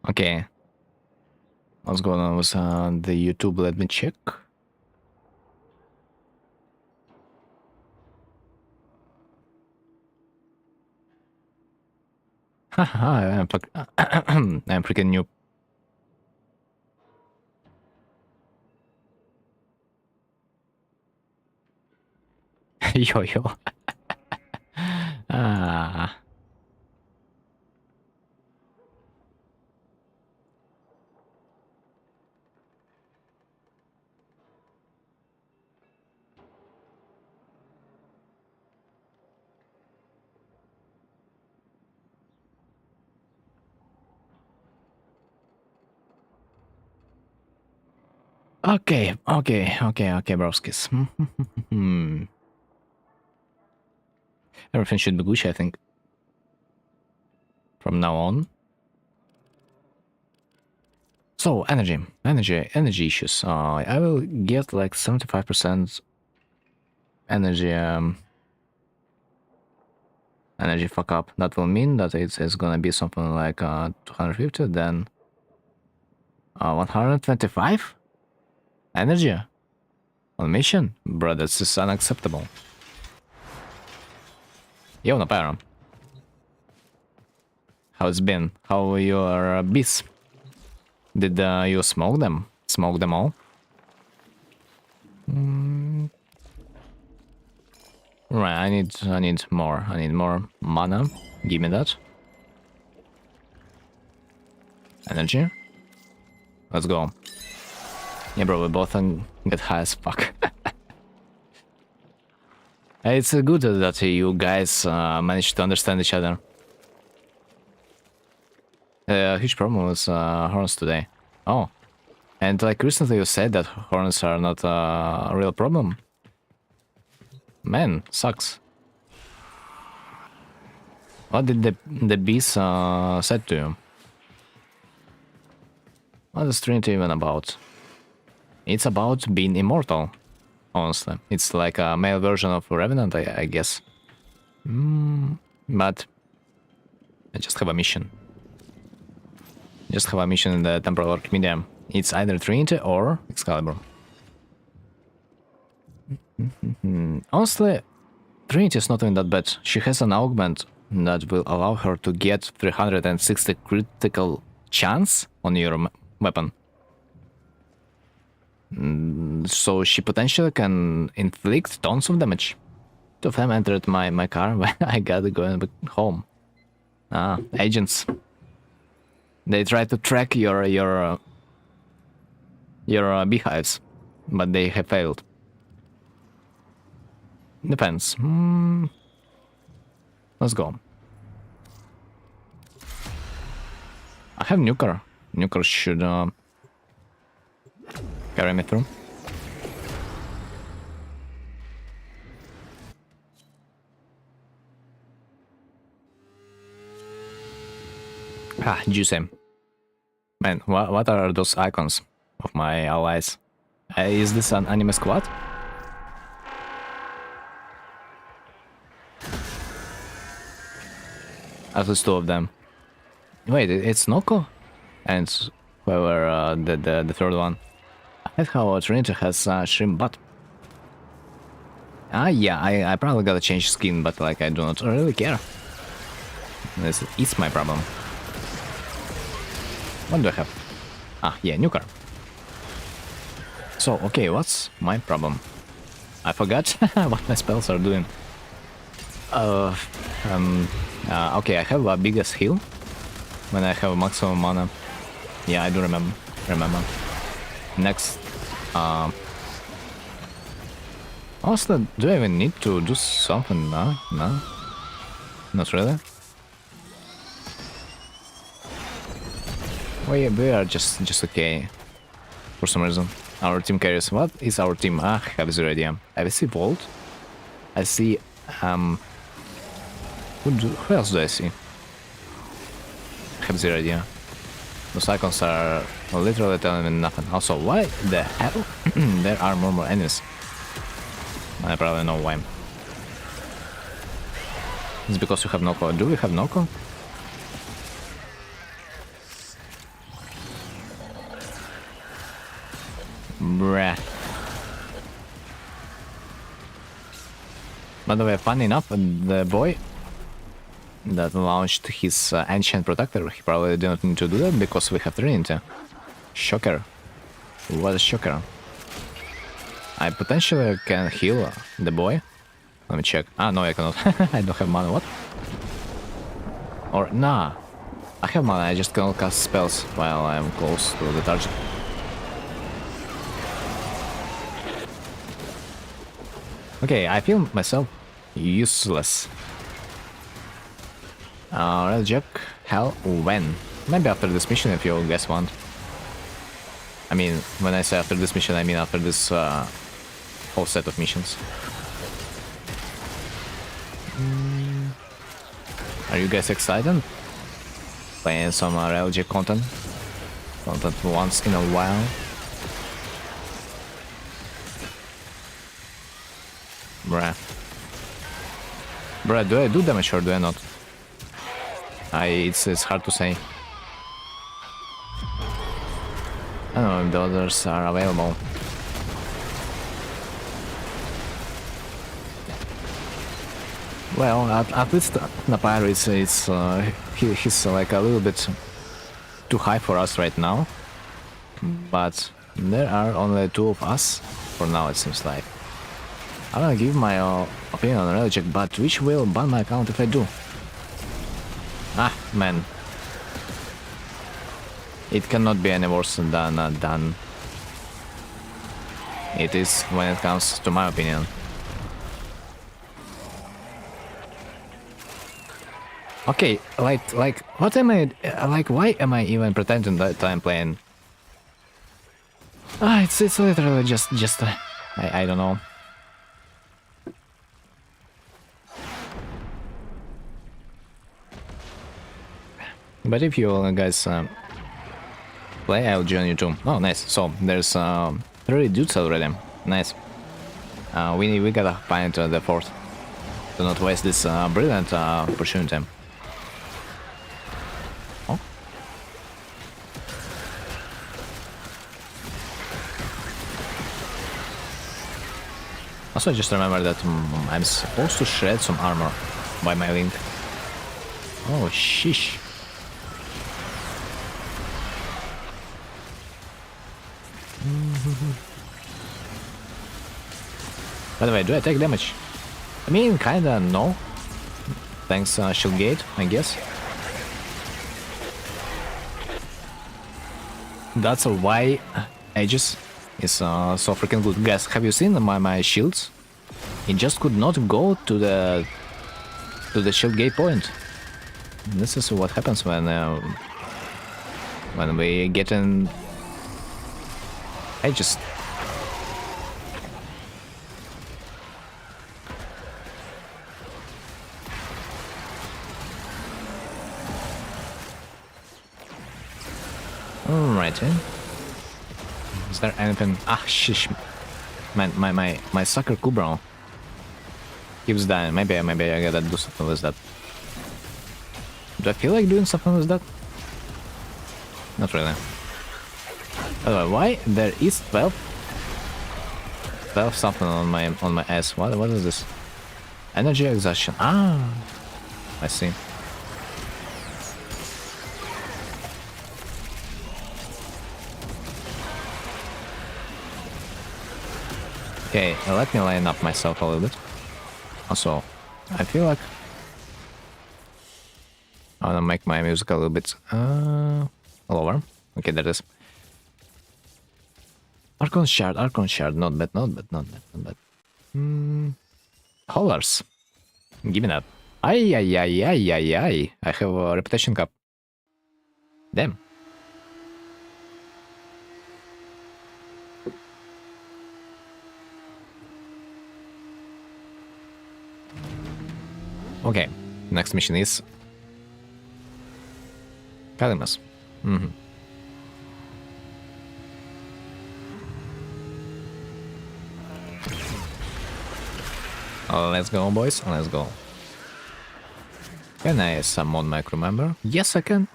Okay. What's going on with the YouTube? Let me check. Haha, I'm freaking new. Yo, yo. Ah. Okay, broskis. Everything should be Gucci, I think. From now on. So, energy issues. I will get like 75% energy, energy fuck up. That will mean that it's gonna be something like 250, then 125 energy on mission. Bro, this is unacceptable. Yo, Napara. How it's been? How are your bees? Did you smoke them? Smoke them all? Right, I need more. I need more mana. Give me that. Energy. Let's go. Yeah, bro, we both get high as fuck. It's good that you guys managed to understand each other. Huge problem with horns today. Oh. And like recently you said that horns are not a real problem. Man, sucks. What did the bees said to you? What is Trinity even about? It's about being immortal, honestly. It's like a male version of Revenant, I guess. But I just have a mission. Just have a mission in the Temporal Archimedia. It's either Trinity or Excalibur. Honestly, Trinity is not even that bad. She has an augment that will allow her to get 360 critical chance on your weapon. So she potentially can inflict tons of damage. Two of them entered my car when I got going back home. Ah, agents. They try to track your beehives, but they have failed. Depends. Let's go. I have nuker. Nuker should carry me through. Ah, juicy. Man, what are those icons of my allies? Is this an anime squad? At least two of them. Wait, it's Noko? And whoever the third one. I hate how Trinity has shrimp butt. Ah, yeah, I probably gotta change skin, but like I do not really care. This is my problem. What do I have? Ah, yeah, nuker. So, okay, what's my problem? I forgot what my spells are doing. Okay, I have a biggest heal when I have maximum mana. Yeah, I do remember. Next, also, do I even need to do something? No, not really. We are just okay for some reason. Our team carries. What is our team? Ah, I have zero idea. I see Volt. I see who else do I see? I have zero idea. Those icons are literally telling me nothing. Also, why the hell there are more enemies? I probably know why. It's because we have Noko. Do we have Noko? Bruh. By the way, funny enough, the boy that launched his ancient protector, he probably didn't need to do that because we have Trinity. Shocker. What a shocker. I potentially can heal the boy. Let me check. Ah, no, I cannot. I don't have mana. What? Or, nah. I have mana, I just cannot cast spells while I'm close to the target. Okay, I feel myself useless. Red Jack, hell, when? Maybe after this mission if you guys want. I mean, when I say after this mission, I mean after this whole set of missions. Are you guys excited? Playing some RLG content once in a while. Bruh, do I do damage or do I not? It's hard to say. I don't know if the others are available. Well, at least Napire he's like a little bit too high for us right now. But there are only two of us for now, it seems like. I wanna give my opinion on Relic, but which will ban my account if I do? Ah, man. It cannot be any worse than it is when it comes to my opinion. Okay, like, what am I, like, why am I even pretending that I'm playing? Ah, it's literally just, I don't know. But if you guys play, I'll join you too. Oh, nice. So there's 3 dudes already. Nice. We gotta find the 4th. Do not waste this brilliant opportunity. Oh. Also, just remember that I'm supposed to shred some armor by my link. Oh, sheesh. By the way, do I take damage? I mean, kinda no. Thanks, shield gate, I guess. That's why Aegis is so freaking good. Guys, have you seen my shields? It just could not go to the shield gate point. This is what happens when we get in Aegis. Alrighty. Is there anything? Ah, shish. Man, my sucker Kubra keeps dying. Maybe I gotta do something with that. Do I feel like doing something with that? Not really. By the way, why there is 12 something on my ass? What is this? Energy exhaustion. Ah, I see. Okay, let me line up myself a little bit. Also, I feel like I wanna make my music a little bit lower. Okay, there it is. Archon shard, not bad. Hollers. Give me that. Ay. I have a reputation cup. Damn. Okay, next mission is Kalimas. Let's go, boys. Let's go. Can I summon my crew member? Yes, I can.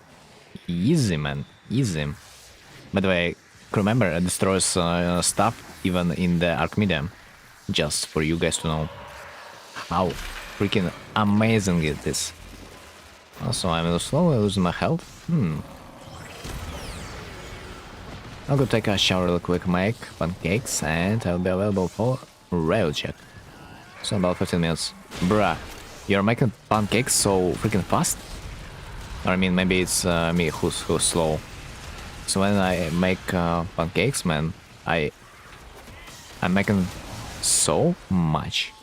Easy, man. Easy. By the way, remember, it destroys stuff even in the Archimedeum. Just for you guys to know how freaking amazing it is. Also, I'm slowly losing my health. I'll go take a shower real quick, make pancakes, and I'll be available for rail check. So about 15 minutes. Bruh, you're making pancakes so freaking fast? Or I mean, maybe it's me who's slow. So when I make pancakes, man, I'm making so much.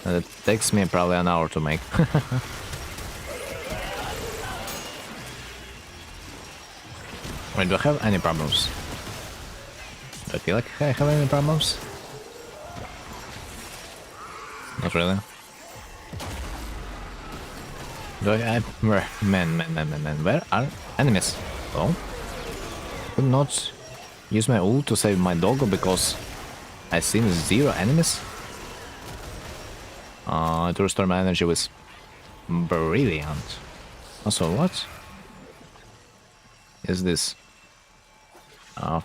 And it takes me probably an hour to make. Wait, do I have any problems? Do I feel like I have any problems? Not really. Do I... Man, where are enemies? Oh? I could not use my ult to save my doggo because I seen 0 enemies? To restore my energy was brilliant. Also, what is this?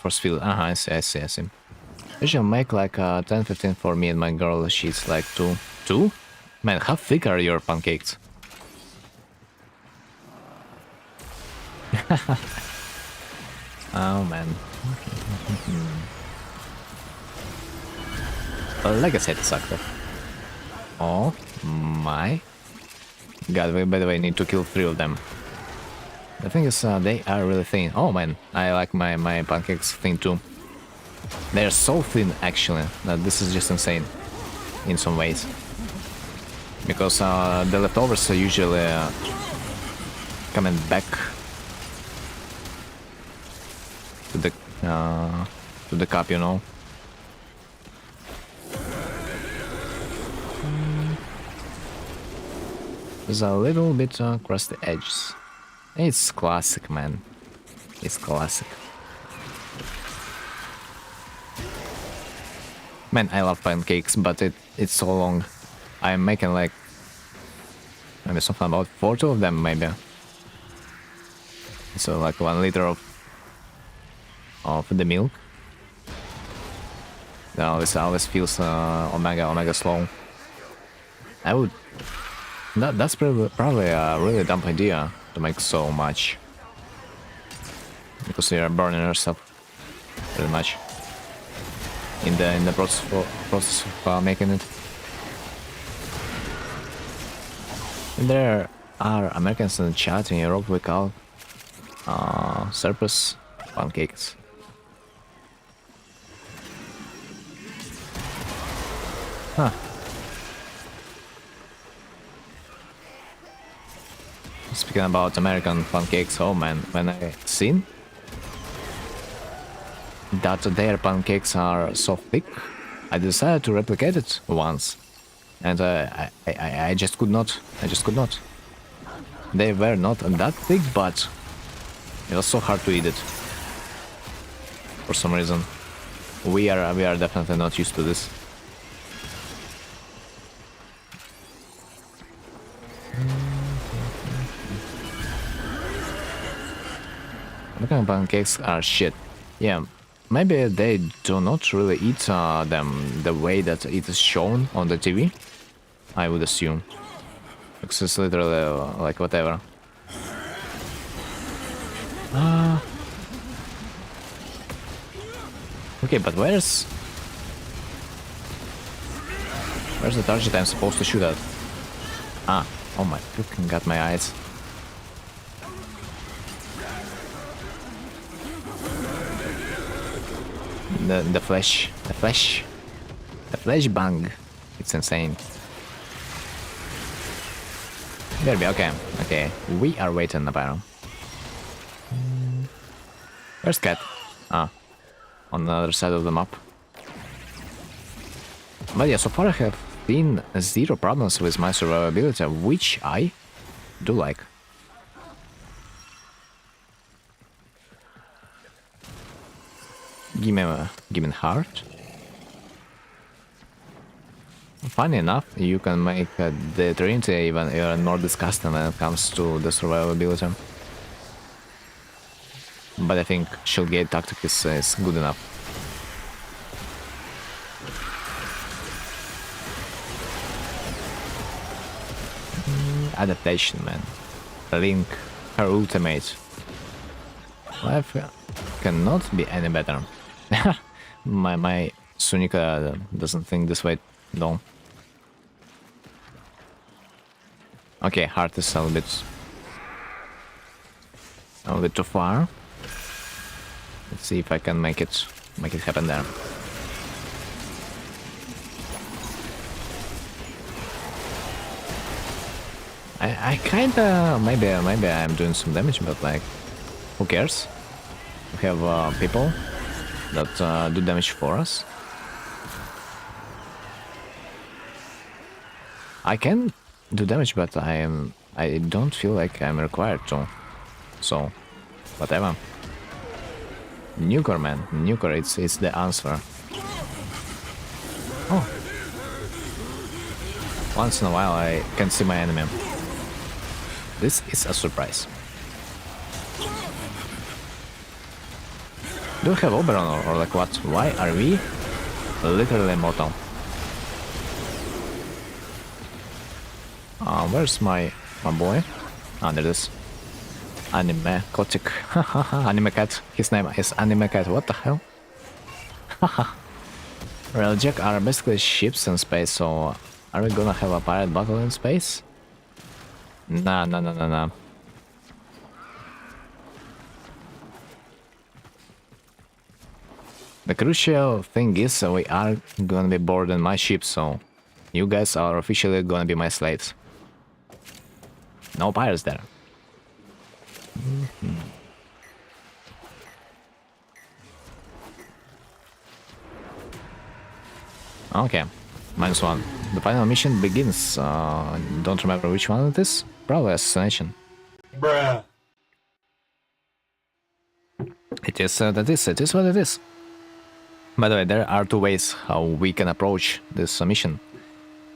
Force field. I see. I should make like 10-15 for me and my girl. She's like 2. 2? Man, how thick are your pancakes? Oh man. Legacy sucked. Oh my god, we by the way need to kill 3 of them. The thing is, they are really thin. Oh man, I like my pancakes thin too. They're so thin actually, that this is just insane in some ways. Because the leftovers are usually coming back to the cup, you know. There's a little bit across the edges. It's classic, man. It's classic. Man, I love pancakes, but it's so long. I'm making like maybe something about 40 of them, maybe. So like 1 liter of the milk. It always feels omega slow. I would. That's probably a really dumb idea to make so much, because you're burning yourself pretty much in the process of making it. And there are Americans in the chat in Europe we call surplus pancakes. Huh. Speaking about American pancakes, oh man, when I seen that their pancakes are so thick, I decided to replicate it once, and I just could not. They were not that thick, but it was so hard to eat it for some reason. We are definitely not used to this. American pancakes are shit. Yeah, maybe they do not really eat them the way that it is shown on the TV. I would assume. Because it's literally like whatever. Okay, but where's the target I'm supposed to shoot at? Oh my freaking god, my eyes. The flesh bang. It's insane. There we go. Okay. We are waiting, Navarro. Where's Cat? On the other side of the map. But yeah, so far I have seen 0 problems with my survivability, which I do like. Give me heart. Funny enough, you can make the Trinity even more disgusting when it comes to the survivability. but I think shield gate tactic is good enough. Adaptation, man. Link, her ultimate. Life cannot be any better. my Sunika doesn't think this way, though. Okay, heart is a little bit too far. Let's see if I can make it happen there. I kinda maybe I'm doing some damage, but like, who cares? We have people that do damage for us. I can do damage, but I don't feel like I'm required to. So, whatever. Nuker, man, nuker. It's the answer. Oh. Once in a while, I can see my enemy. This is a surprise. Do we have Oberon or like what? Why are we literally immortal? Where's my boy? Ah, there it is. Anime Kotick. Anime Cat. His name is Anime Cat. What the hell? Railjack are basically ships in space, so are we gonna have a pirate battle in space? Nah. The crucial thing is we are gonna be bored in my ship, so you guys are officially gonna be my slaves. No pirates there. Okay, -1. The final mission begins. Don't remember which one it is. Probably assassination. Bruh. It is what it is. By the way, there are two ways how we can approach this mission,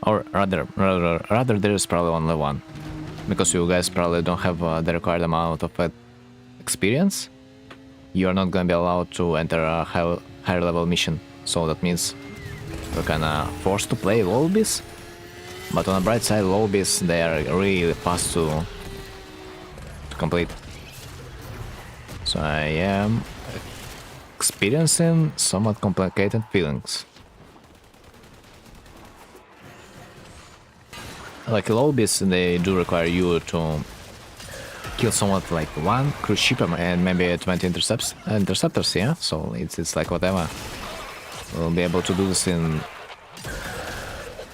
or rather, there is probably only one, because you guys probably don't have the required amount of experience. You are not gonna be allowed to enter a higher level mission, so that means we're kinda forced to play lobbies. But on the bright side, lobbies, they are really fast to complete. So I am experiencing somewhat complicated feelings. Like lobbies, they do require you to kill somewhat like one cruise ship and maybe 20 interceptors, yeah? So it's like whatever. We'll be able to do this in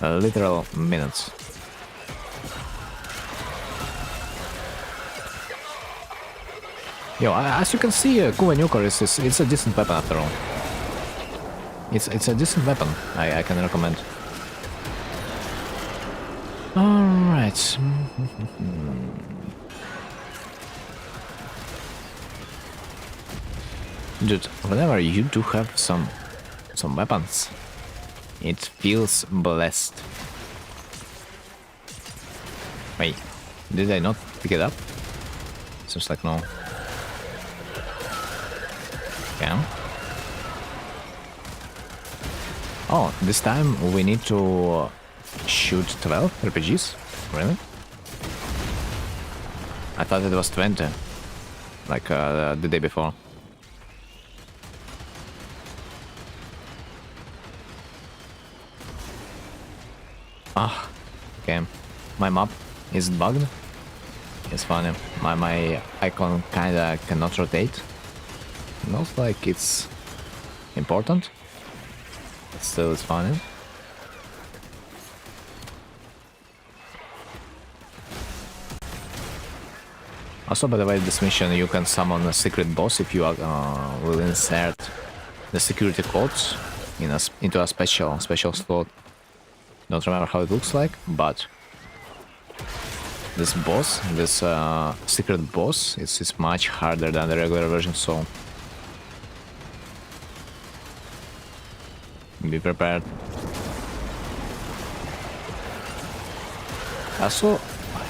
literal minutes. Yo, as you can see, Kuva Nuker it's a decent weapon after all. It's a decent weapon. I can recommend. All right. Dude, whenever you do have some weapons, it feels blessed. Wait, did I not pick it up? Seems like no. Okay. Oh, this time we need to shoot 12 RPGs? Really? I thought it was 20, like the day before. Ah, okay. My map is bugged. It's funny. My icon kinda cannot rotate. Not like it's important, but still it's funny. Also, by the way, this mission you can summon a secret boss if you will insert the security codes into a special slot. Don't remember how it looks like, but this boss, this secret boss, is much harder than the regular version, so be prepared. Also,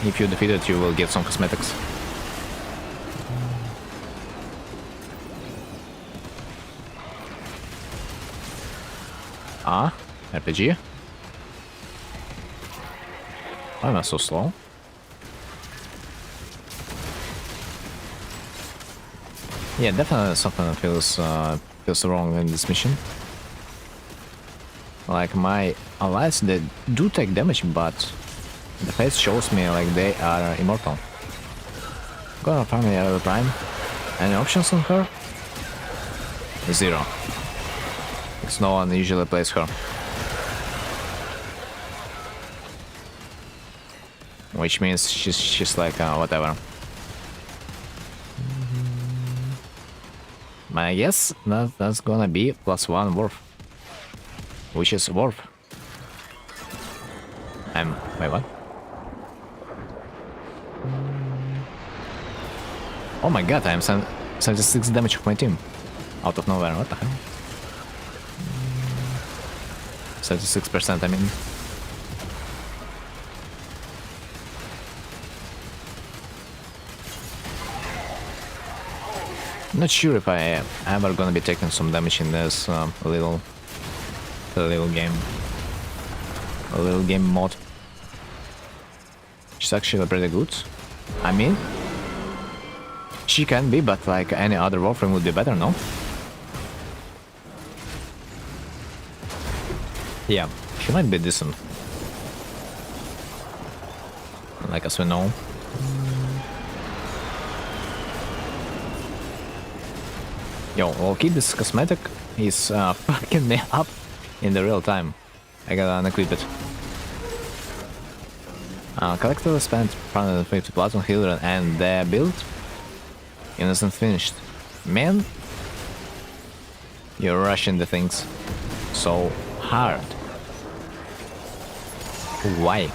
if you defeat it, you will get some cosmetics. RPG. Why am I so slow? Yeah, definitely something that feels wrong in this mission. Like my allies, they do take damage, but the face shows me like they are immortal. Gonna farm the other prime. Any options on her? Zero. Because no one usually plays her. Which means she's like whatever. I guess that's gonna be +1 Worf. Which is Worf. Wait, what? Oh my god, I am 76 damage of my team. Out of nowhere, what the hell? 76%, I mean. Not sure if I am ever gonna be taking some damage in this little game. A little game mod. She's actually pretty good. I mean, she can be, but like any other Warframe would be better, no? Yeah, she might be decent. Like as we know. Yo, okay, this cosmetic is fucking me up in the real time. I gotta unequip it. Collectively spent 450 platinum healer and their build innocent finished. Man, you're rushing the things so hard. Why?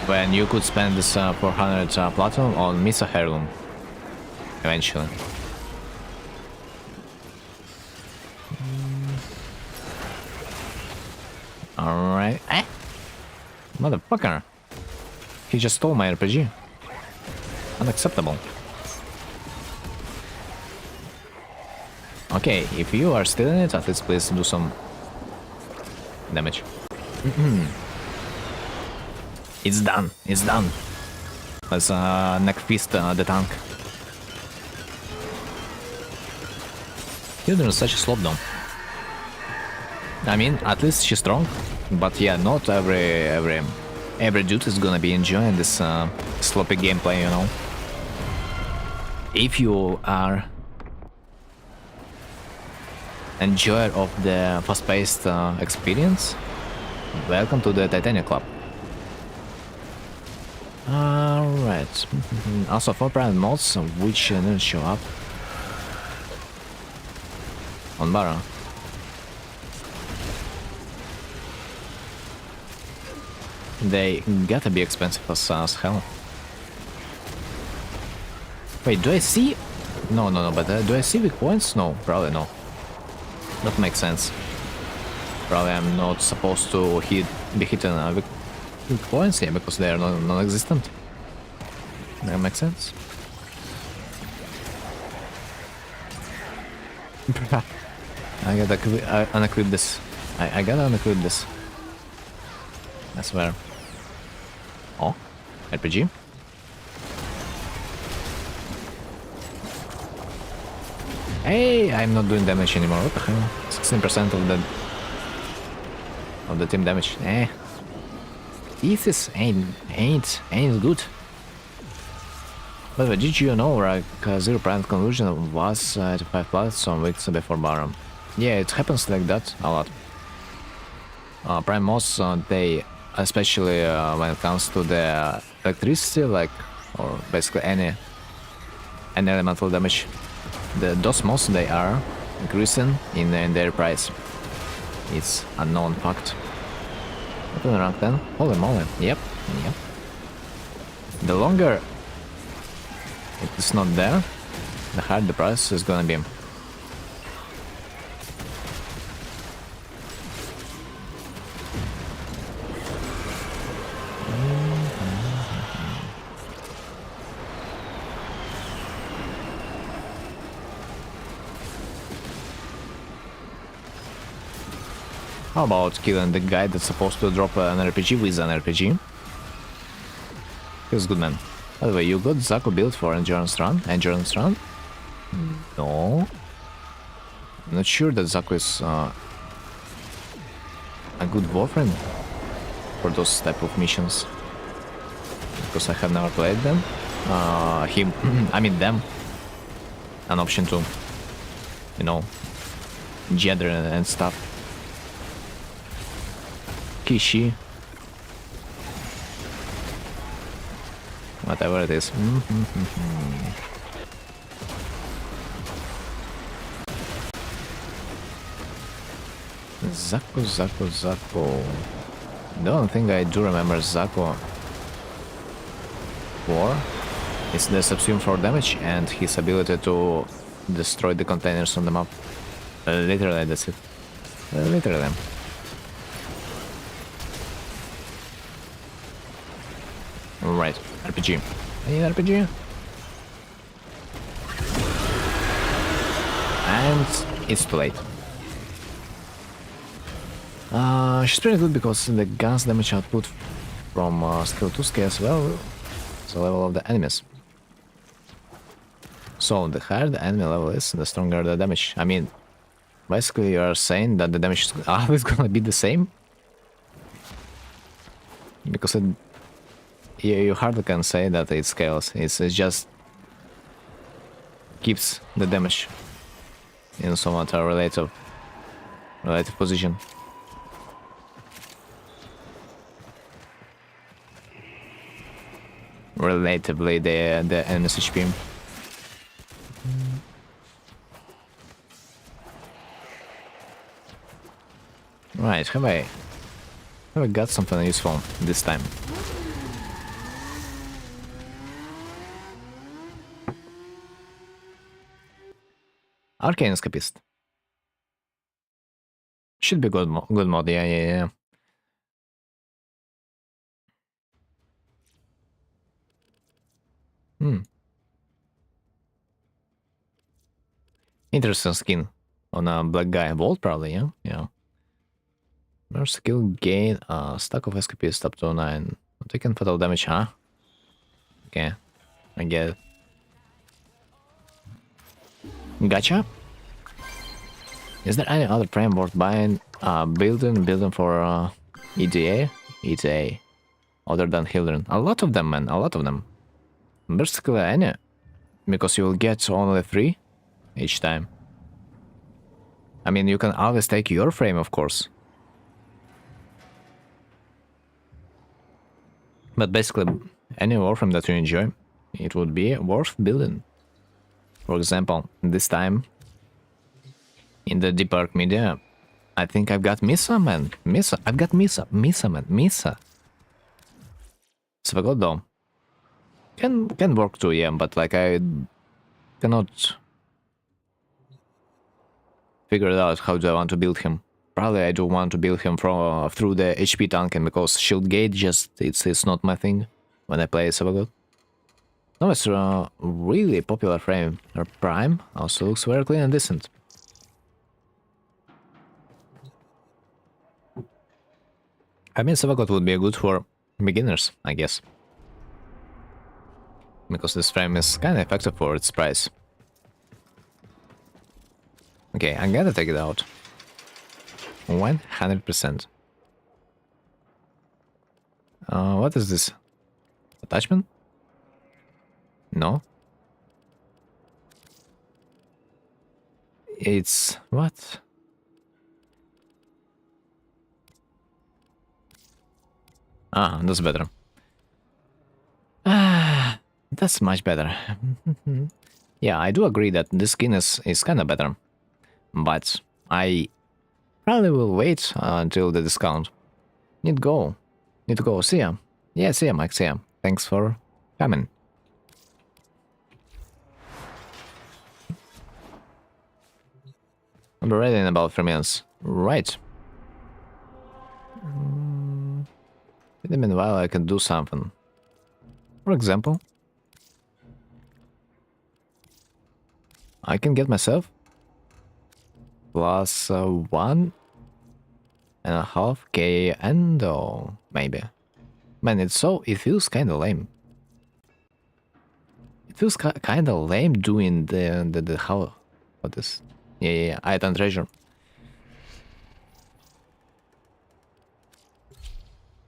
When you could spend this 400 platinum on Misa Heirloom eventually. Alright. Motherfucker. He just stole my RPG. Unacceptable. Okay, if you are still in it, at least please do some damage. It's done. It's done. Let's neck fist the tank. Hildur is such a slop though. I mean, at least she's strong, but yeah, not every dude is gonna be enjoying this sloppy gameplay, you know. If you are enjoyer of the fast-paced experience, welcome to the Titanic Club. Alright. Also 4 private mods which didn't show up on Barra. They gotta be expensive as hell. Wait, do I see? No, but do I see weak points? No, probably no. That makes sense. Probably I'm not supposed to be hitting weak points, yeah, because they are non-existent. That makes sense. I gotta unequip this. I gotta unequip this. I swear. Oh, RPG. Hey, I'm not doing damage anymore. What the hell? 16% of the team damage. This ain't good. But did you know like 0% conversion was at 5+ some weeks before Baron? Yeah, it happens like that a lot. Prime mods, they, especially when it comes to the electricity, like, or basically any elemental damage, those mods, they are increasing in their price. It's a known fact. Open rank 10. Holy moly. Yep. The longer it is not there, the higher the price is gonna be. How about killing the guy that's supposed to drop an RPG with an RPG? Feels good, man. By the way, you got Zaku built for Endurance Run? Endurance Run? No. I'm not sure that Zaku is a good Warframe for those type of missions. Because I have never played them. Him, I mean them. An option to, you know, gender and stuff. Kishi. Whatever it is. Zaku. The only thing I do remember Zaku for is the subsume for damage and his ability to destroy the containers on the map. Literally, that's it. Literally. Right, RPG. I need RPG. And it's too late. She's pretty good because the gun's damage output from skill 2 as well is the level of the enemies. So the higher the enemy level is, the stronger the damage. I mean, basically you are saying that the damage is always gonna be the same? Because you hardly can say that it scales. It just keeps the damage in somewhat a relative position. Relatively, the enemy's HP. Right, have I got something useful this time? Arcane Escapist. Should be good mod, yeah. Interesting skin on a black guy. Vault probably, yeah. More skill gain, stack of escapists up to 9. Taking fatal damage, huh? Okay, I get it. Gotcha. Is there any other frame worth buying, building for ETA, other than Hildren? A lot of them, man, a lot of them. Basically any, because you will get only 3 each time. I mean, you can always take your frame, of course. But basically, any Warframe that you enjoy, it would be worth building. For example, this time, in the Deep Arc Media, I think I've got Misa, man. I've got Misa, man. Misa. Svagot, though. Can work too, yeah, but like I cannot figure it out how do I want to build him. Probably I do want to build him from through the HP tanking because shield gate it's not my thing when I play Savagot. No, it's a really popular frame. Her Prime also looks very clean and decent. I mean, Savagot would be good for beginners, I guess. Because this frame is kind of effective for its price. Okay, I gotta take it out. 100%. What is this? Attachment? No. It's... what? Ah, that's better. That's much better. Yeah, I do agree that this skin is kind of better. But I probably will wait until the discount. Need to go. See ya. Yeah, see ya, Mike. See ya. Thanks for coming. I'll be ready in about 3 minutes. Right. In the meanwhile, I can do something. For example, I can get myself +1 and a half K endo, maybe. Man, it feels kinda lame. It feels kinda lame doing the how, what is, yeah, item treasure.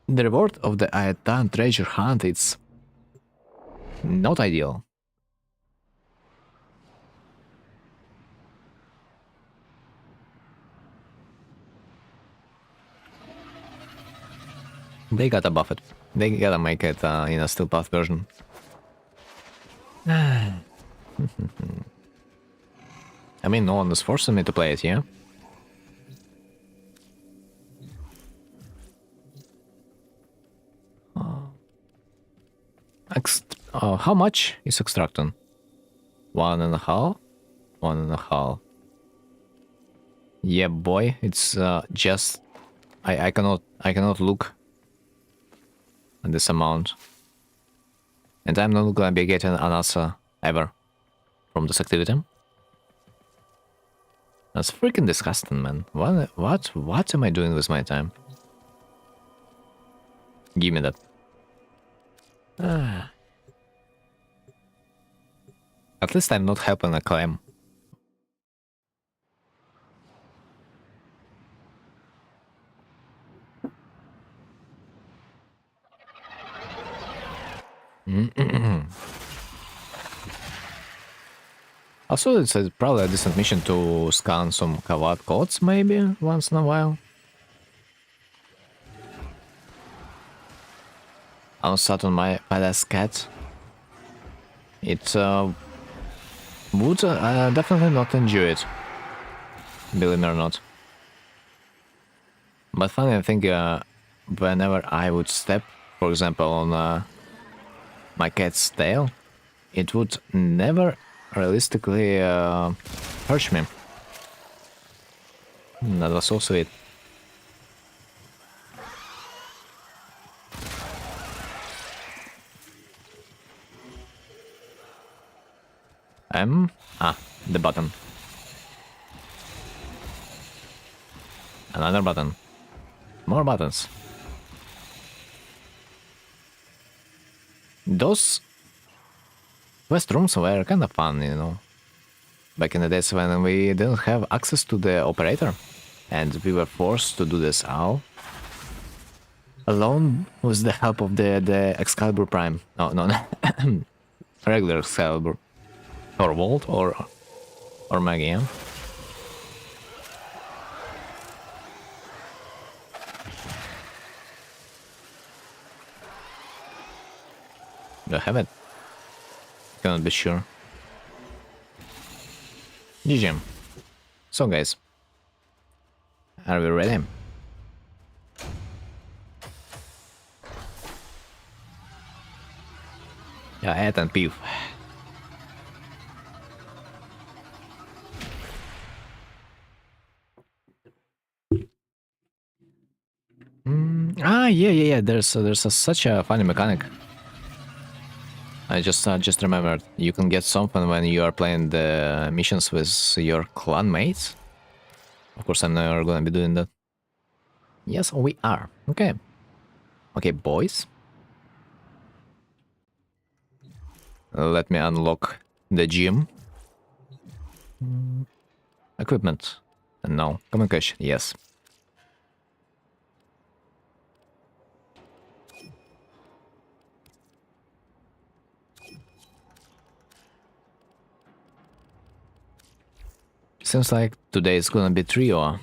The reward of the item treasure hunt, it's not ideal. They gotta buff it. They gotta make it in a still path version. I mean, no one is forcing me to play it, yeah? How much is extracting? 1.5? 1.5. Yeah, boy, it's just... I cannot look at this amount. And I'm not gonna be getting an answer ever from this activity. That's freaking disgusting, man. What am I doing with my time? Give me that. At least I'm not helping a clam. Also, it's probably a decent mission to scan some Kavat codes, maybe, once in a while. I'll start on my badass cat. It would definitely not enjoy it, believe me or not. But funny, I think whenever I would step, for example, on my cat's tail, it would never realistically hurt me. That was so sweet. The button. Another button. More buttons. Those quest rooms were kind of fun, you know. Back in the days when we didn't have access to the operator, and we were forced to do this all alone with the help of the Excalibur Prime. No, regular Excalibur. Or Volt, or Mega. Do I have it? Cannot be sure. GG. So guys, are we ready? Yeah, Ed and Pew. Yeah. There's such a funny mechanic. I just remembered. You can get something when you are playing the missions with your clan mates. Of course, I'm never gonna be doing that. Yes, we are. Okay. Okay, boys. Let me unlock the gym. Equipment. And no. Communication. Yes. Seems like today is gonna be trio.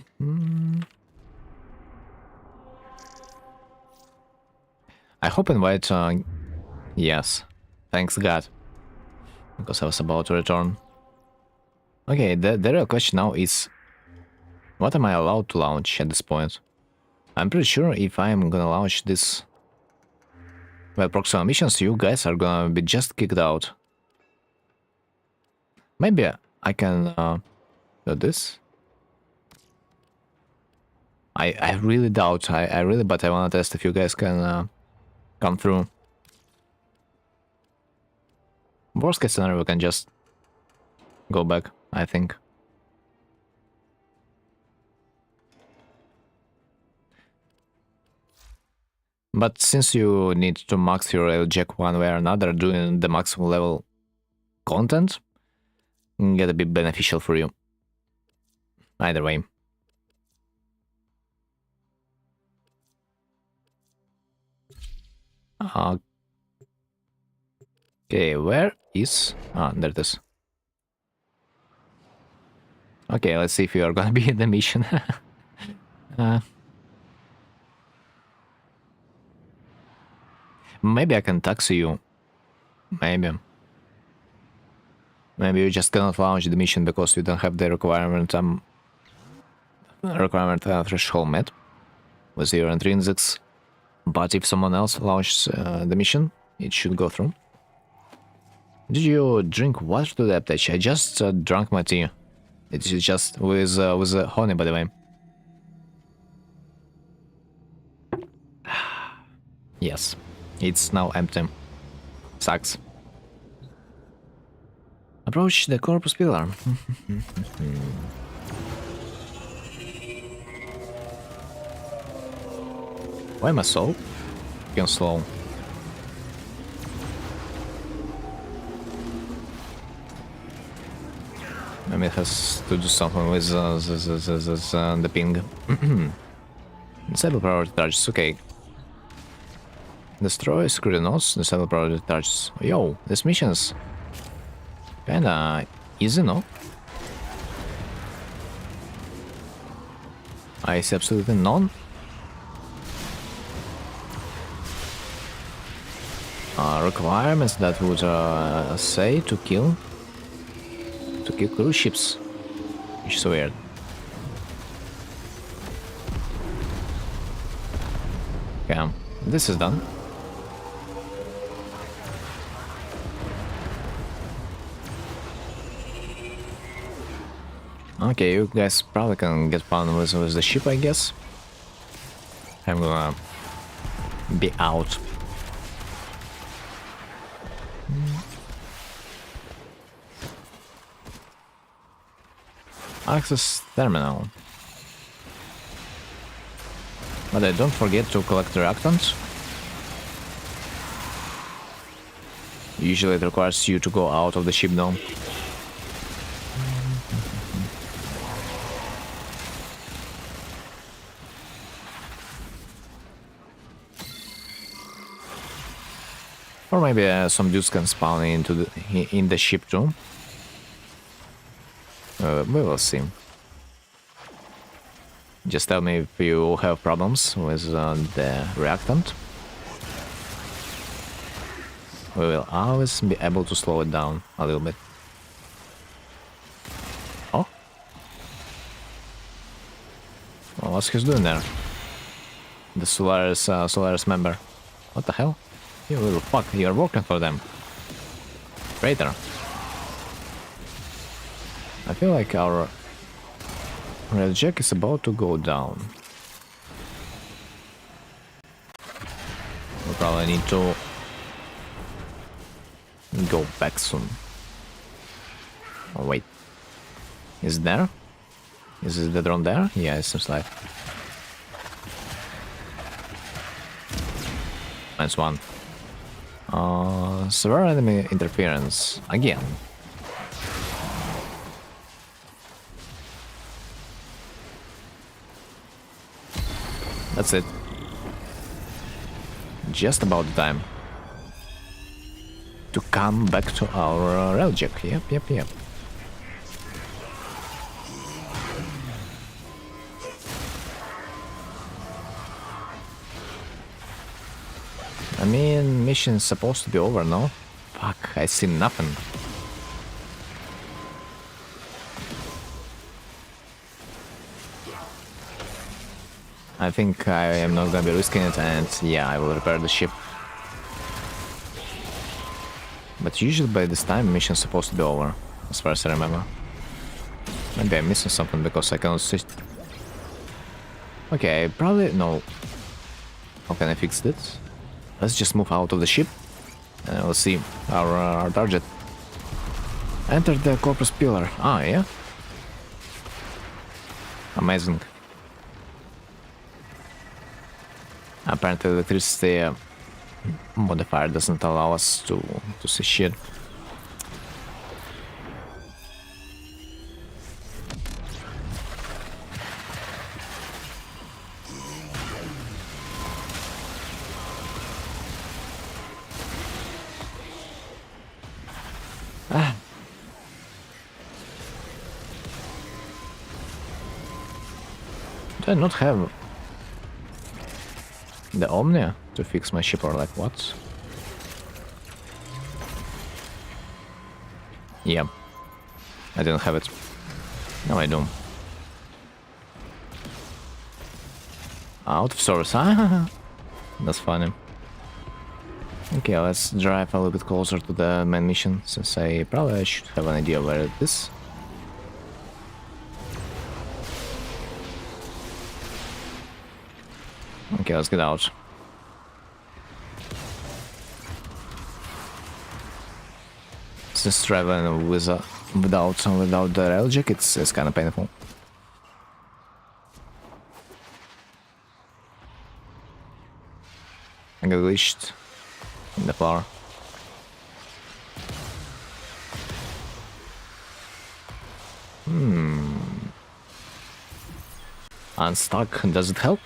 I hope invite. Yes. Thanks God. Because I was about to return. Okay, the real question now is, what am I allowed to launch at this point? I'm pretty sure if I'm gonna launch this, well, proximal missions, you guys are gonna be just kicked out. Maybe I can do this. I really doubt. But I wanna test if you guys can come through. Worst case scenario, we can just go back, I think. But since you need to max your LJack one way or another, doing the maximum level content gonna be beneficial for you. Either way. Okay, where is... Ah, there it is. Okay, let's see if you are gonna be in the mission. Maybe I can taxi you. Maybe. Maybe you just cannot launch the mission because you don't have the requirement threshold met with your intrinsics. But if someone else launches the mission, it should go through. Did you drink water to the Aptaje? I just drank my tea. It's just with honey, by the way. Yes, it's now empty. Sucks. Approach the corpus pillar. Why am I so slow? Maybe it has to do something with the ping. Disable priority charges, okay. Destroy screw nodes, disable priority charges. Yo, this mission's kinda easy, no? I see absolutely none. Requirements that would say to kill cruise ships, which is weird. Okay, this is done. Okay, you guys probably can get fun with the ship, I guess. I'm gonna be out. Access terminal. But don't forget to collect reactants. Usually it requires you to go out of the ship though. Or maybe some dudes can spawn in the ship too. We will see. Just tell me if you have problems with the reactant. We will always be able to slow it down a little bit. Oh? Well, what's he doing there? The Solaris member. What the hell? You little fuck, you're working for them. Traitor. I feel like our red jack is about to go down. We probably need to go back soon. Oh wait. Is it there? Is the drone there? Yeah, it seems like. Nice one. Severe enemy interference. Again. That's it. Just about the time to come back to our railjack. Yep. I mean, mission's supposed to be over, no? Fuck, I see nothing. I think I am not gonna be risking it, and yeah, I will repair the ship. But usually by this time, mission's supposed to be over, as far as I remember. Maybe I'm missing something because I cannot see. Okay, probably no. How can I fix this? Let's just move out of the ship, and we'll see our target. Enter the corpus pillar. Ah, yeah. Amazing. Apparently electricity modifier doesn't allow us to see shit. Do I not have the Omnia to fix my ship or like what? Yeah, I didn't have it. Now I do. Out of service. That's funny. Okay, let's drive a little bit closer to the main mission, since I probably should have an idea where it is. Okay, let's get out. Since traveling without the railjack, it's kind of painful. I got glitched in the floor. Unstuck, does it help?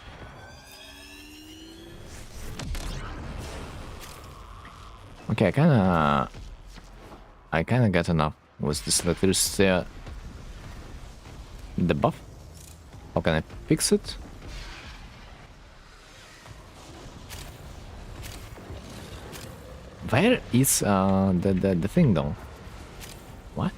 Okay, I kinda get enough with this electricity debuff. How can I fix it? Where is the thing though? What?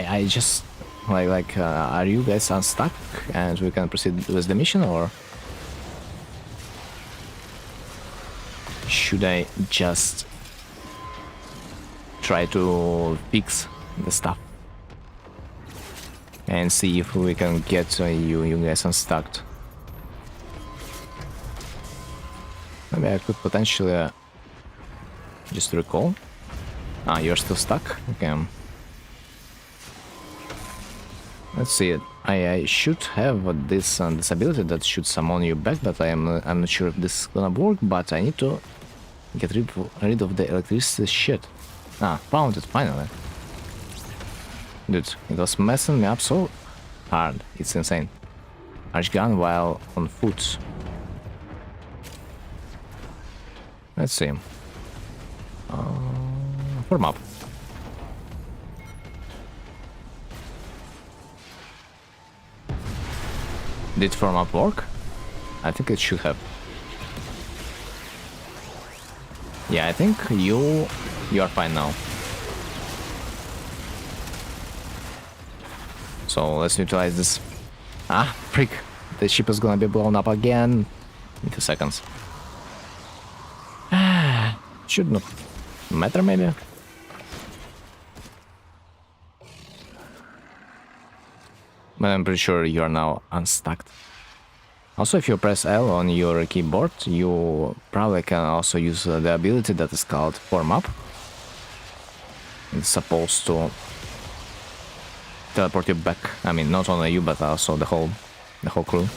I just like are you guys unstuck and we can proceed with the mission, or should I just try to fix the stuff and see if we can get you guys unstuck? Maybe I could potentially just recall. Ah, you're still stuck? Okay. Let's see it. I should have this ability that should summon you back, but I'm not sure if this is gonna work. But I need to get rid of the electricity shit. Ah, found it finally. Dude, it was messing me up so hard. It's insane. Arch gun while on foot. Let's see. Form up. Did form up work? I think it should have. Yeah, I think you are fine now. So let's utilize this. Ah, freak! The ship is gonna be blown up again in 2 seconds. Should not matter, maybe. But I'm pretty sure you are now unstuck. Also, if you press L on your keyboard, you probably can also use the ability that is called Form Up. It's supposed to teleport you back. I mean, not only you, but also the whole crew.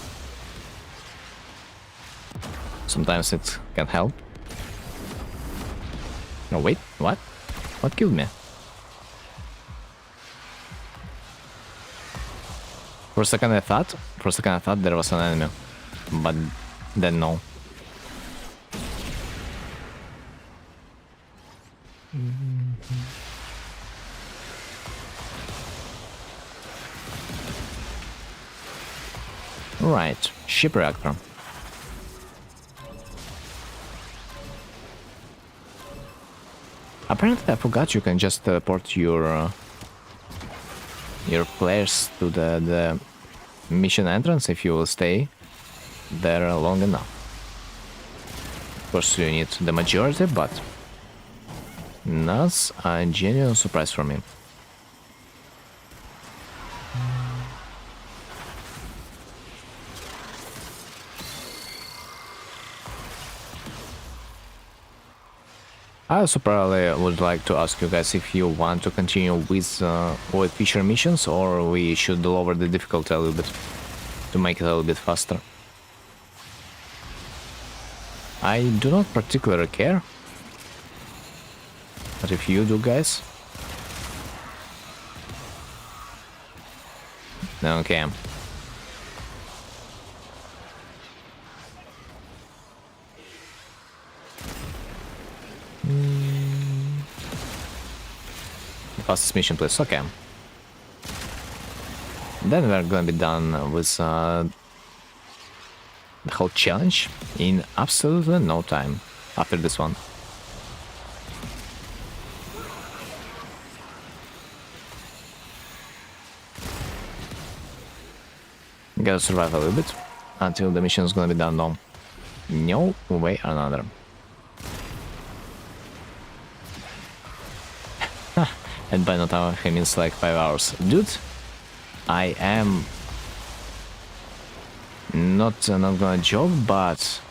Sometimes it can help. No, wait, what? What killed me? For a second I thought there was an enemy, but then no. Right, ship reactor. Apparently I forgot you can just teleport your players to the mission entrance if you will stay there long enough. Of course you need the majority, but that's a genuine surprise for me. I also probably would like to ask you guys if you want to continue with void feature missions, or we should lower the difficulty a little bit to make it a little bit faster. I do not particularly care, but if you do, guys. Okay. Fastest mission, please. Okay. Then we're gonna be done with the whole challenge in absolutely no time after this one. Gotta survive a little bit until the mission is gonna be done. No way or another. And by no time he means like 5 hours. Dude, I am not gonna joke, but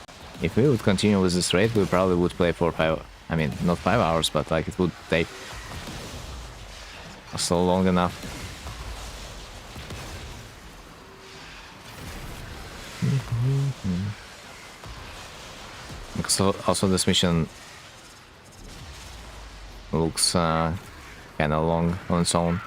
if we would continue with this rate, we probably would play for 5. I mean, not 5 hours, but like it would take so long enough. So also this mission looks kind of long on its own.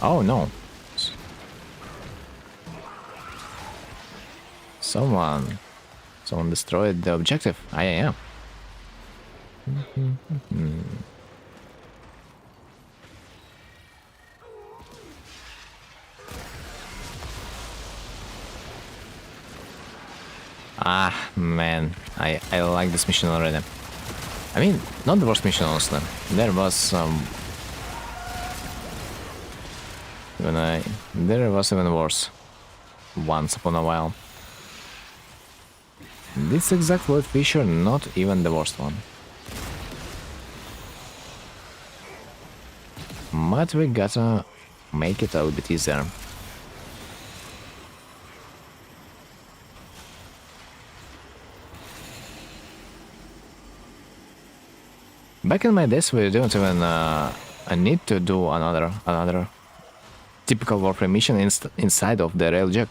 Oh no. Someone destroyed the objective. I am. Ah, man, I like this mission already. I mean, not the worst mission, honestly. There was there was even worse once upon a while. This exact word feature, not even the worst one. But we gotta make it a little bit easier. Back in my days, we didn't even need to do another typical Warframe mission inside of the Railjack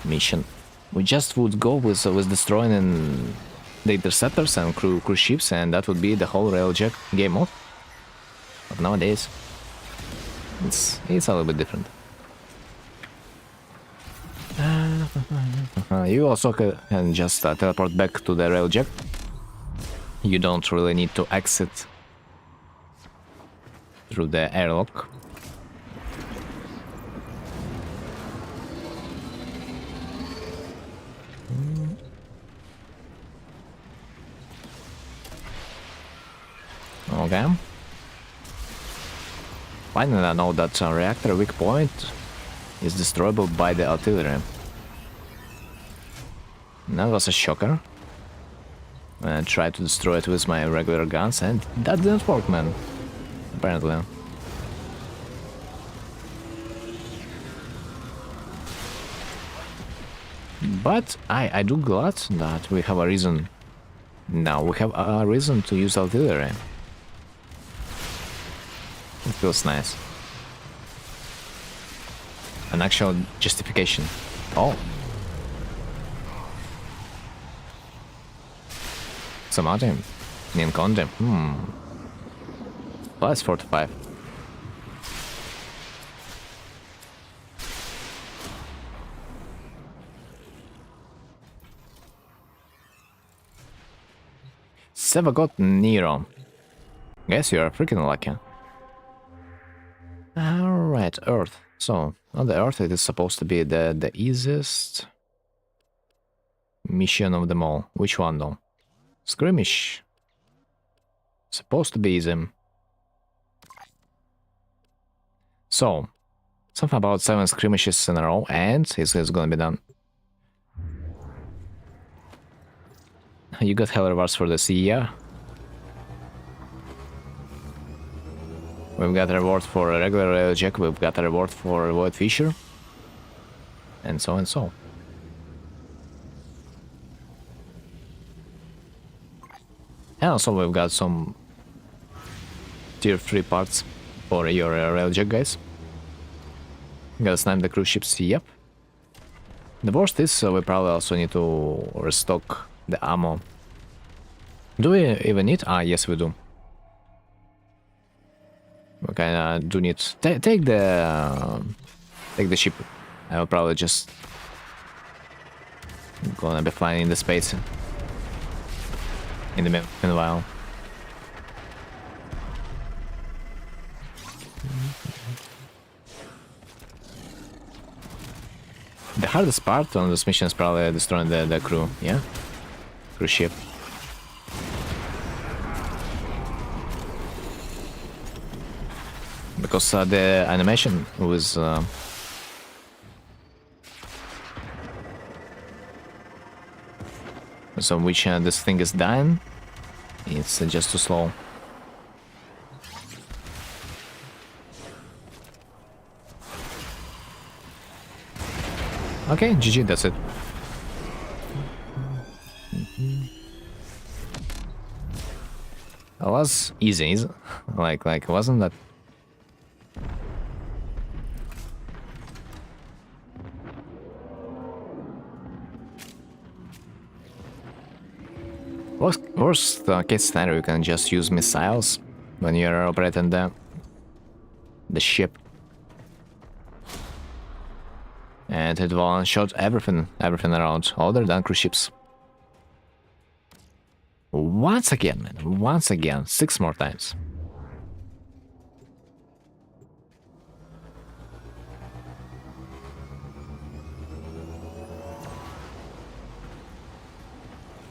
mission. We just would go with destroying the interceptors and cruise ships, and that would be the whole Railjack game mode. But nowadays, it's a little bit different. You also can just teleport back to the Railjack. You don't really need to exit through the airlock. Okay. Finally, I know that reactor weak point is destroyable by the artillery. That was a shocker. I tried to destroy it with my regular guns, and that didn't work, man. Apparently. But I do glad that we have a reason. Now we have a reason to use artillery. It feels nice. An actual justification. Oh. Samate. Ninkonde. Plus 45. Sevagot Nero. Guess you are freaking lucky. Alright, Earth. So, on the Earth it is supposed to be the easiest mission of them all. Which one though? Skirmish. Supposed to be easy. So, something about 7 skirmishes in a row, and it's gonna be done. You got hell rewards for the sea, yeah? We've got a reward for a regular Jack, we've got a reward for a Void Fisher. and so and so. And also we've got some tier 3 parts for your railjack guys. Gotta snipe the cruise ships, yep. The worst is we probably also need to restock the ammo. Do we even need? Ah, yes we do. We kinda do need... Take the ship. I will probably just... gonna be flying in the space. In the meanwhile. The hardest part on this mission is probably destroying the crew, yeah? Cruise ship. Because the animation was... so which this thing is dying, it's just too slow. Okay, GG, that's it. It was easy, like wasn't that? Worst case scenario, you can just use missiles when you're operating the ship. And it will one-shot everything around, other than cruise ships. Once again, man, once again, 6 more times.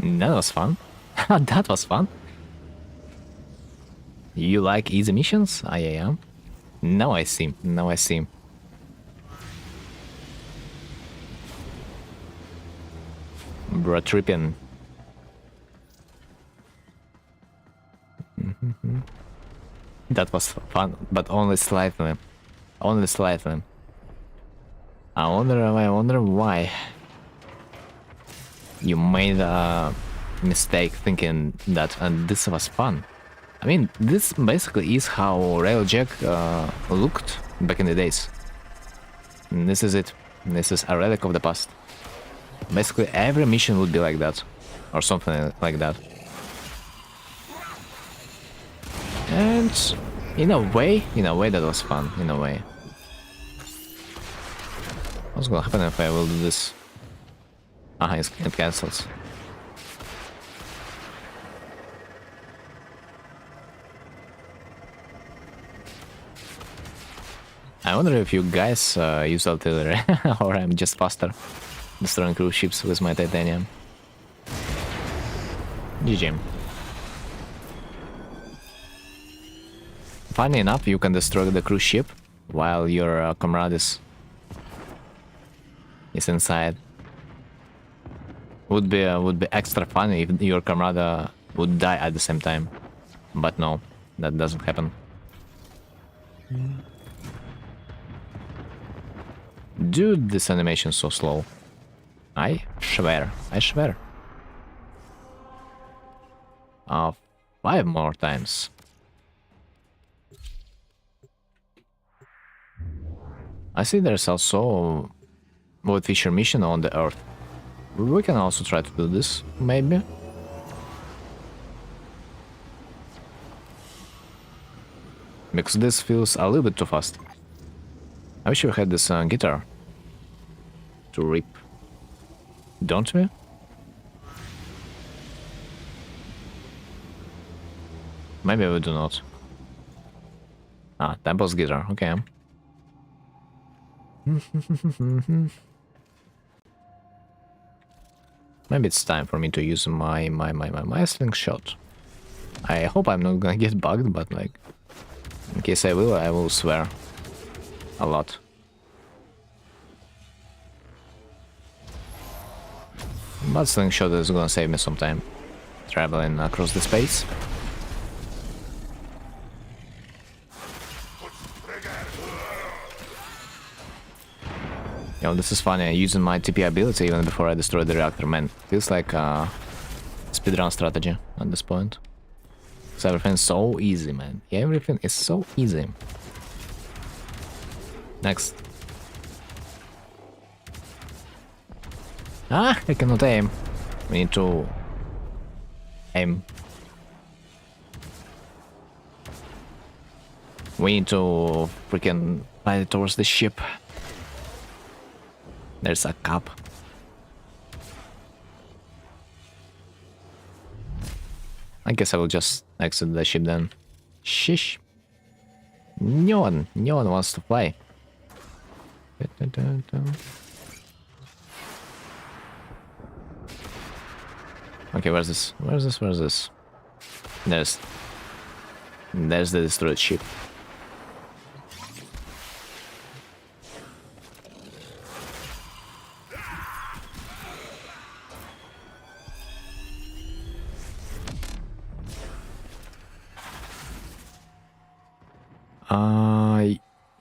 That was fun. That was fun. You like easy missions? I am. Now I see. Now I see. Bro, tripping. That was fun, but only slightly. Only slightly. I wonder why you made a mistake thinking that this was fun. I mean, this basically is how Railjack looked back in the days. And this is it. This is a relic of the past. Basically, every mission would be like that, or something like that. And in a way that was fun. In a way. What's gonna happen if I will do this? Ah, it cancels. I wonder if you guys use artillery, or I'm just faster, destroying cruise ships with my titanium. GG. Funny enough, you can destroy the cruise ship while your comrade is inside. Would be extra funny if your comrade would die at the same time, but no, that doesn't happen. Dude, this animation is so slow. I swear. 5 more times. I see there's also wood fisher mission on the Earth. We can also try to do this, maybe. Because this feels a little bit too fast. I wish we had this guitar to rip. Don't we? Maybe we do not. Ah, Temple's guitar, okay. Maybe it's time for me to use my slingshot. I hope I'm not gonna get bugged, but like, in case I will swear a lot. But slingshot is gonna save me some time traveling across the space. Yo, this is funny, using my TP ability even before I destroy the reactor, man. Feels like a speedrun strategy at this point. So everything's so easy, man. Yeah, everything is so easy. Next. Ah, I cannot aim. We need to aim. We need to freaking fly towards the ship. There's a cup. I guess I will just exit the ship then. Shish. No one wants to fly. Okay, where's this? Where's this? Where's this? There's the destroyed ship.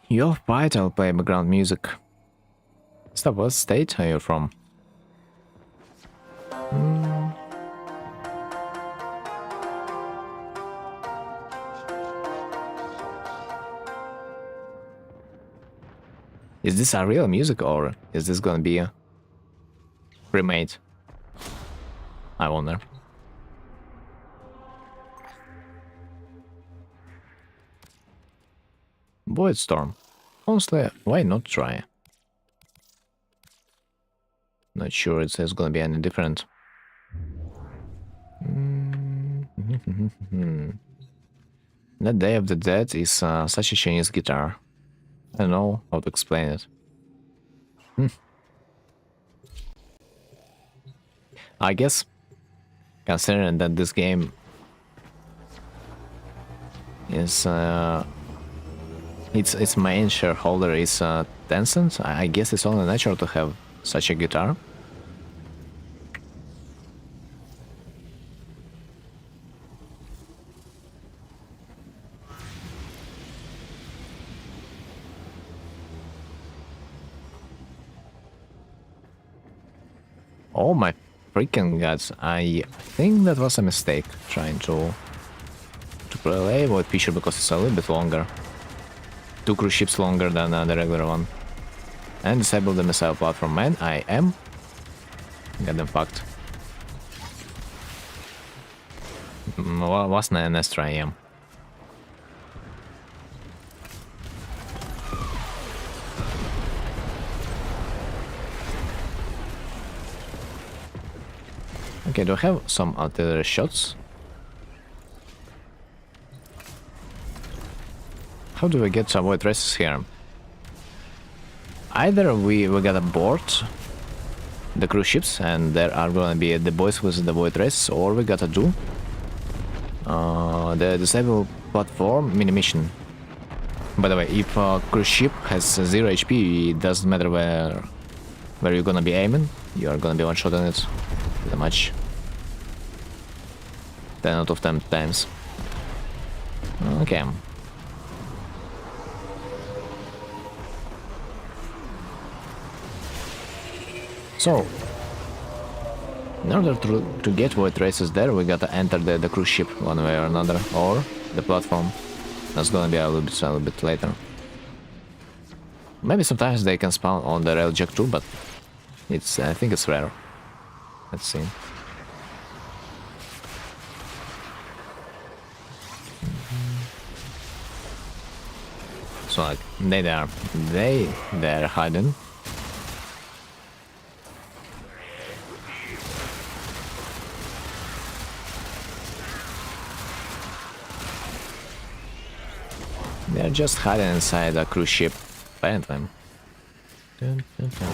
You're right, I'll play background music. Stop, what state are you from? Is this a real music or is this gonna be a remade? I wonder. Void Storm. Honestly, why not try? Not sure it's gonna be any different. The Day of the Dead is such a Chinese guitar. I don't know how to explain it. I guess, considering that this game is its main shareholder is Tencent, I guess it's only natural to have such a guitar. Oh my freaking gods, I think that was a mistake, trying to play Void Fisher because it's a little bit longer. 2 cruise ships longer than the regular one. And disable the missile platform, man, I am. Get them fucked. Wasn't an Astra, I am. Okay, do I have some artillery shots? How do we get to avoid races here? Either we gotta board the cruise ships and there are gonna be the boys with the void races, or we gotta do the disable platform mini mission. By the way, if a cruise ship has 0 HP, it doesn't matter where you're gonna be aiming, you are gonna be one-shotting it pretty much 10 out of 10 times. Okay. So, in order to get void races there, we gotta enter the cruise ship one way or another, or the platform. That's gonna be a little bit later. Maybe sometimes they can spawn on the railjack too, but I think it's rare. Let's see. So like, they're hiding. They're just hiding inside a cruise ship, apparently. Dun, dun, dun.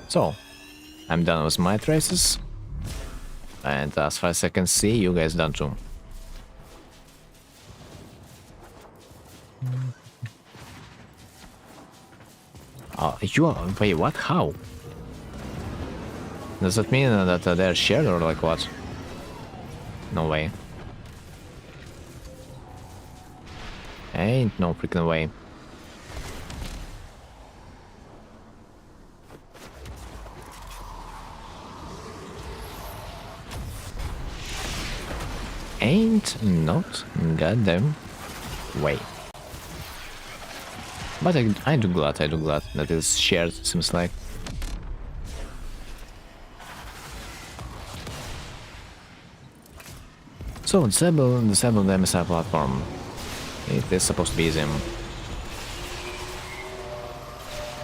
So, I'm done with my traces. And as far as I can see, you guys done too. Wait, what? How? Does that mean that they're shared or like what? No way. Ain't no freaking way. Ain't not goddamn way. But I do glad that it's shared, seems like. So disable the MSI platform. It is supposed to be easy.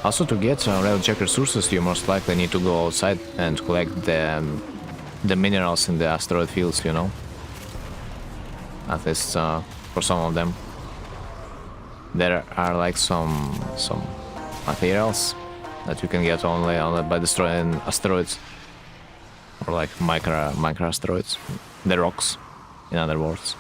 Also, to get railjack resources, you most likely need to go outside and collect the minerals in the asteroid fields, you know. At least for some of them. There are like some materials that you can get only by destroying asteroids, or like micro asteroids, the rocks, in other words.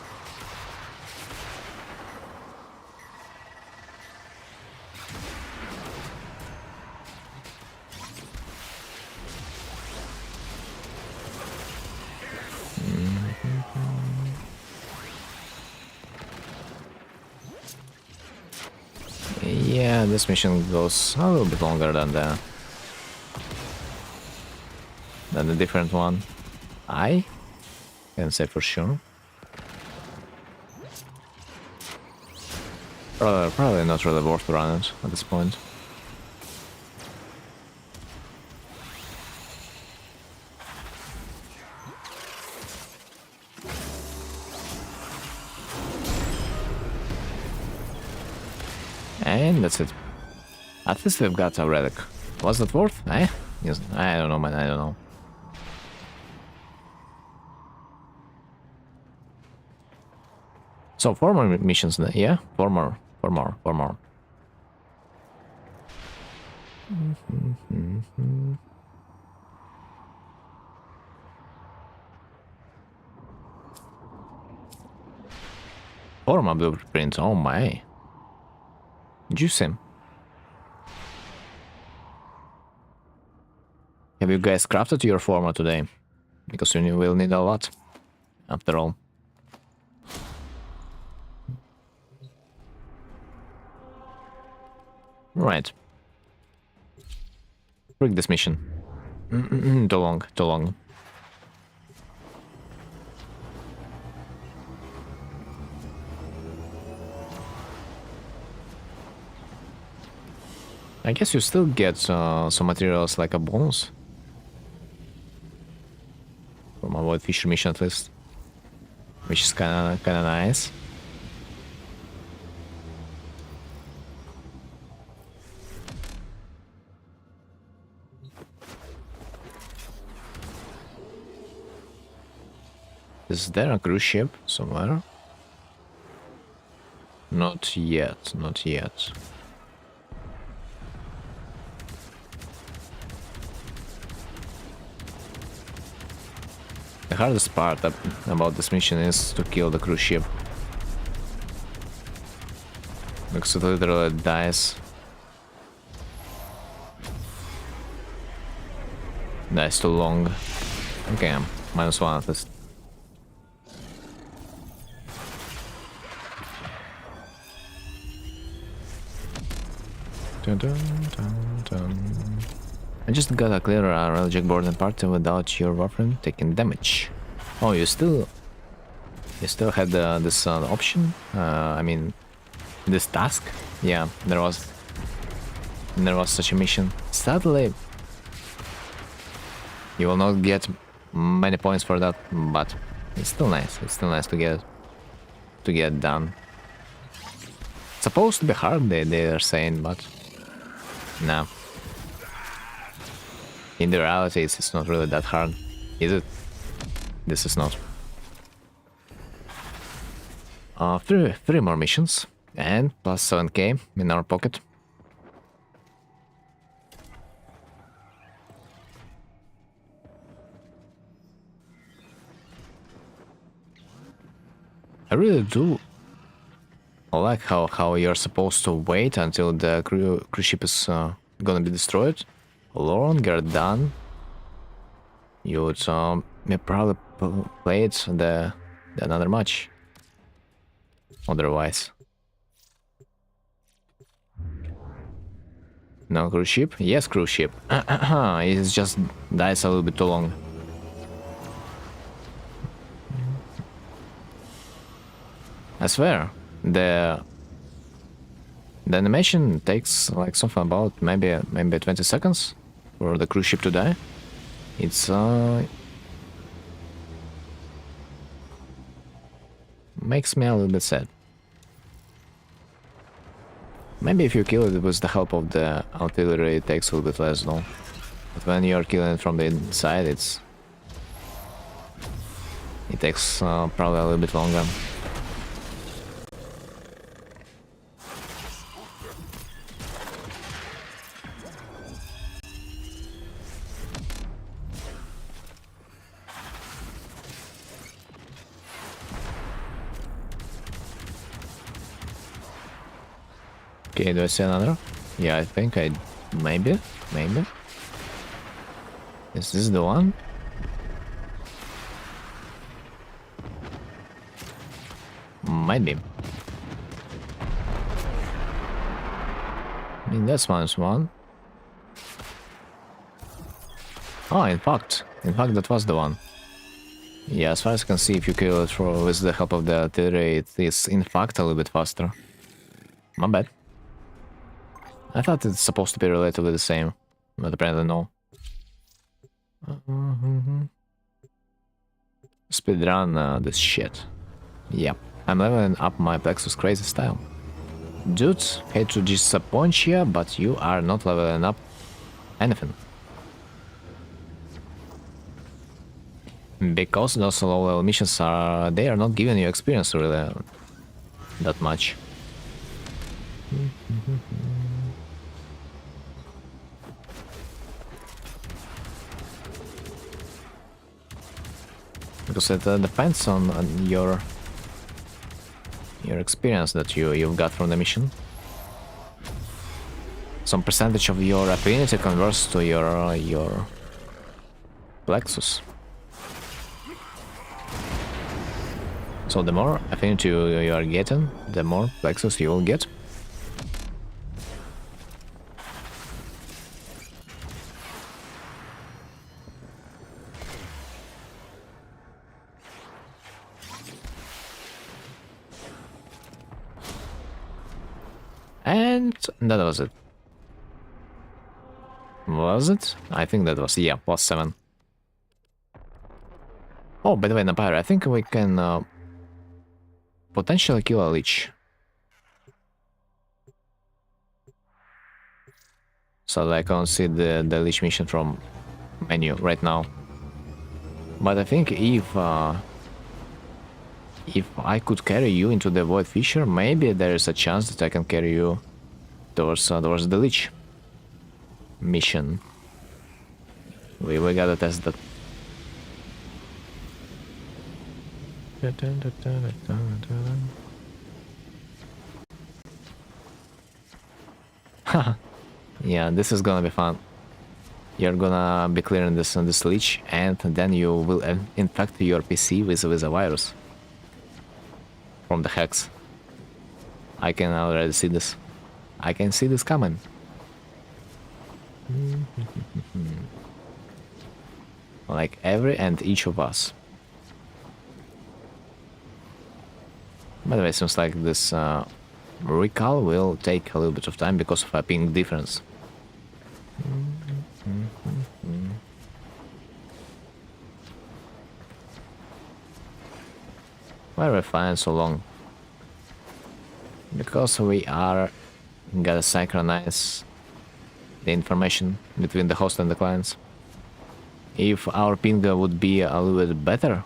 Yeah, this mission goes a little bit longer than the different one. I can say for sure. Probably not really worth to run it at this point. And that's it. At least we've got a relic. Was that worth? Eh? Yes, I don't know, man, I don't know. So 4 more missions, yeah? 4 more. 4 more blueprints, oh my. Juicy. Have you guys crafted your forma today? Because you will need a lot, after all. Right. Break this mission. Too long. I guess you still get some materials like a bonus. From a Void Fisher mission at least. Which is kinda nice. Is there a cruise ship somewhere? Not yet. The hardest part about this mission is to kill the cruise ship. Because it literally dies. Dies too long. Okay, I'm -1 at least. Dun, dun, dun, dun. I just got a clear railjack board and party without your weapon taking damage. Oh, you still had this option? I mean, this task? Yeah, there was such a mission. Sadly, you will not get many points for that, but it's still nice. It's still nice to get done. It's supposed to be hard, they are saying, but no. In the reality, it's not really that hard, is it? This is not. 3 more missions, and plus 7k in our pocket. I really do like how you're supposed to wait until the cruise ship is gonna be destroyed. Longer than you would probably play it the another match otherwise. No cruise ship? Yes, cruise ship. It just dies a little bit too long. I swear, the animation takes like something about maybe 20 seconds for the cruise ship to die. It's makes me a little bit sad. Maybe if you kill it with the help of the artillery, it takes a little bit less though. But when you're killing it from the inside, it takes probably a little bit longer. Okay, do I see another? Yeah, I think I... maybe? Is this the one? Might be. I mean, that's one. Oh, in fact, that was the one. Yeah, as far as I can see, if you kill it with the help of the artillery, it is in fact a little bit faster. Not bad. I thought it's supposed to be relatively the same, but apparently no. Speedrun this shit. Yep, I'm leveling up my Plexus crazy style. Dudes, hate to disappoint you, but you are not leveling up anything. Because those low level missions are not giving you experience really that much. Because it depends on your experience that you've got from the mission. Some percentage of your affinity converts to your Plexus. So the more affinity you are getting, the more Plexus you will get. And that was it. Was it? I think that was, yeah, +7. Oh, by the way, Napire, I think we can potentially kill a leech. So I can't see the leech mission from menu right now. But I think if I could carry you into the Void Fissure, maybe there is a chance that I can carry you towards the Lich mission. We gotta test that. Yeah, this is gonna be fun. You're gonna be clearing this Lich, and then you will infect your PC with a virus from the hex. I can already see this. I can see this coming. Like every and each of us. By the way, it seems like this recall will take a little bit of time because of a ping difference. Why are we flying so long? Because we are gotta synchronize the information between the host and the clients. If our ping would be a little bit better,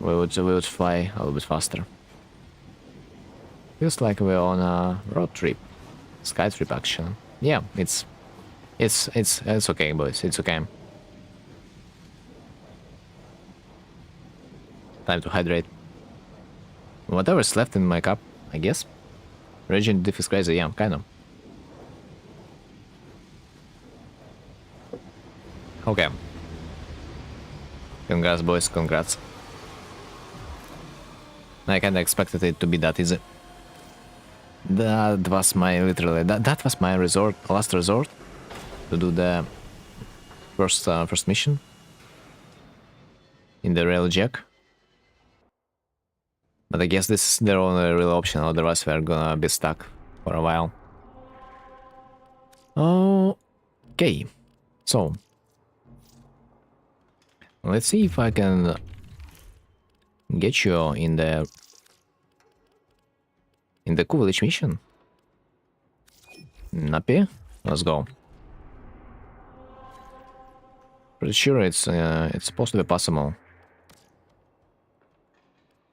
we would fly a little bit faster. Feels like we're on a road trip, sky trip action. Yeah, it's okay, boys. It's okay. Time to hydrate. Whatever's left in my cup, I guess. Raging diff is crazy, yeah, kind of. Okay. Congrats, boys, congrats. I kinda expected it to be that easy. That was my literally that was my last resort to do the first mission in the railjack. But I guess this is the only real option, otherwise we're gonna be stuck for a while. Okay, so let's see if I can get you in the cool village mission. Nappy, let's go. Pretty sure it's supposed to be possible.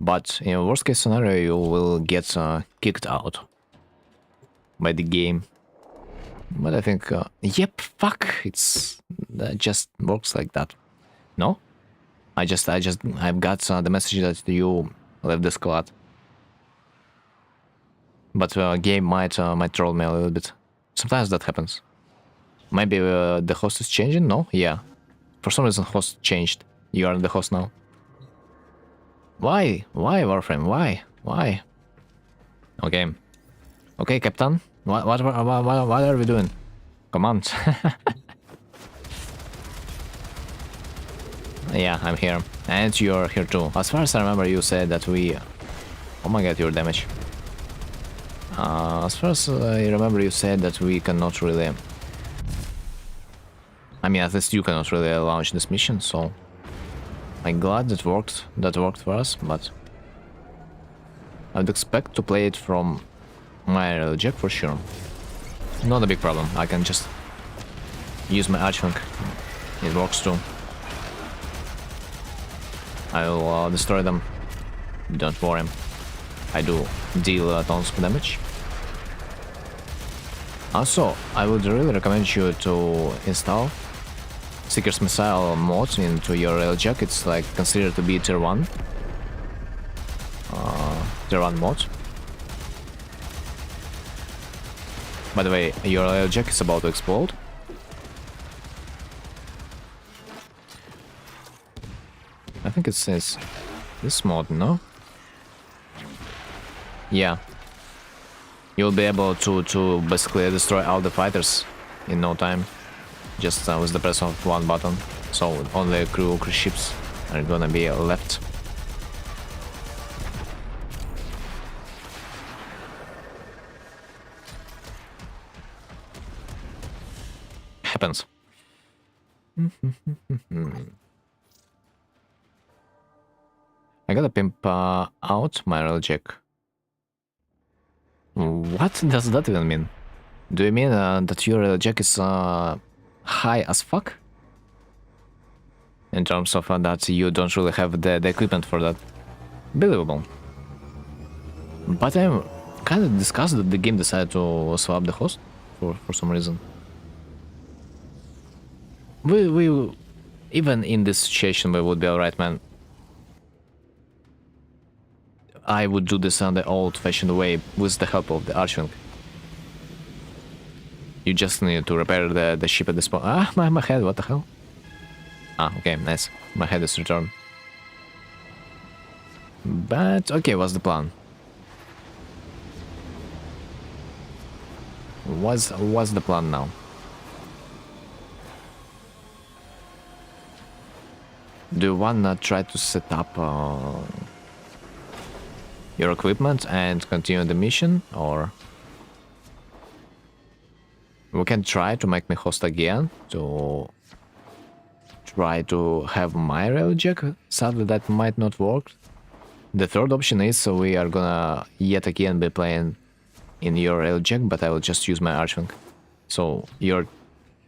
But in a worst case scenario, you will get kicked out by the game. But I think, yep, fuck, that just works like that. No, I've got the message that you left the squad. But game might troll me a little bit. Sometimes that happens. Maybe the host is changing. No, yeah, for some reason host changed. You are the host now. Why? Why, Warframe? Why? Okay. Okay, Captain. What are we doing? Come on. Yeah, I'm here. And you're here too. As far as I remember, you said that we... Oh my god, your damage. As far as I remember, you said that we cannot really... I mean, at least you cannot really launch this mission, so... I'm glad that worked for us, but I'd expect to play it from my railjack for sure. Not a big problem, I can just use my archwing. It works too. I'll destroy them, don't worry. I do deal tons of damage. Also, I would really recommend you to install Seeker's Missile mod into your railjack. It's like considered to be tier 1 mod. By the way, your railjack is about to explode. I think it says this mod, no? Yeah. You'll be able to basically destroy all the fighters in no time. Just with the press of one button, so only cruise ships are gonna be left. Happens. I gotta pimp out my railjack. What does that even mean? Do you mean that your railjack is high as fuck? In terms of that you don't really have the equipment for that. Believable. But I'm kind of disgusted that the game decided to swap the host for some reason. We even in this situation we would be alright, man. I would do this on the old-fashioned way with the help of the archwing. You just need to repair the ship at this point. Ah, my head, what the hell? Ah, okay, nice. My head is returned. But, okay, what's the plan? What's the plan now? Do you wanna try to set up your equipment and continue the mission, or... We can try to make me host again, to try to have my railjack. Sadly, that might not work. The third option is so we are gonna yet again be playing in your railjack, but I will just use my archwing. So your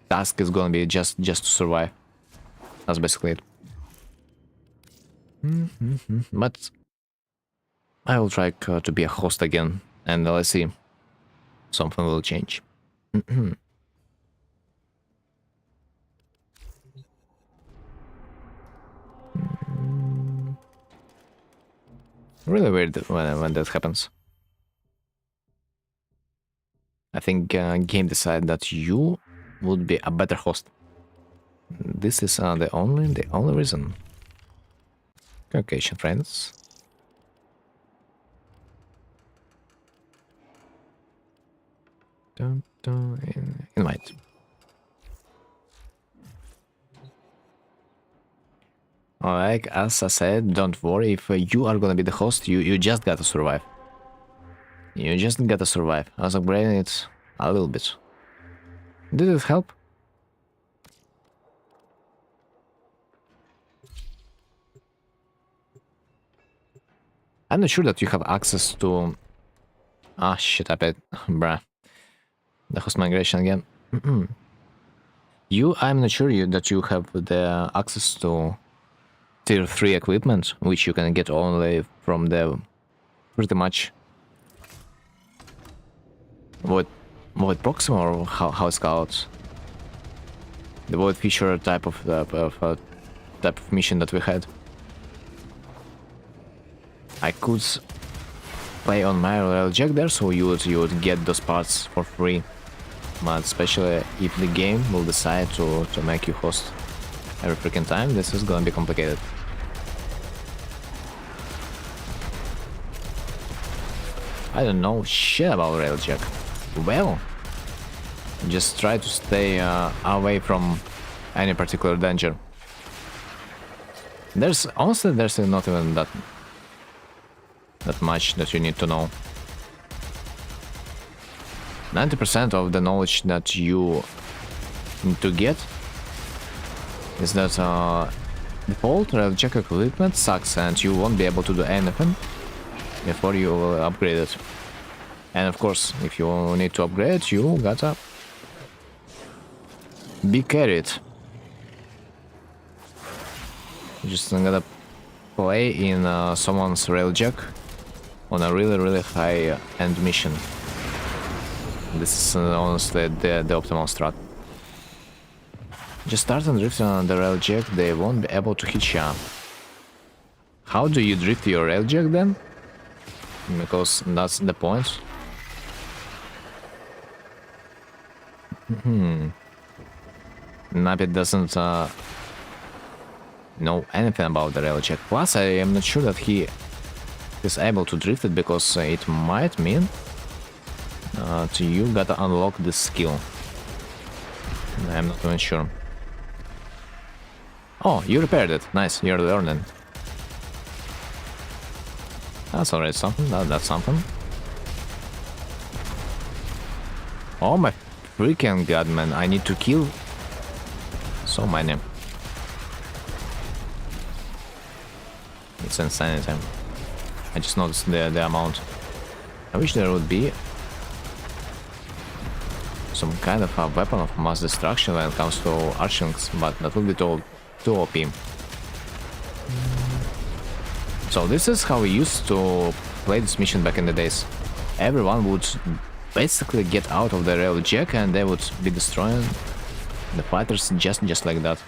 task is gonna be just to survive. That's basically it. But I will try to be a host again, and let's see. Something will change. Really weird when that happens. I think game decided that you would be a better host. This is the only reason. Caucasian friends. Invite. Like as I said, don't worry if you are gonna be the host. You just gotta survive. You just gotta survive. I was upgrading it a little bit. Did it help? I'm not sure that you have access to... Ah, shit, I bet. Bruh. The host migration again. I'm not sure that you have the access to tier 3 equipment, which you can get only from the pretty much Void Proxima, or how it's called, the Void feature type of mission that we had. I could play on my railjack there, so you would get those parts for free. But especially if the game will decide to make you host every freaking time, this is gonna be complicated. I don't know shit about railjack. Well, just try to stay away from any particular danger. Honestly, there's not even that much that you need to know. 90% of the knowledge that you need to get is that default railjack equipment sucks and you won't be able to do anything before you upgrade it. And of course, if you need to upgrade, you gotta be carried. You just gotta play in someone's railjack on a really high end mission. This is honestly the optimal strat. Just start and drift on the railjack, they won't be able to hit you. How do you drift your railjack then? Because that's the point. Nappy doesn't know anything about the railjack. Plus, I am not sure that he is able to drift it, because it might mean you gotta unlock this skill. I'm not even sure. Oh, you repaired it. Nice, you're learning. That's already something. That's something. Oh my freaking god, man. I need to kill so many. It's insanity. I just noticed the amount. I wish there would be some kind of a weapon of mass destruction when it comes to archings, but that would be too OP. So this is how we used to play this mission back in the days. Everyone would basically get out of the railjack and they would be destroying the fighters just like that.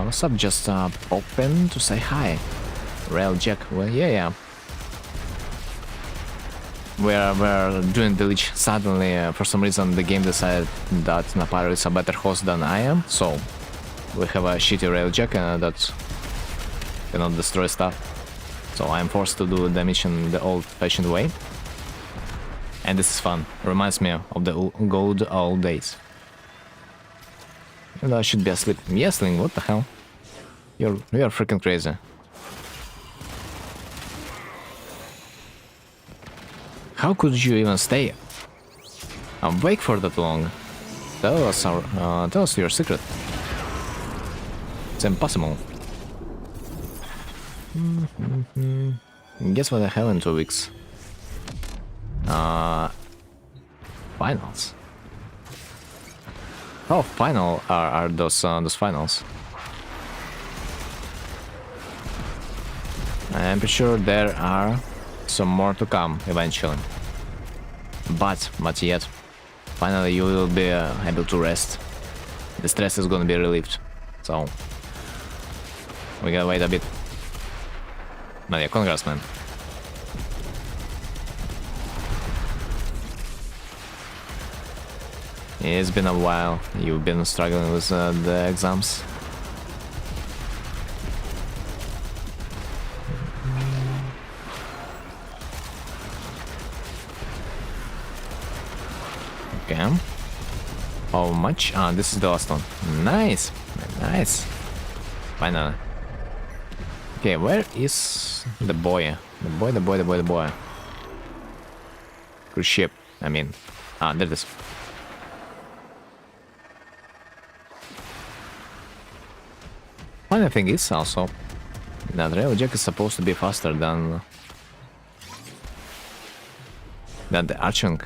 What's up? Just popping to say hi. Railjack. Well, yeah. We're doing the leech. Suddenly, for some reason, the game decided that Naparo is a better host than I am, so we have a shitty railjack that cannot destroy stuff. So I'm forced to do the mission the old-fashioned way. And this is fun. Reminds me of the good old days. And I should be asleep. Yes, Link, what the hell? You're freaking crazy. How could you even stay awake for that long? Tell us your secret. It's impossible. Guess what I have in 2 weeks? Finals. How final are those finals? I'm pretty sure there are some more to come eventually. But yet, finally you will be able to rest. The stress is gonna be relieved. So we gotta wait a bit. But yeah, congrats, man. It's been a while. You've been struggling with the exams. Bam. How much? Ah, this is the last one. Nice. Nice. Finally. Okay, where is the boy? The boy. Cruise ship, I mean. Ah, there it is. Funny thing is also that Railjack is supposed to be faster than the Archung.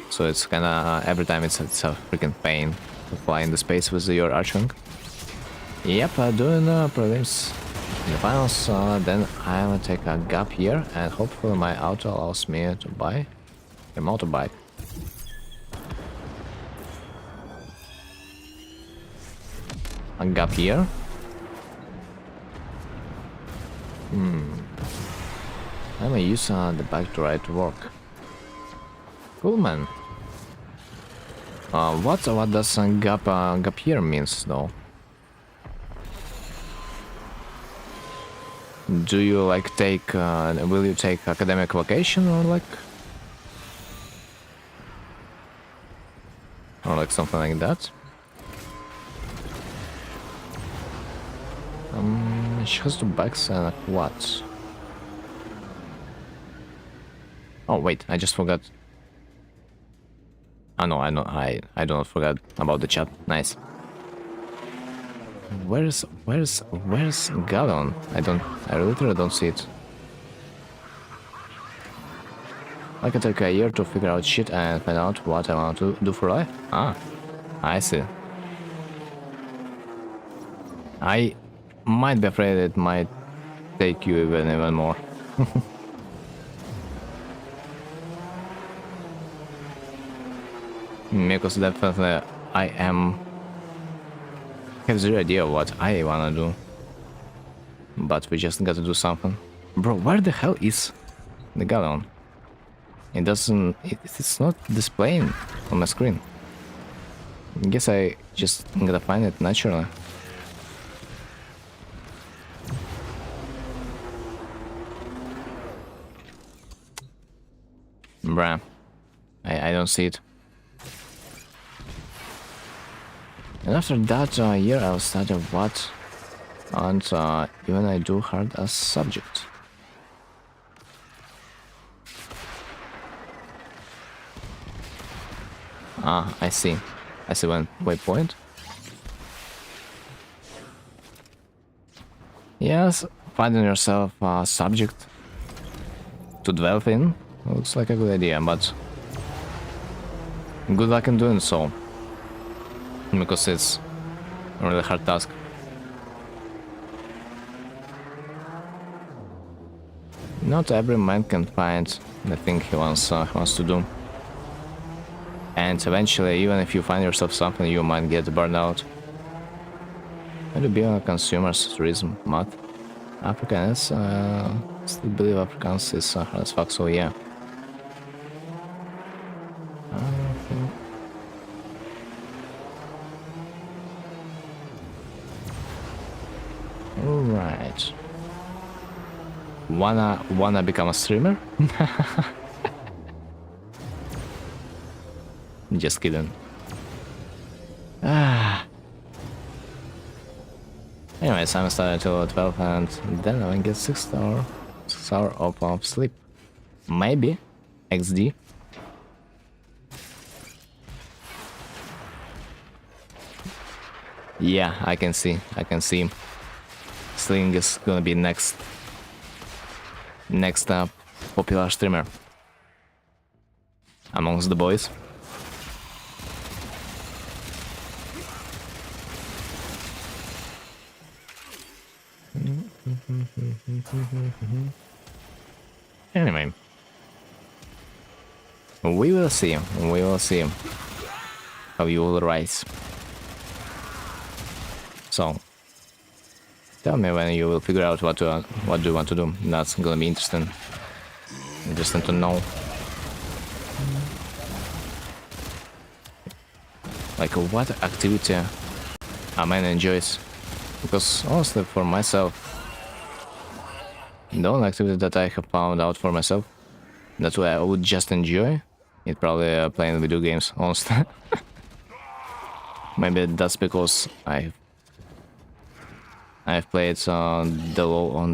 So it's kinda every time it's a freaking pain to fly in the space with your Archung. Yep, doing prelims in the finals, then I'll take a gap here and hopefully my auto allows me to buy a motorbike. A gap here. I may use the bike to ride to work. Cool, man. What does gap here means though? Do you like take will you take academic vacation or like something like that? She has two bikes and what? Oh wait, I just forgot. Oh no, I do not forget about the chat. Nice. Where's Gallon? I literally don't see it. I can take a year to figure out shit and find out what I want to do for life. Ah, I see. I might be afraid it might take you even more. Because definitely I have zero idea what I wanna do. But we just gotta do something. Bro, where the hell is the Gallon? It doesn't... It's not displaying on my screen. I guess I just gotta find it naturally. Bruh. I don't see it. And after that year I'll study what? And even I do hard as subject. Ah, I see. I see one waypoint. Yes, finding yourself a subject to delve in looks like a good idea, but good luck in doing so. Because it's a really hard task. Not every man can find the thing he wants to do. And eventually, even if you find yourself something, you might get burned out. How do being a consumer's tourism, math? Africans, still believe Africans is hard as fuck, so yeah. Alright. Wanna become a streamer? Just kidding. Anyways, I'm starting until 12 and then I'll get 6 hours of sleep. Maybe. XD. Yeah, I can see. Sling is gonna be next popular streamer amongst the boys. Anyway, we will see how you will rise. So tell me when you will figure out what do you want to do. That's gonna be interesting to know. Like what activity a man enjoys. Because honestly, for myself, the only activity that I have found out for myself that I would just enjoy He's probably playing video games, honestly. Maybe that's because I've played on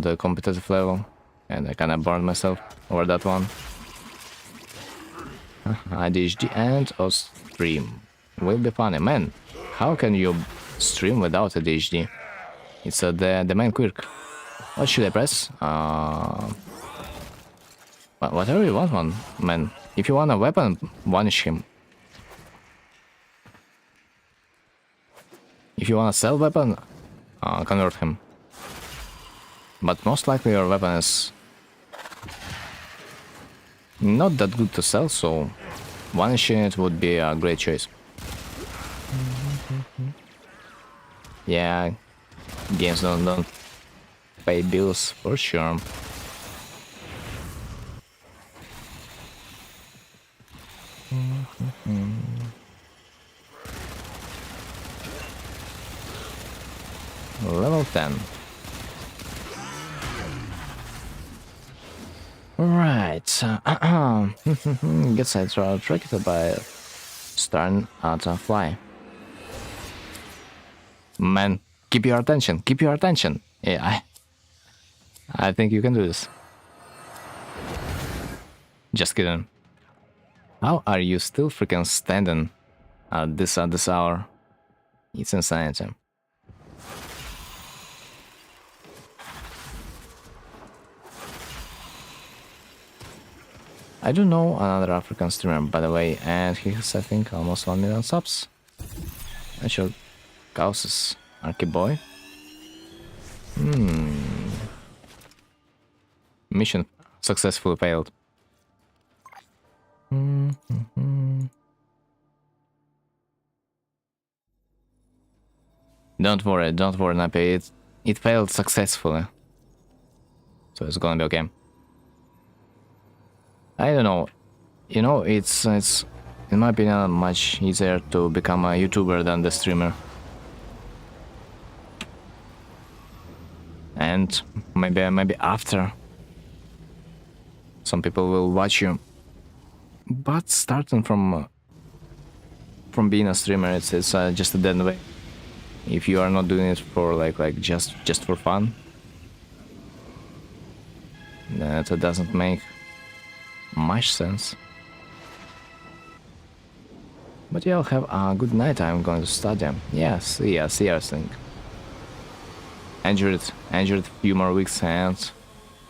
the competitive level, and I kind of burned myself over that one. ADHD and or stream will be funny, man. How can you stream without ADHD? It's the main quirk. What should I press? Whatever you want, man. If you want a weapon, vanish him. If you want a sell weapon, convert him. But most likely your weapon is not that good to sell, so vanishing it would be a great choice. Yeah, games don't pay bills for sure. Level 10. Right. Get sidetracked by starting at a fly. Man, keep your attention. Keep your attention. Yeah, I think you can do this. Just kidding. How are you still freaking standing at this hour? It's insanity. I do know another African streamer, by the way, and he has, I think, almost 1 million subs. I shall Causes, Arky boy. Mission successfully failed. Don't worry, Nappy. It failed successfully. So it's gonna be okay. I don't know. You know, it's in my opinion much easier to become a YouTuber than the streamer. And maybe after some people will watch you. But starting from being a streamer, it's just a dead way. If you are not doing it for like just for fun, that doesn't make much sense. But you'll have a good night. I'm going to study. Yes, see you soon. Injured few more weeks and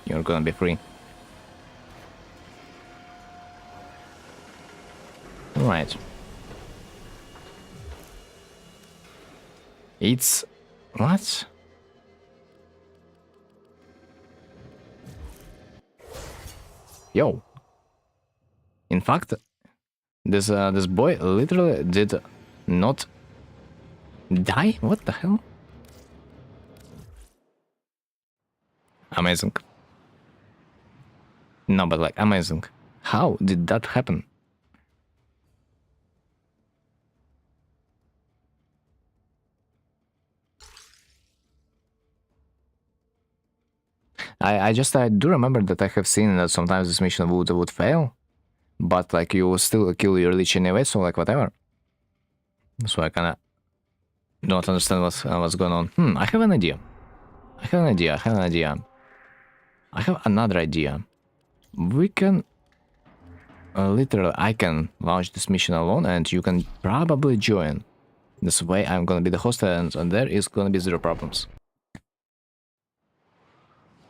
you're gonna be free. Right. It's what? Yo. In fact, this boy literally did not die? What the hell? Amazing. No, but like amazing. How did that happen? I do remember that I have seen that sometimes this mission would fail, but like you will still kill your leech anyway, so like whatever. So I kinda don't understand what's going on. I have an idea. I have another idea. We can literally I can launch this mission alone and you can probably join. This way I'm gonna be the host and there is gonna be zero problems.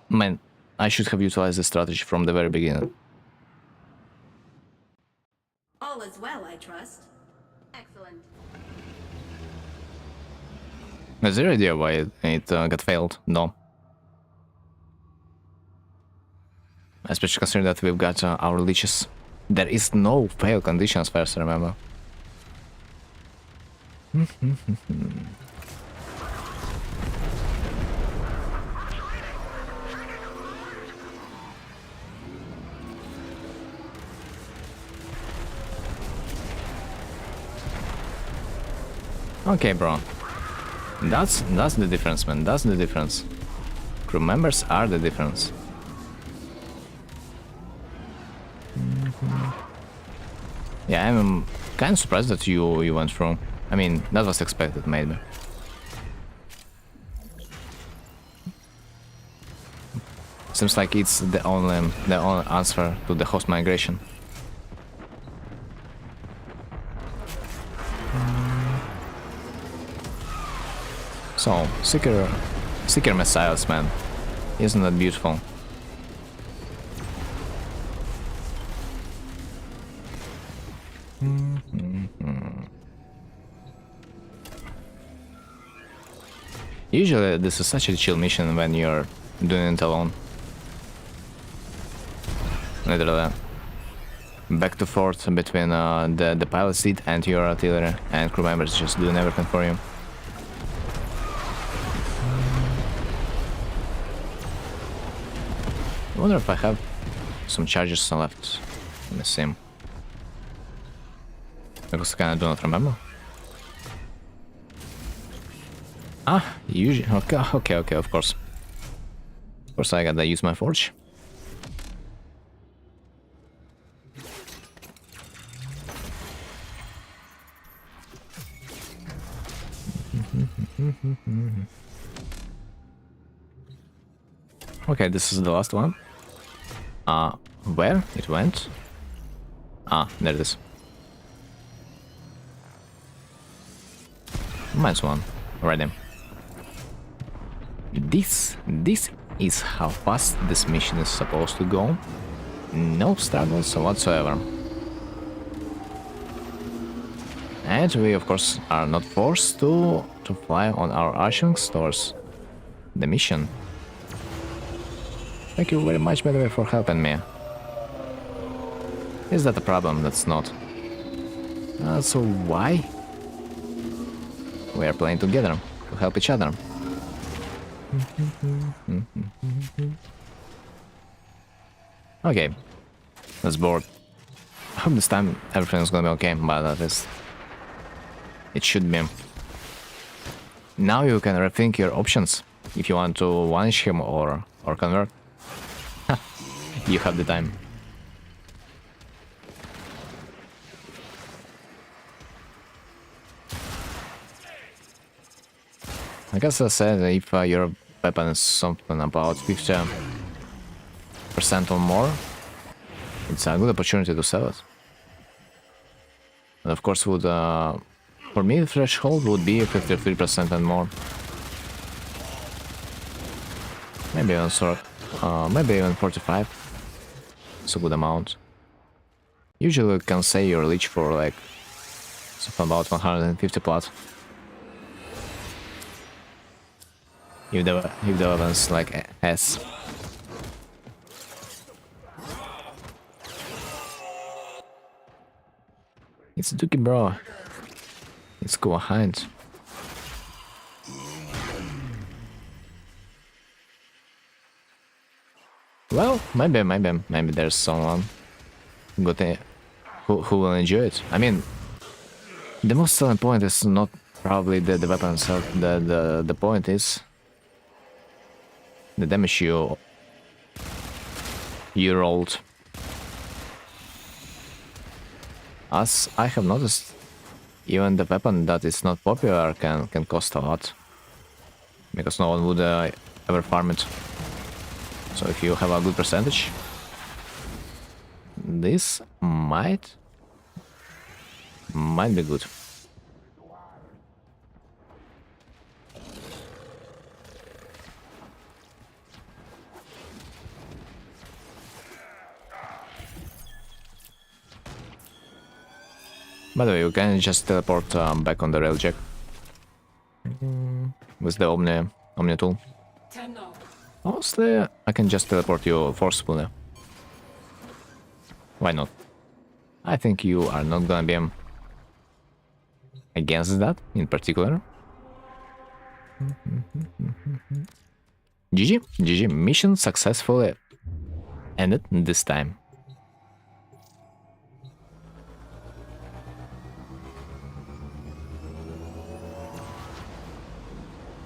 Man, I should have utilized this strategy from the very beginning. All is well, I trust. Excellent. Is there any idea why it got failed? No. Especially considering that we've got our leeches. There is no fail condition as far as I remember. Okay, bro. That's the difference, man. That's the difference. Crew members are the difference. Yeah, I'm kind of surprised that you went through. I mean, that was expected, maybe. Seems like it's the only answer to the host migration. So, Seeker missiles, man. Isn't that beautiful? Usually this is such a chill mission when you're doing it alone. Literally. Back to forth between the pilot seat and your artillery, and crew members just doing everything for you. I wonder if I have some charges left. Let me see. Because I kinda do not remember. Ah, usually. Okay, of course. Of course, I gotta use my forge. Okay, this is the last one. Where it went? Ah, there it is. -1 already. This is how fast this mission is supposed to go. No struggles whatsoever. And we of course are not forced to fly on our Archwings towards the mission. Thank you very much, by the way, for helping me. Is that a problem? That's not. So why? We are playing together to help each other. Okay, let's board. I hope this time everything's gonna be okay, but at least it should be. Now you can rethink your options if you want to one-inch him or convert. You have the time. I guess I said if your weapon is something about 50% or more, it's a good opportunity to sell it. And of course, would for me the threshold would be 53% and more. Maybe even maybe even 45. It's a good amount. Usually you can say your leech for like something about 150 plat. If the weapon's like S. It's Dookie, bro. Let's go behind. Well, maybe there's someone who will enjoy it. I mean, the most selling point is not probably the weapon itself. The point is the damage you rolled. As I have noticed, even the weapon that is not popular can cost a lot, because no one would ever farm it. So if you have a good percentage, this might be good. By the way, you can just teleport back on the railjack with the Omni tool. Honestly, I can just teleport you forcefully. Why not? I think you are not gonna be against that in particular. GG, mission successfully ended this time.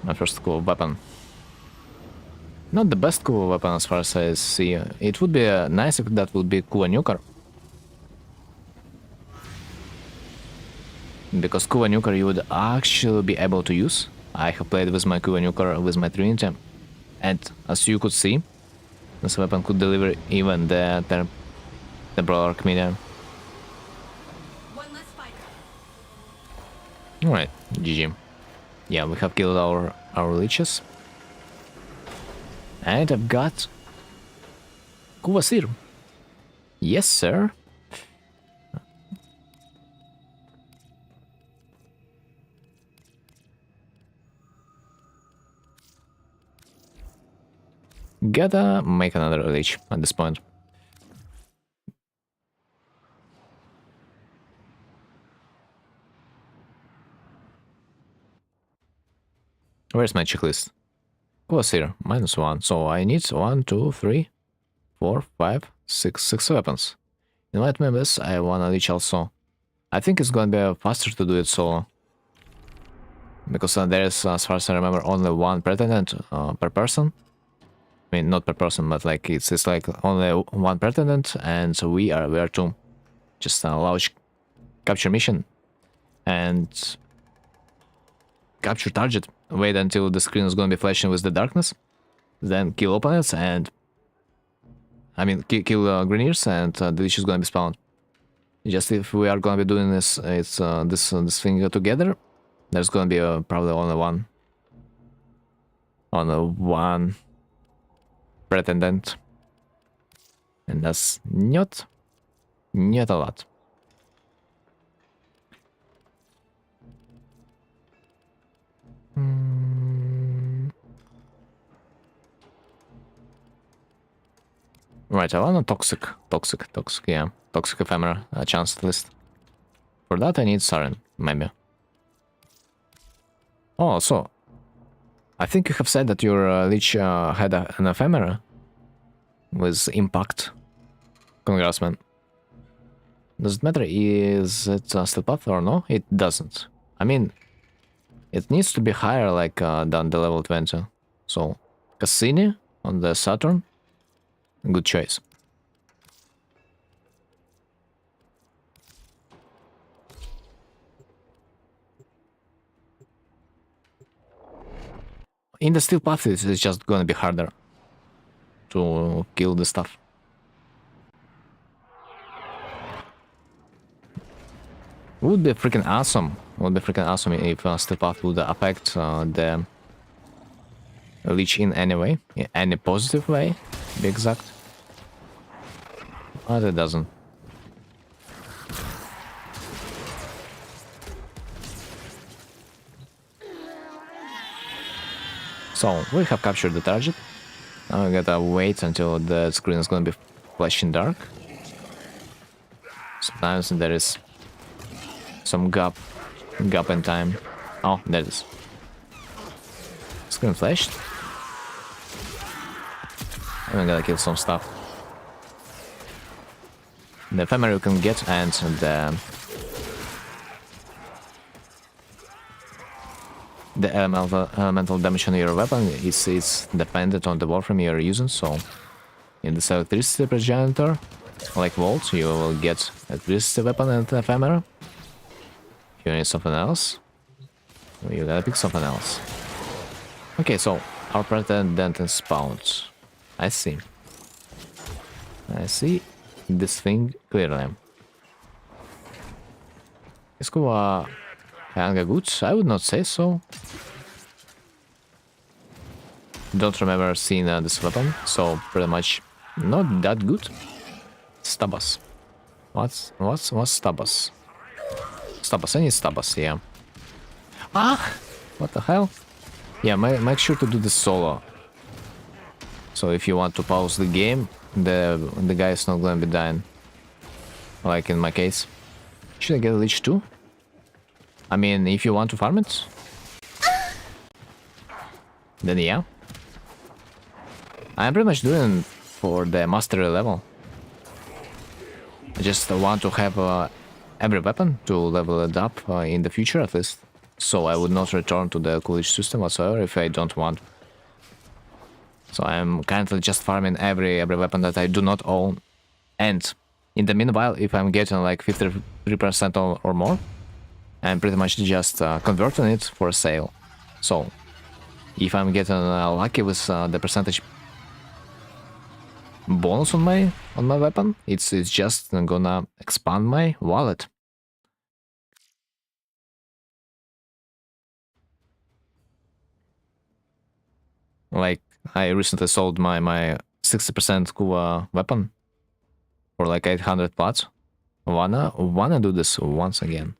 My first cool weapon. Not the best cool weapon as far as I see. It would be nice if that would be cool nuker. because Kuva Nuker you would actually be able to use. I have played with my Kuva Nuker with my Trinity, and as you could see, this weapon could deliver even the temporal arc medium. One less fighter. Alright, GG. Yeah, we have killed our leeches. And I've got Kuvasir. Yes, sir. Gotta make another leech at this point. Where's my checklist? Kuvasir, -1. So I need 1, 2, 3, 4, 5, 6 weapons. Invite members, I wanna leech also. I think it's gonna be faster to do it solo. Because there's, as far as I remember, only one pretendant per person. I mean, not per person, but like it's like only one pretendant, and so we are two. Just a large capture mission and capture target. Wait until the screen is gonna be flashing with the darkness, then kill opponents and I mean kill Greenears, and the leech is gonna be spawned. Just if we are gonna be doing this, it's this thing together. There's gonna be probably only one pretendant, and that's not a lot. Right, I want a toxic, yeah, toxic ephemera, a chance at least. For that I need Siren, maybe. Oh, so I think you have said that your leech had an ephemera with impact. Congrats, man. Does it matter is it still path or no? It doesn't. I mean, it needs to be higher like than the level 20. So, Cassini on the Saturn, good choice. In the steel path, it's just gonna be harder to kill the stuff. Would be freaking awesome. Would be freaking awesome if steel path would affect the leech in any way, in any positive way, to be exact. But it doesn't. So, we have captured the target. Now we gotta wait until the screen is gonna be flashing dark. Sometimes there is some gap in time. Oh, there it is. Screen flashed. And we gotta kill some stuff. The ephemera you can get and the elemental damage on your weapon is dependent on the warframe you're using, so in this electricity progenitor, like Volt, you will get electricity weapon and ephemera. If you need something else, you gotta pick something else. Okay, so our pretendant is spawned. I see this thing clearly. Is Kuva kinda good? I would not say so. Don't remember seeing this weapon, so pretty much not that good. Stabas. What's Stabas? Stabas, I need Stabas, yeah. Ah! What the hell? Yeah, make sure to do this solo. So if you want to pause the game, the guy is not gonna be dying. Like in my case. Should I get a leech too? I mean, if you want to farm it, then yeah. I'm pretty much doing for the mastery level. I just want to have every weapon to level it up in the future at least. So I would not return to the coolidge system whatsoever if I don't want. So I'm currently just farming every weapon that I do not own. And in the meanwhile, if I'm getting like 53% or more, and pretty much just converting it for a sale. So if I'm getting lucky with the percentage bonus on my weapon, it's just gonna expand my wallet. Like I recently sold my 60% Kuwa weapon for like 800 plots. Wanna do this once again,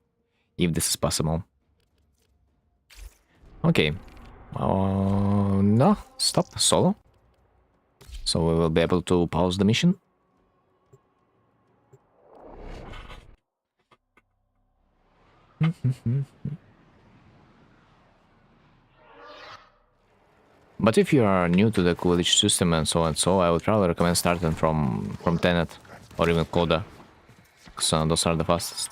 if this is possible. Okay. No, stop, solo. So we will be able to pause the mission. But if you are new to the Coolidge system and so, I would probably recommend starting from Tenet or even Coda, because those are the fastest.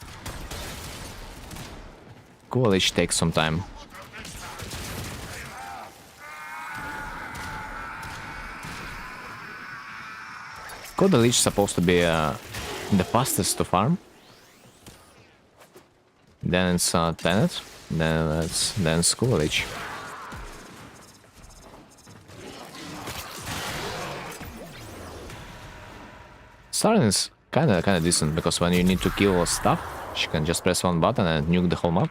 Coolidge takes some time. Coda Lich is supposed to be the fastest to farm. Then it's Tenet, then it's Coolidge. Siren is kinda decent because when you need to kill stuff, she can just press one button and nuke the whole map.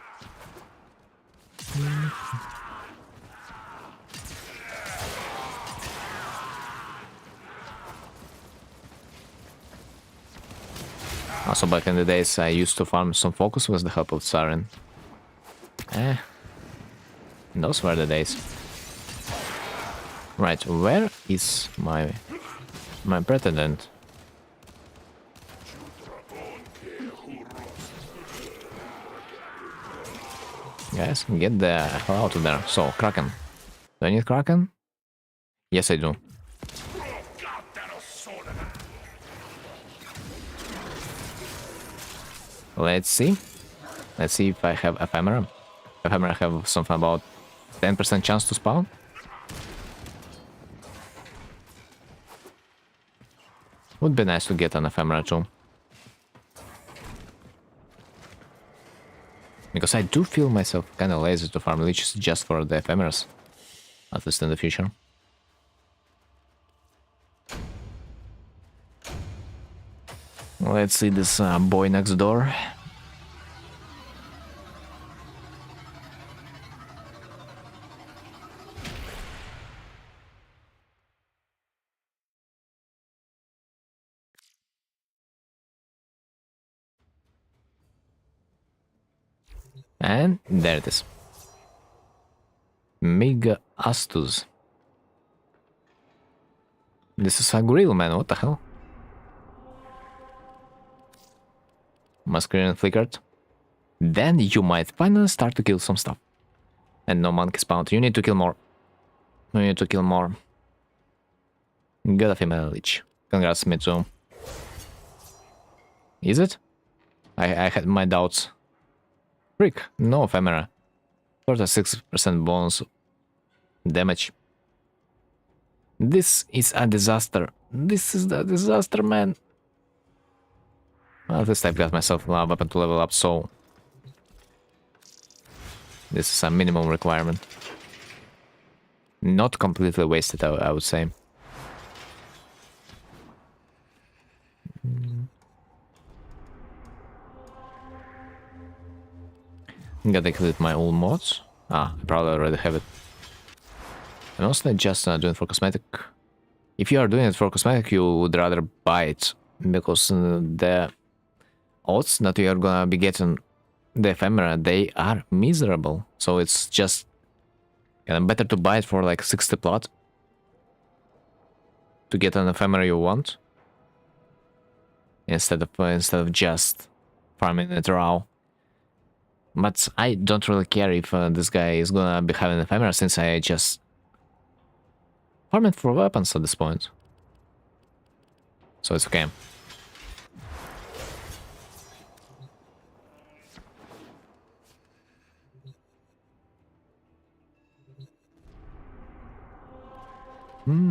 Also back in the days I used to farm some focus with the help of Siren. Those were the days. Right, where is my pretendant? Guys, get the hell out of there. So, Kraken. Do I need Kraken? Yes, I do. Let's see. Let's see if I have Ephemera. Ephemera have something about 10% chance to spawn. Would be nice to get an Ephemera too. Because I do feel myself kinda lazy to farm leeches just for the Ephemeras. At least in the future. Let's see this boy next door. And there it is. Mega Astus. This is a grill, man, what the hell? My screen flickered. Then you might finally start to kill some stuff. And no monkey spawned. You need to kill more. You need to kill more. Got a female lich. Congrats, me too. Is it? I had my doubts. Frick, no ephemera. 46% bonus damage. This is a disaster. This is the disaster, man. Well, at least I've got myself a weapon to level up, so this is a minimum requirement. Not completely wasted, I would say. Gotta delete my old mods. I probably already have it. I'm mostly just doing it for cosmetic. If you are doing it for cosmetic, you would rather buy it, because the odds that you are gonna be getting the ephemera, they are miserable. So it's just better to buy it for like 60 plot to get an ephemera you want, instead of just farming it raw. But I don't really care if this guy is gonna be having ephemera, since I just farm it for weapons at this point. So it's okay.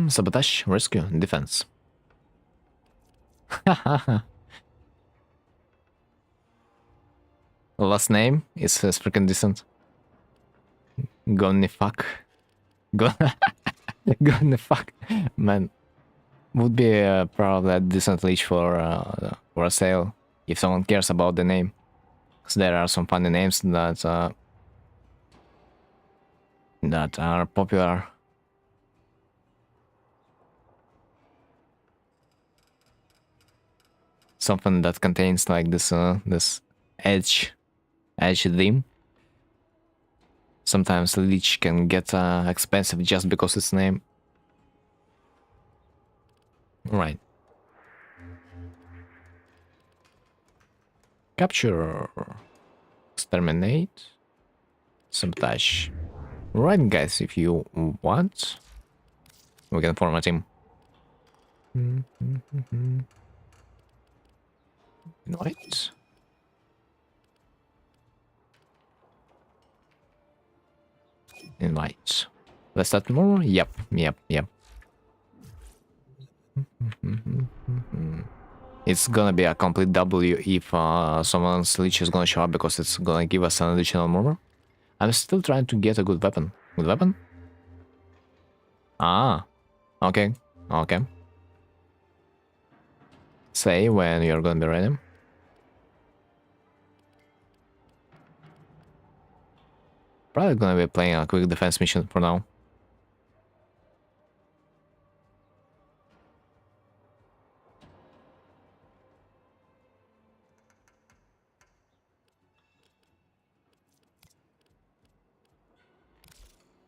Sabotage, rescue, defense. Last name is freaking decent. Gonna fuck. Gonna fuck. Man, would be probably a decent leash for a sale if someone cares about the name. Because there are some funny names that are popular. Something that contains like this edge theme. Sometimes leech can get expensive just because its name. Right. Capture. Exterminate. Sabotage. Right, guys, if you want, we can form a team. Invite. Invite. Let's start more? Yep. It's gonna be a complete W if someone's leech is gonna show up because it's gonna give us an additional murmur. I'm still trying to get a good weapon. Good weapon? Ah. Okay. Say when you're gonna be ready. Probably gonna be playing a quick defense mission for now.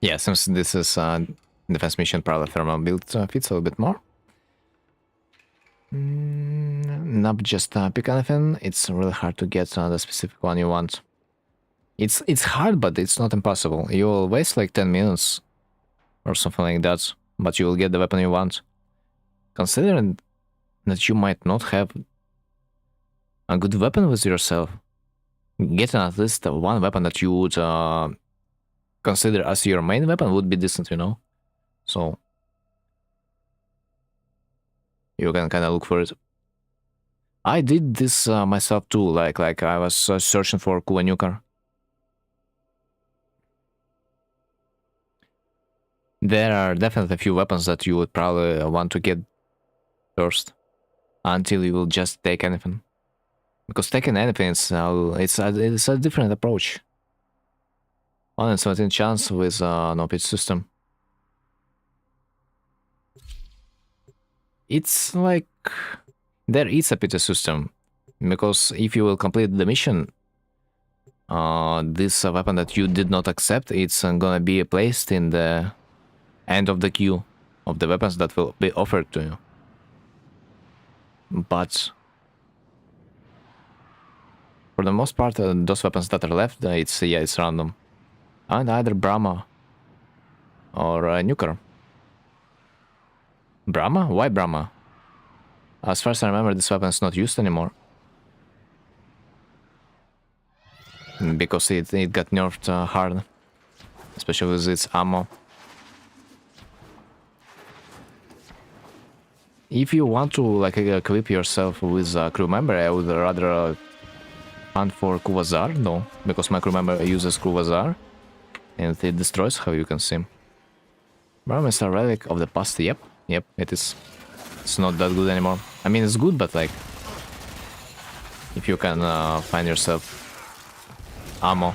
Yeah, since this is a defense mission, probably thermal build fits a little bit more. Not just pick anything. It's really hard to get the specific one you want. It's hard, but it's not impossible. You will waste like 10 minutes or something like that, but you will get the weapon you want. Considering that you might not have a good weapon with yourself, getting at least one weapon that you would consider as your main weapon would be decent, you know? So you can kind of look for it. I did this myself too, like I was searching for Kuwa Nuker. There are definitely a few weapons that you would probably want to get first, until you will just take anything. Because taking anything it's a different approach. 1 in 17 chance with no pitch system. It's like there is a pity system, because if you will complete the mission, this weapon that you did not accept, it's gonna be placed in the end of the queue of the weapons that will be offered to you. But for the most part, those weapons that are left, it's random, and either Brahma or Nuker. Brahma? Why Brahma? As far as I remember, this weapon is not used anymore. Because it got nerfed hard. Especially with its ammo. If you want to like equip yourself with a crew member, I would rather hunt for Kuvazar, no. Because my crew member uses Kuvazar. And it destroys, how you can see. Brahma is a relic of the past, yep, it is. It's not that good anymore. I mean, it's good, but like, if you can find yourself ammo.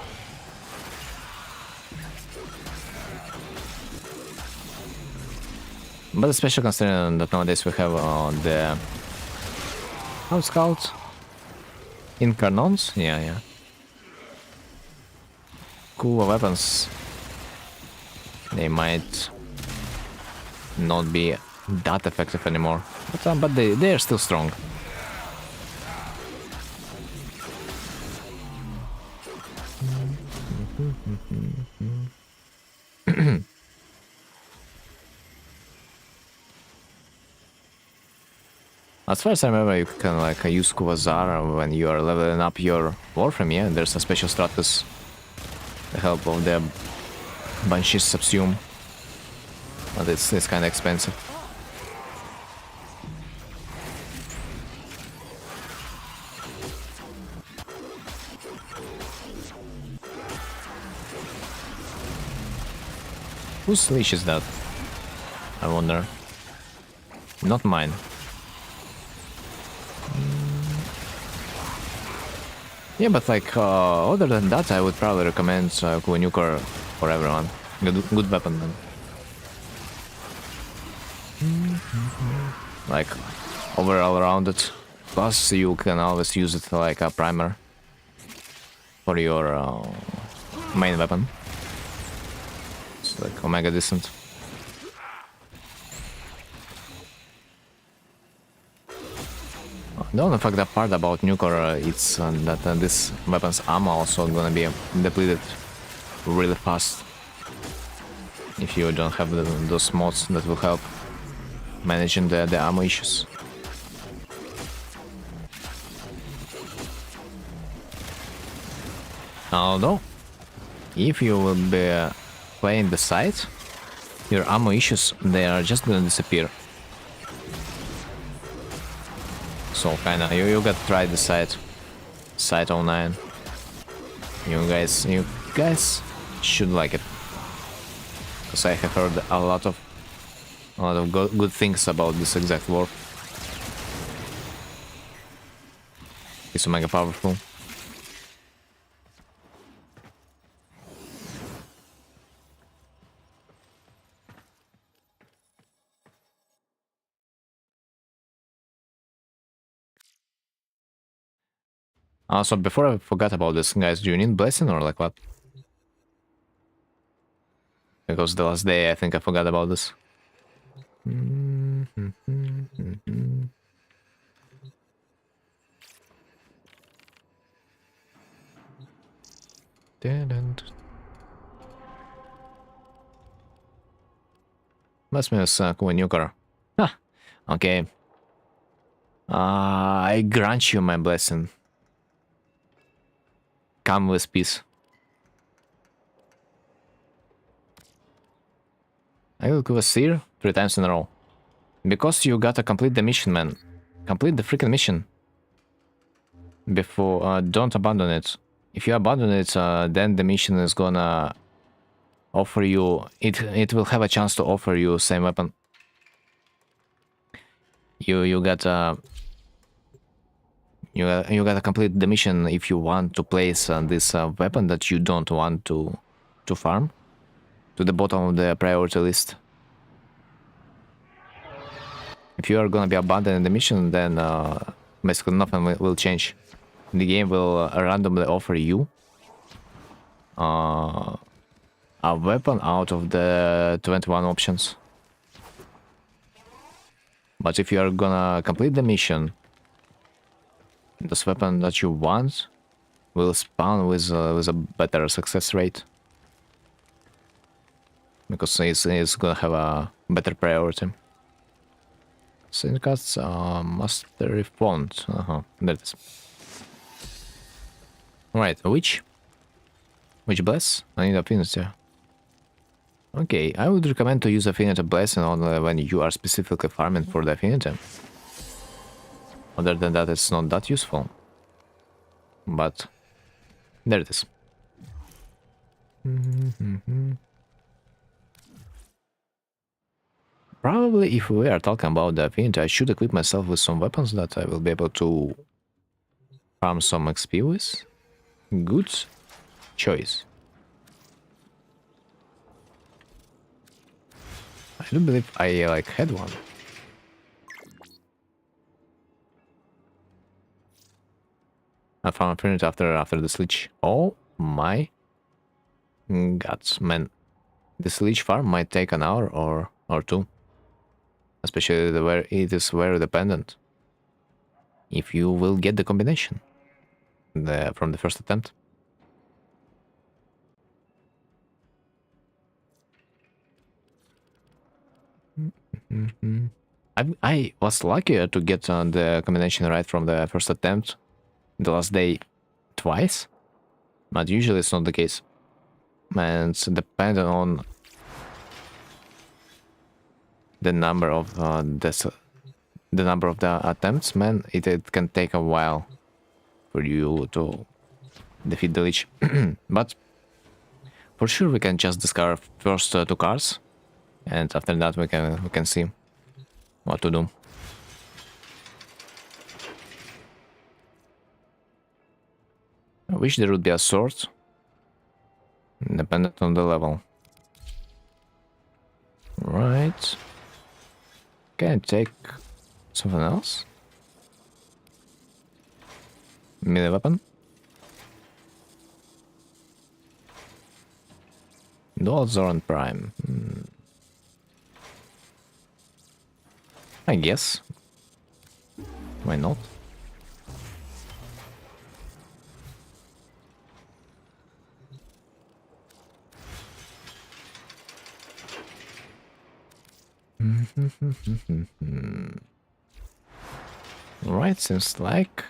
But especially considering that nowadays we have the House Scouts Incarnons, yeah. Cool weapons. They might not be that effective anymore, but they are still strong. As far as I remember, you can like use Kuvazar when you are leveling up your Warframe, yeah? There's a special strat with the help of the Banshee's Subsume. But it's kinda expensive. Whose leash is that? I wonder. Not mine. Yeah, but like, other than that, I would probably recommend Kuwanuker for everyone. Good weapon, man. Like, overall rounded. Plus, you can always use it like a primer for your main weapon. It's like Omega decent. The only fucked up part about Nucor it's that this weapon's ammo also gonna be depleted really fast if you don't have those mods that will help managing the ammo issues. Although, if you will be playing the site, your ammo issues, they are just gonna disappear. So kinda, you gotta try the site 09. You guys should like it, because I have heard a lot of good things about this exact warp. It's mega powerful. Also, before I forgot about this, guys, do you need blessing or like what? Because the last day I think I forgot about this. Blasphemous Kuwanuker. Ah, okay. I grant you my blessing. Come with peace. I will give a seer 3 times in a row. Because you gotta complete the mission, man. Complete the freaking mission. Before, don't abandon it. If you abandon it, then the mission is gonna offer you... It will have a chance to offer you same weapon. You gotta complete the mission if you want to place this weapon that you don't want to farm to the bottom of the priority list. If you are gonna be abandoning the mission, then basically nothing will change. The game will randomly offer you a weapon out of the 21 options. But if you are gonna complete the mission, this weapon that you want will spawn with a better success rate. Because it's gonna have a better priority. Syndicats mastery font. There it is. Right, which bless? I need affinity. Okay, I would recommend to use affinity blessing only when you are specifically farming for the affinity. Other than that, it's not that useful. But there it is. Probably if we are talking about the affinity, I should equip myself with some weapons that I will be able to farm some XP with. Good choice. I do believe I like had one. I found a print after the leech. Oh my gods, man! This leech farm might take an hour or two, especially where it is very dependent. If you will get the combination from the first attempt. I was lucky to get the combination right from the first attempt the last day twice, but usually it's not the case. And it's dependent on the number of the attempts, man. It can take a while for you to defeat the leech. But For sure, we can just discard first 2 cards, and after that we can see what to do. I wish there would be a sword, dependent on the level. Right. Can I take something else? Melee weapon. Dual Zoran Prime. I guess. Why not? Right, seems like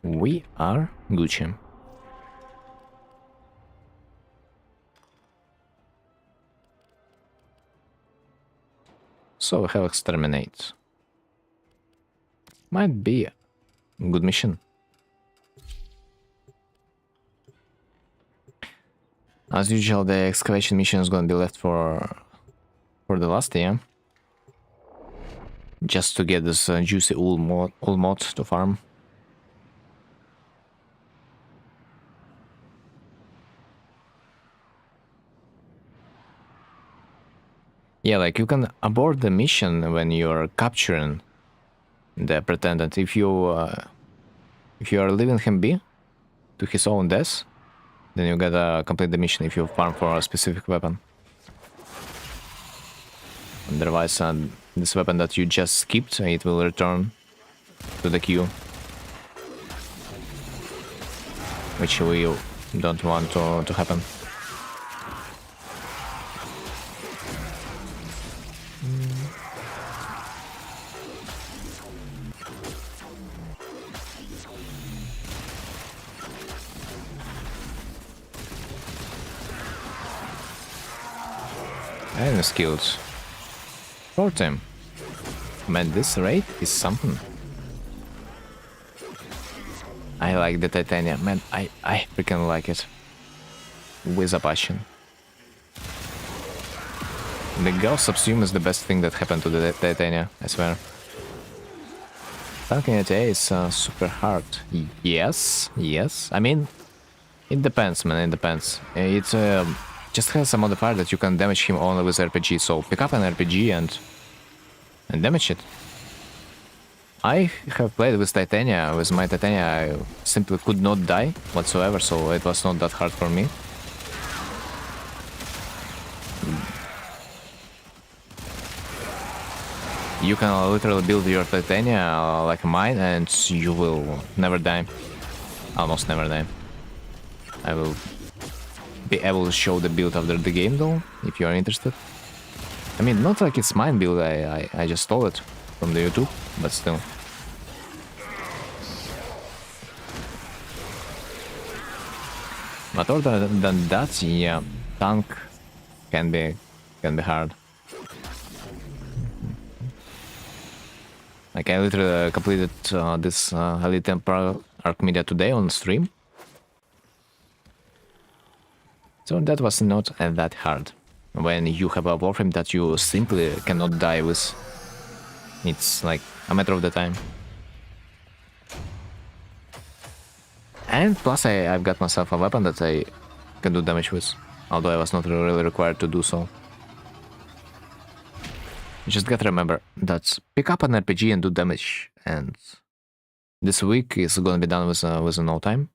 we are Gucci. So we have Exterminate. Might be a good mission. As usual, the excavation mission is gonna be left for the last year. Just to get this juicy wool mod to farm. Yeah, like you can abort the mission when you're capturing the pretendant. If you are leaving him be to his own death, then you gotta complete the mission if you farm for a specific weapon. Otherwise, this weapon that you just skipped, it will return to the queue, which we don't want to happen. And skills. 14. Man, this raid is something. I like the titanium, man. I freaking like it. With a passion. The Gauss Subsume is the best thing that happened to the titania, I swear. Tanking it is super hard. Yes. I mean, it depends, man, it depends. It just has a modifier that you can damage him only with RPG, so pick up an RPG and damage it. I have played with Titania, with my Titania I simply could not die whatsoever, so it was not that hard for me. You can literally build your Titania like mine and you will never die. Almost never die. I will be able to show the build after the game though, if you are interested. I mean, not like it's mine build, I just stole it from the YouTube, but still. But other than that, yeah, tank can be hard. Like I literally completed this Elite Emperor Arc Media today on stream. So that was not that hard. When you have a Warframe that you simply cannot die with, it's like a matter of the time. And plus I've got myself a weapon that I can do damage with, although I was not really required to do so. You just gotta remember that pick up an RPG and do damage, and this week is gonna be done with no time.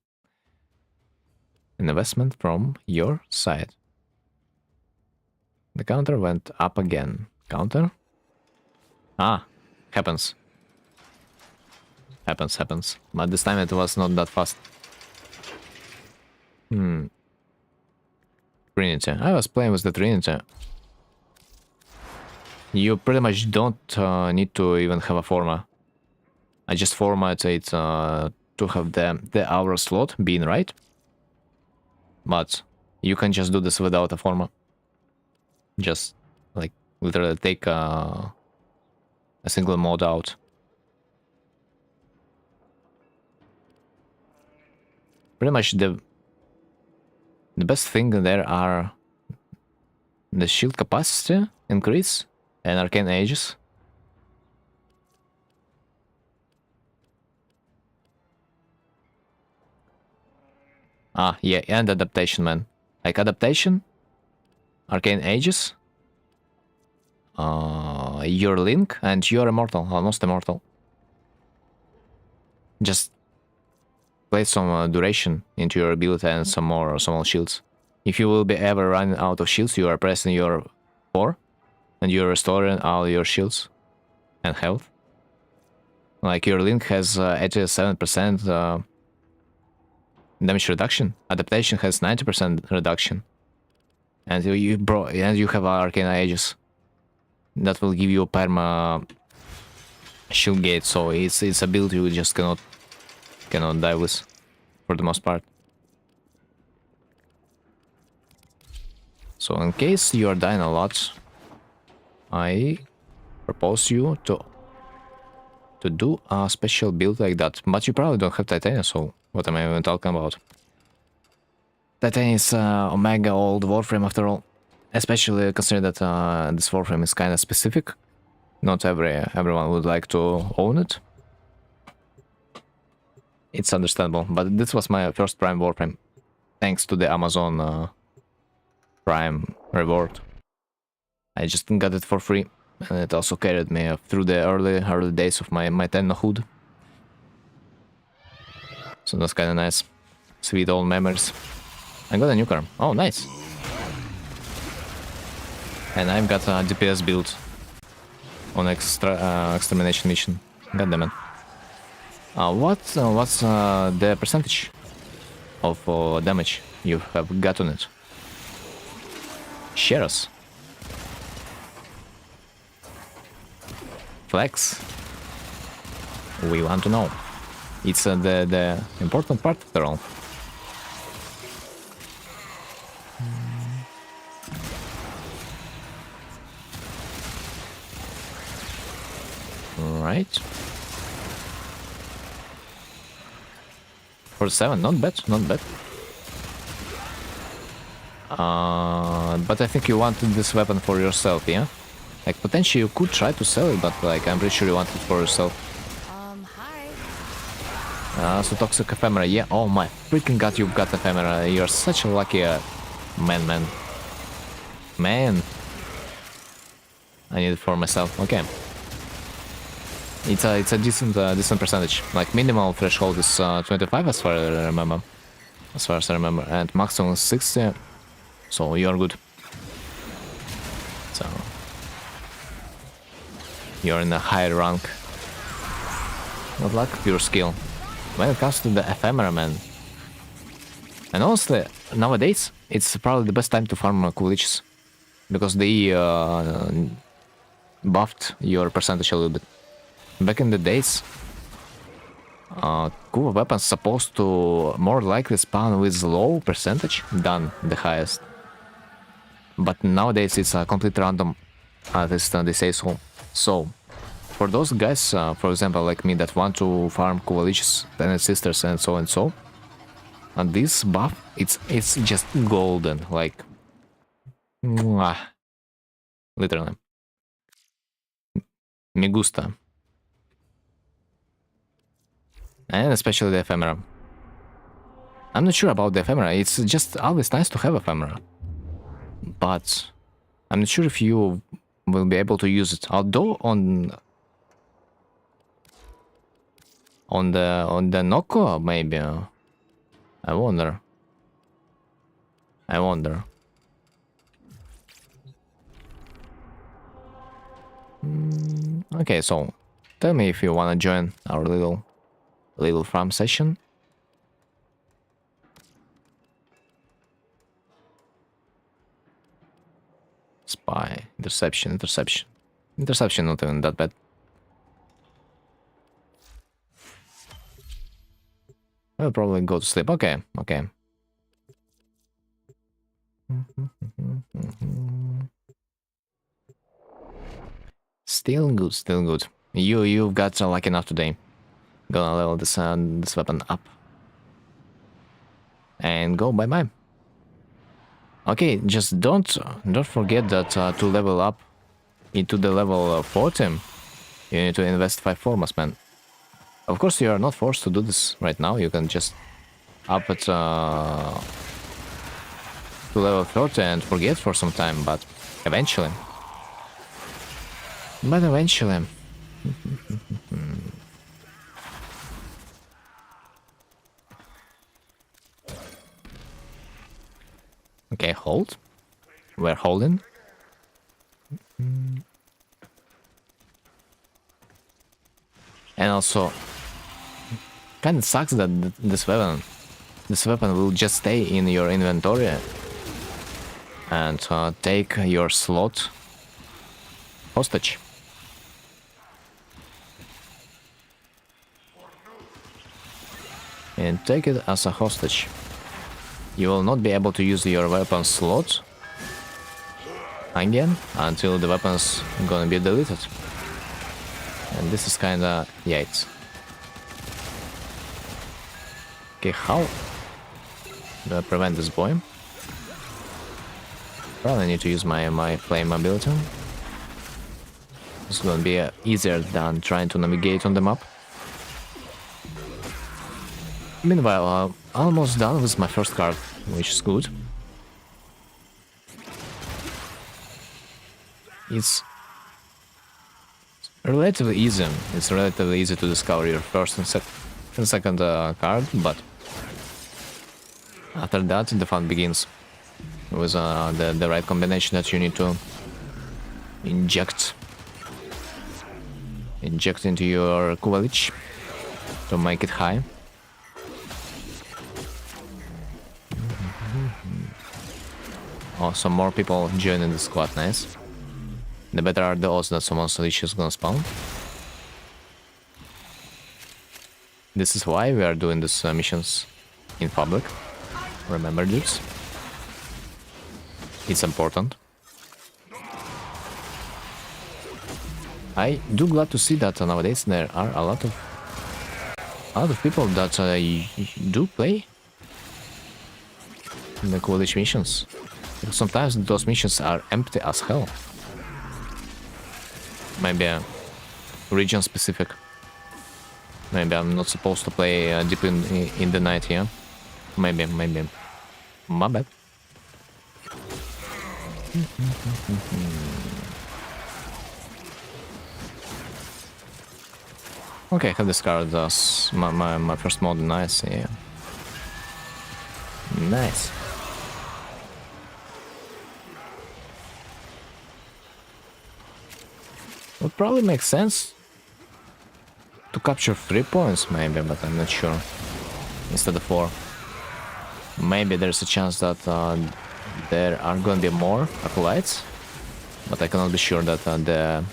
An investment from your side. The counter went up again. Counter? Ah, happens. Happens. But this time it was not that fast. Trinity. I was playing with the Trinity. You pretty much don't need to even have a forma. I just format it to have the hour slot being right. But you can just do this without a forma. Just like literally take a single mode out. Pretty much best thing there are the shield capacity increase and arcane ages. Ah, yeah, and adaptation, man. Like adaptation, arcane ages, your link, and you're immortal, almost immortal. Just place some duration into your ability and some more shields. If you will be ever running out of shields, you are pressing your 4 and you're restoring all your shields and health. Like your link has 87% damage reduction. Adaptation has 90% reduction. And you have arcane ages. That will give you a perma shield gate, so it's a build you just cannot die with for the most part. So in case you are dying a lot, I propose you to do a special build like that. But you probably don't have titanium, so what am I even talking about? Titanium is Omega old Warframe after all. Especially considering that this Warframe is kind of specific. Not everyone would like to own it. It's understandable, but this was my first Prime Warframe. Thanks to the Amazon Prime reward. I just got it for free. And it also carried me through the early days of my tennohood. So that's kind of nice. Sweet old memories. I got a new car. Oh, nice. And I've got a DPS build on extermination mission. God damn it. What's the percentage of damage you have got on it? Share us. Flex. We want to know. It's the important part after all. Right. 47, not bad, not bad. But I think you wanted this weapon for yourself, yeah? Like, potentially you could try to sell it, but like, I'm pretty sure you want it for yourself. Hi. So toxic ephemera, yeah. Oh my freaking god, you've got ephemera. You're such a lucky man. I need it for myself. Okay. It's a decent percentage. Like minimal threshold is 25 as far as I remember, and maximum is 60. So you're good. So you're in a higher rank. Not luck, pure skill. When it comes to the ephemera, man. And honestly, nowadays it's probably the best time to farm cool leeches, because they buffed your percentage a little bit. Back in the days, cool weapons supposed to more likely spawn with low percentage than the highest. But nowadays it's a complete random, at least they say so. So, for those guys, for example, like me, that want to farm cool leeches, Planet Sisters and so, and this buff, it's just golden, like, mwah. Literally. Me gusta. And especially the ephemera. I'm not sure about the ephemera, it's just always nice to have ephemera. But I'm not sure if you will be able to use it. Although on the Noko, maybe. I wonder. Okay, so tell me if you wanna join our little farm session. Spy, interception. Interception not even that bad. I'll probably go to sleep. Okay. Still good. You've got lucky enough today. Gonna level this weapon up. And go bye-bye. Okay, just don't forget that to level up into the level 40, you need to invest 5 formas, man. Of course, you are not forced to do this right now. You can just up it to level 30 and forget for some time, but eventually. But eventually. Okay, hold. We're holding. And also, kind of sucks that this weapon will just stay in your inventory and take your slot hostage. And take it as a hostage. You will not be able to use your weapon slot again until the weapon's gonna be deleted. And this is kinda yikes. Okay, how do I prevent this boy? Probably need to use my flame ability. It's gonna be easier than trying to navigate on the map. Meanwhile, I'm almost done with my first card, which is good. It's relatively easy. It's relatively easy to discover your first and second card, but after that the fun begins with the right combination that you need to inject into your Kuvalich to make it high. Oh, some more people joining the squad, nice. The better are the odds that someone's leash is gonna spawn. This is why we are doing these missions in public. Remember this. It's important. I do glad to see that nowadays there are a lot of people that do play the coalition missions. Sometimes those missions are empty as hell. Maybe region specific. Maybe I'm not supposed to play deep in the night here. Maybe. My bad. Okay, I have discarded my first mod. Nice, yeah. Nice. Would probably make sense to capture 3 points, maybe, but I'm not sure. Instead of 4. Maybe there's a chance that there are gonna be more acolytes, but I cannot be sure that the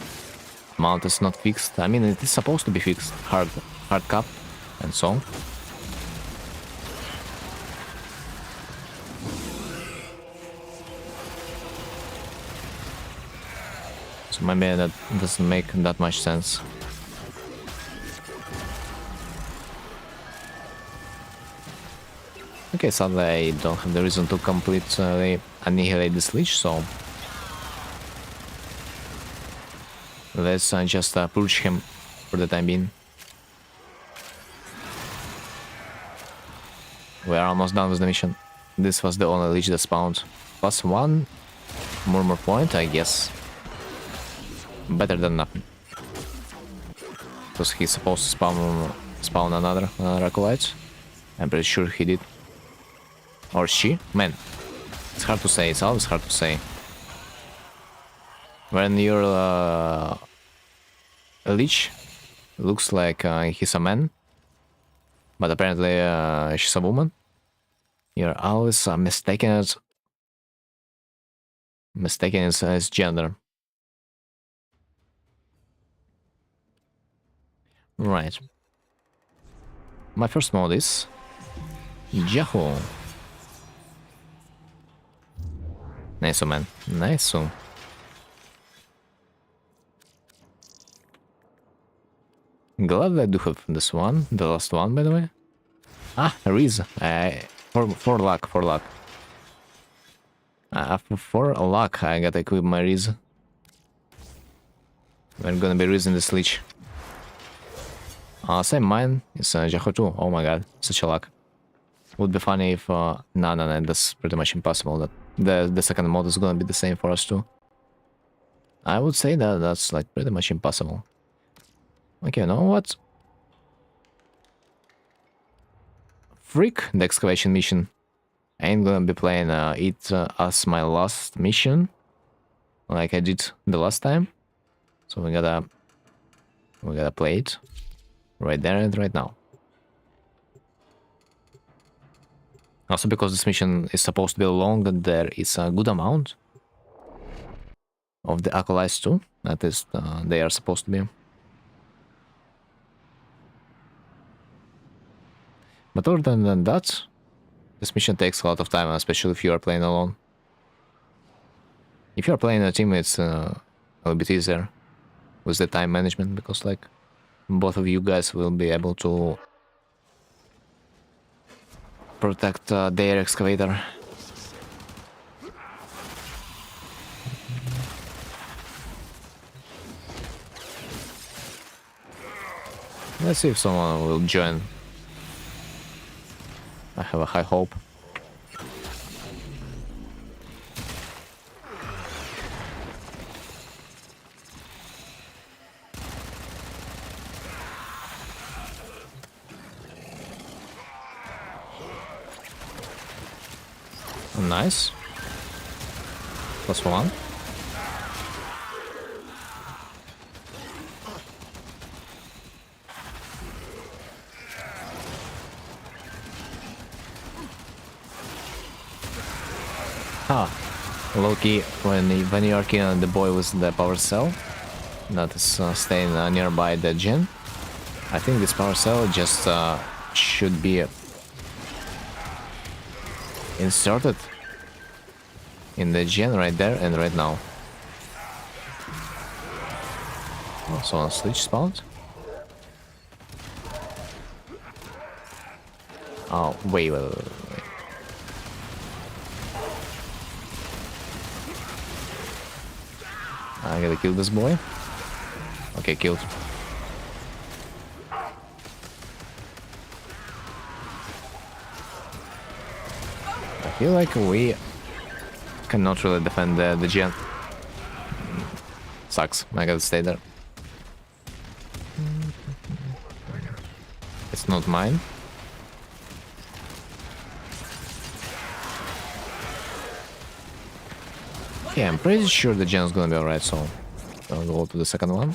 mount is not fixed. I mean, it is supposed to be fixed, hard cap and so on. So maybe that doesn't make that much sense. Okay, sadly I don't have the reason to completely annihilate this leech, so let's just purge him for the time being. We are almost done with the mission. This was the only leech that spawned. Plus 1 murmur point, I guess. Better than nothing. Because he's supposed to spawn another acolyte. I'm pretty sure he did. Or she? Man, it's hard to say. It's always hard to say. When your leech looks like he's a man, but apparently she's a woman, you're always mistaken as gender. Right. My first mod is Yahoo. Nice, man. Nice. Glad I do have this one, the last one, by the way. Ah, Riz. For luck. For luck, I gotta equip my Riz. We're gonna be Riz in this Lich. Same mine is Jaho too. Oh my god, such a luck. Would be funny if... no, that's pretty much impossible. That the second mod is gonna be the same for us too. I would say that that's like pretty much impossible. Okay, you know what? Freak the excavation mission. I ain't gonna be playing it as my last mission, like I did the last time. So we gotta play it right there and right now. Also, because this mission is supposed to be long, that there is a good amount of the acolytes too. That is, they are supposed to be. But other than that, this mission takes a lot of time, especially if you are playing alone. If you are playing a team, it's a little bit easier with the time management, because like both of you guys will be able to protect their excavator. Let's see if someone will join. I have a high hope. Nice. +1. Low-key, when you are killing the boy with the power cell that is staying nearby the gen, I think this power cell just should be inserted in the gen right there and right now. Oh, so on Lich spawned. Oh, wait. I gotta kill this boy. Okay, killed. I feel like we cannot really defend the gen. Sucks. I gotta stay there. It's not mine. Yeah, I'm pretty sure the gen's gonna be alright, so I'll go to the second one.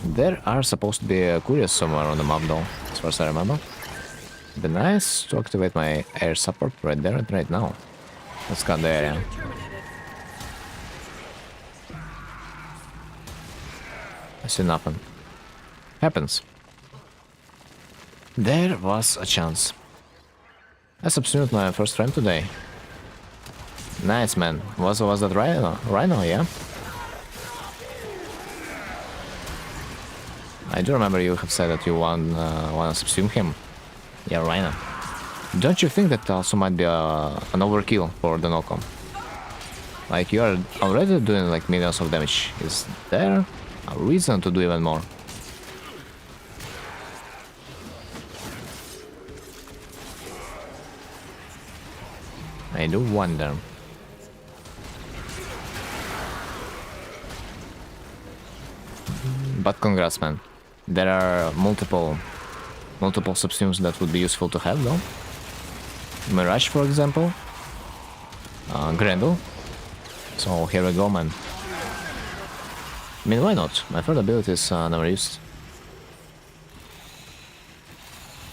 There are supposed to be couriers somewhere on the map though, as far as I remember. It'd be nice to activate my air support right there and right now. Let's cut the area. I see nothing. Happens. There was a chance. I subsumed my first frame today. Nice, man. Was that Rhino? Rhino, yeah? I do remember you have said that you wanna subsume him. Yeah, Rhino. Don't you think that also might be an overkill for the Nocom? Like, you are already doing like millions of damage. Is there a reason to do even more? I do wonder. But congrats, man. There are multiple subsumes that would be useful to have, though. Mirage, for example. Grendel. So here we go, man. I mean, why not? My third ability is never used.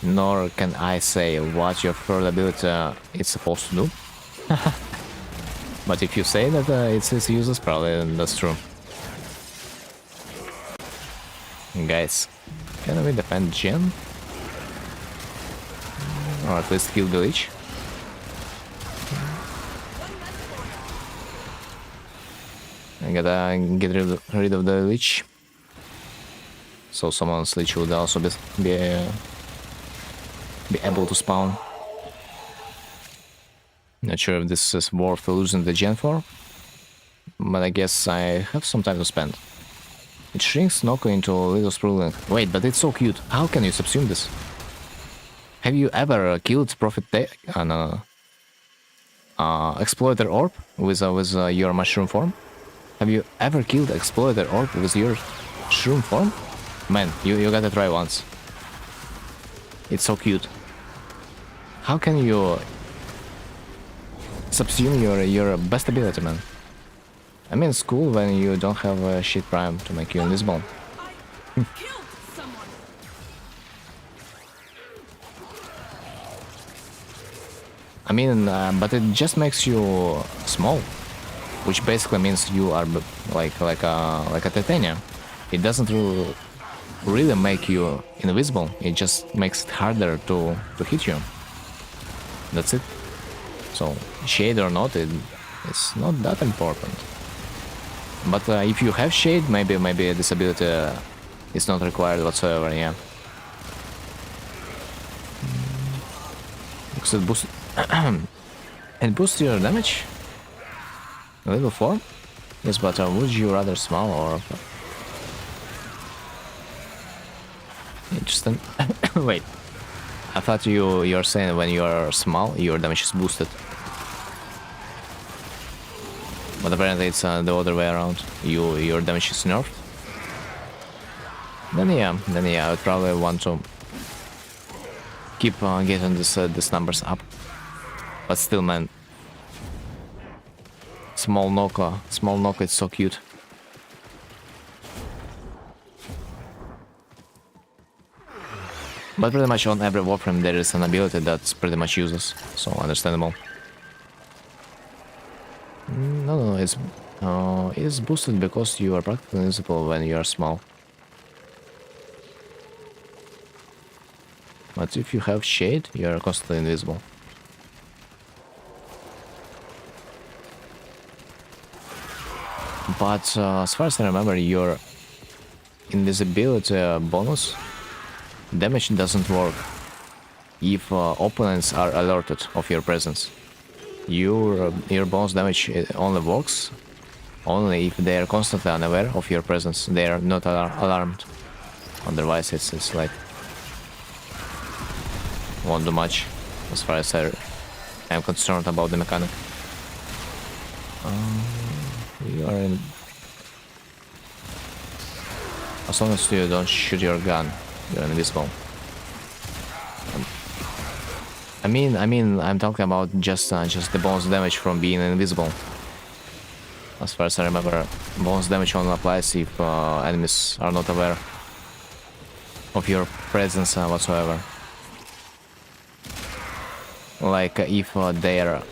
Nor can I say what your third ability is supposed to do. But if you say that it's useless, probably that's true. Guys, can we defend Gen? Or at least kill the Lich? I gotta get rid of the Lich. So someone's Lich would also be able to spawn. Not sure if this is worth losing the gen for, but I guess I have some time to spend. It shrinks Noko into a little sprueling. Wait, but it's so cute. How can you subsume this? Have you ever killed no. Exploiter orb with your mushroom form? Have you ever killed exploiter orb with your shroom form? Man, you gotta try once. It's so cute. How can you subsume your best ability, man? I mean, it's cool when you don't have a shit prime to make you invisible. I killed someone. I mean, but it just makes you small, which basically means you are like a titanium. It doesn't really make you invisible. It just makes it harder to hit you. That's it. So shade or not, it's not that important. But if you have shade, maybe this ability is not required whatsoever. Yeah. Because it boosts it boosts your damage. Level 4. Yes, but would you rather small or? Interesting. Wait. I thought you're saying when you are small, your damage is boosted. But apparently it's the other way around. Your damage is nerfed. Then yeah, I would probably want to keep getting these numbers up. But still, man, small Noko, it's so cute. But pretty much on every warframe there is an ability that's pretty much useless, so understandable. No, it's boosted because you are practically invisible when you are small. But if you have shade, you are constantly invisible. But as far as I remember, your invisibility bonus damage doesn't work if opponents are alerted of your presence. Your bonus damage only works only if they are constantly unaware of your presence. They are not alarmed. Otherwise, it's like won't do much as far as I am concerned about the mechanic. You are in. As long as you don't shoot your gun, you're invisible. I mean, I'm talking about just the bonus damage from being invisible. As far as I remember, bonus damage only applies if enemies are not aware of your presence whatsoever. Like if their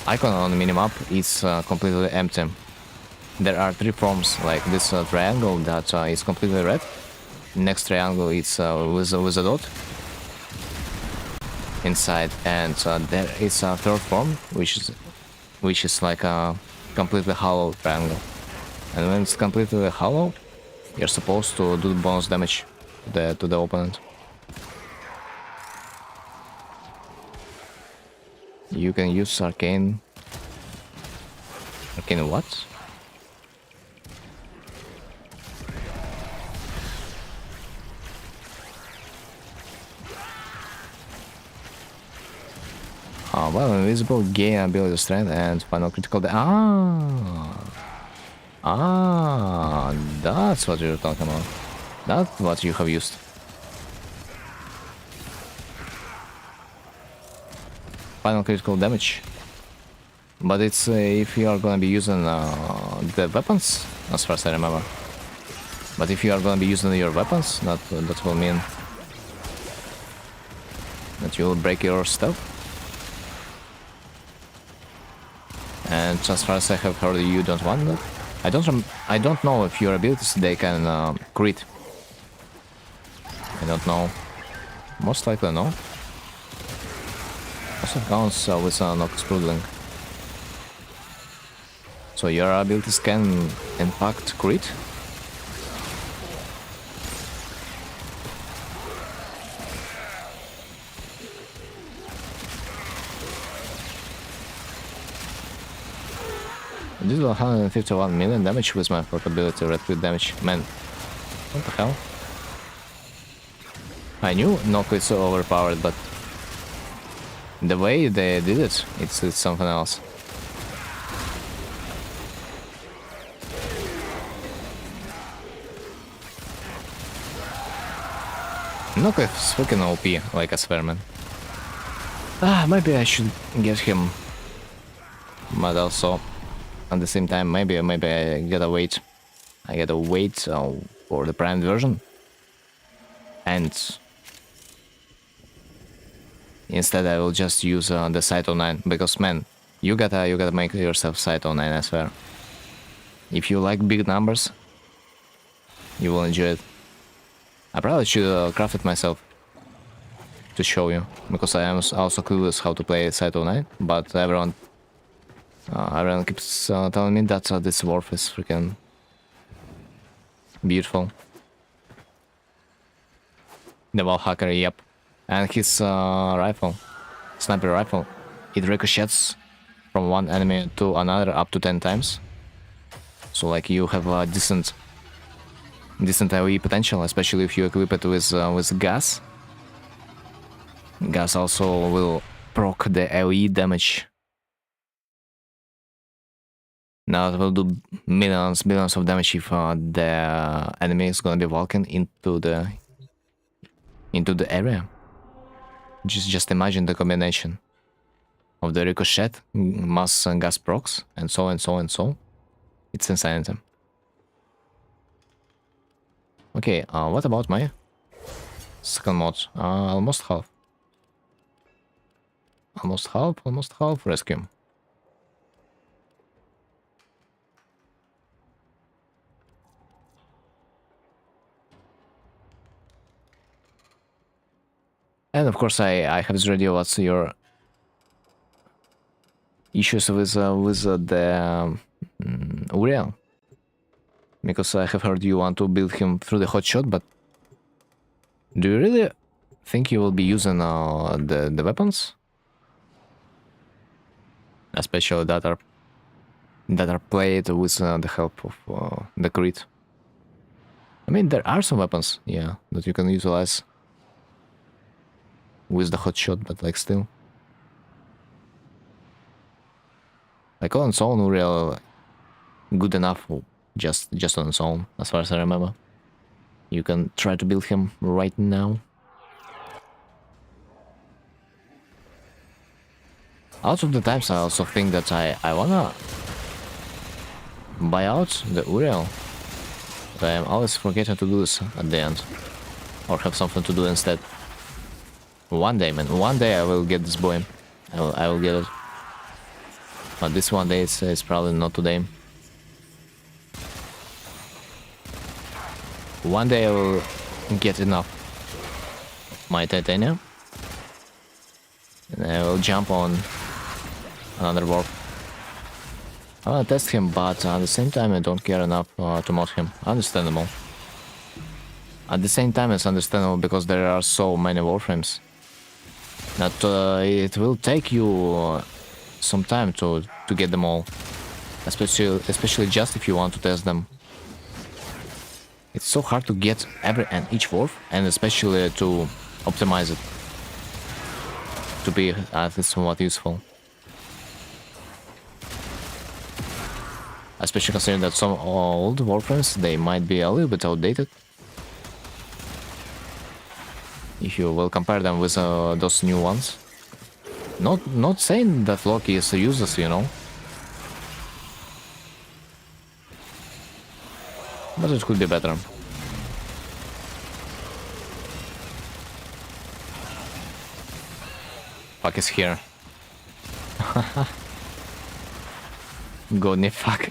icon on the minimap is completely empty. There are 3 forms, like this triangle that is completely red. Next triangle is with a dot inside, and there is a 3rd form, which is like a completely hollow triangle. And when it's completely hollow, you're supposed to do bonus damage to the opponent. You can use arcane. Arcane what? Well, invisible, gain ability strength, and final critical that's what you're talking about. That's what you have used. Final critical damage. But it's if you are gonna be using the weapons, as far as I remember. But if you are gonna be using your weapons, that will mean that you will break your stuff. And as far as I have heard, you don't want that. I don't know if your abilities they can crit. I don't know. Most likely no. Also counts with Nox Sprudling. So your abilities can in fact crit. This is 151 million damage with my portability red crit damage. Man, what the hell? I knew no crit's so overpowered, but the way they did it, it's something else. Knocklif's freaking OP, like I swear, man. Maybe I should get him, but also at the same time, maybe I gotta wait. I gotta wait for the prime version, and instead I will just use the Site 09, because man, you gotta make yourself Site 09, I swear. If you like big numbers, you will enjoy it. I probably should craft it myself to show you, because I am also clueless how to play Site 09, but everyone keeps telling me that this Worf is freaking beautiful. The wall hacker, yep. And his rifle, sniper rifle, it ricochets from one enemy to another up to 10 times. So like you have a decent AoE potential, especially if you equip it with gas. Gas also will proc the AoE damage. Now it will do millions of damage if the enemy is gonna be walking into the area. Just imagine the combination of the ricochet, mass gas procs, and so and so and so. It's insanity. Okay, what about my second mod? Almost half. Almost half rescue. And of course, I have this radio. What's your issues with the Uriel? Because I have heard you want to build him through the hotshot, but do you really think you will be using the weapons, especially that are played with the help of the crit? I mean, there are some weapons, yeah, that you can utilize with the hotshot, but like still, like on its own, Uriel good enough. Just on its own, as far as I remember. You can try to build him right now. Out of the times, I also think that I wanna buy out the Uriel. But I am always forgetting to do this at the end, or have something to do instead. One day, man, one day I will get this boy. I will get it. But this one day is probably not today. One day I will get enough of my titanium, and I will jump on another warp. I wanna test him, but at the same time I don't care enough to mod him. Understandable. At the same time it's understandable because there are so many warframes that it will take you some time to get them all, especially just if you want to test them. It's so hard to get every and each warp, and especially to optimize it to be at least somewhat useful. Especially considering that some old warframes, they might be a little bit outdated. If you will compare them with those new ones. Not saying that Loki is useless, you know. But it could be better. Fuck is here. Godny fuck.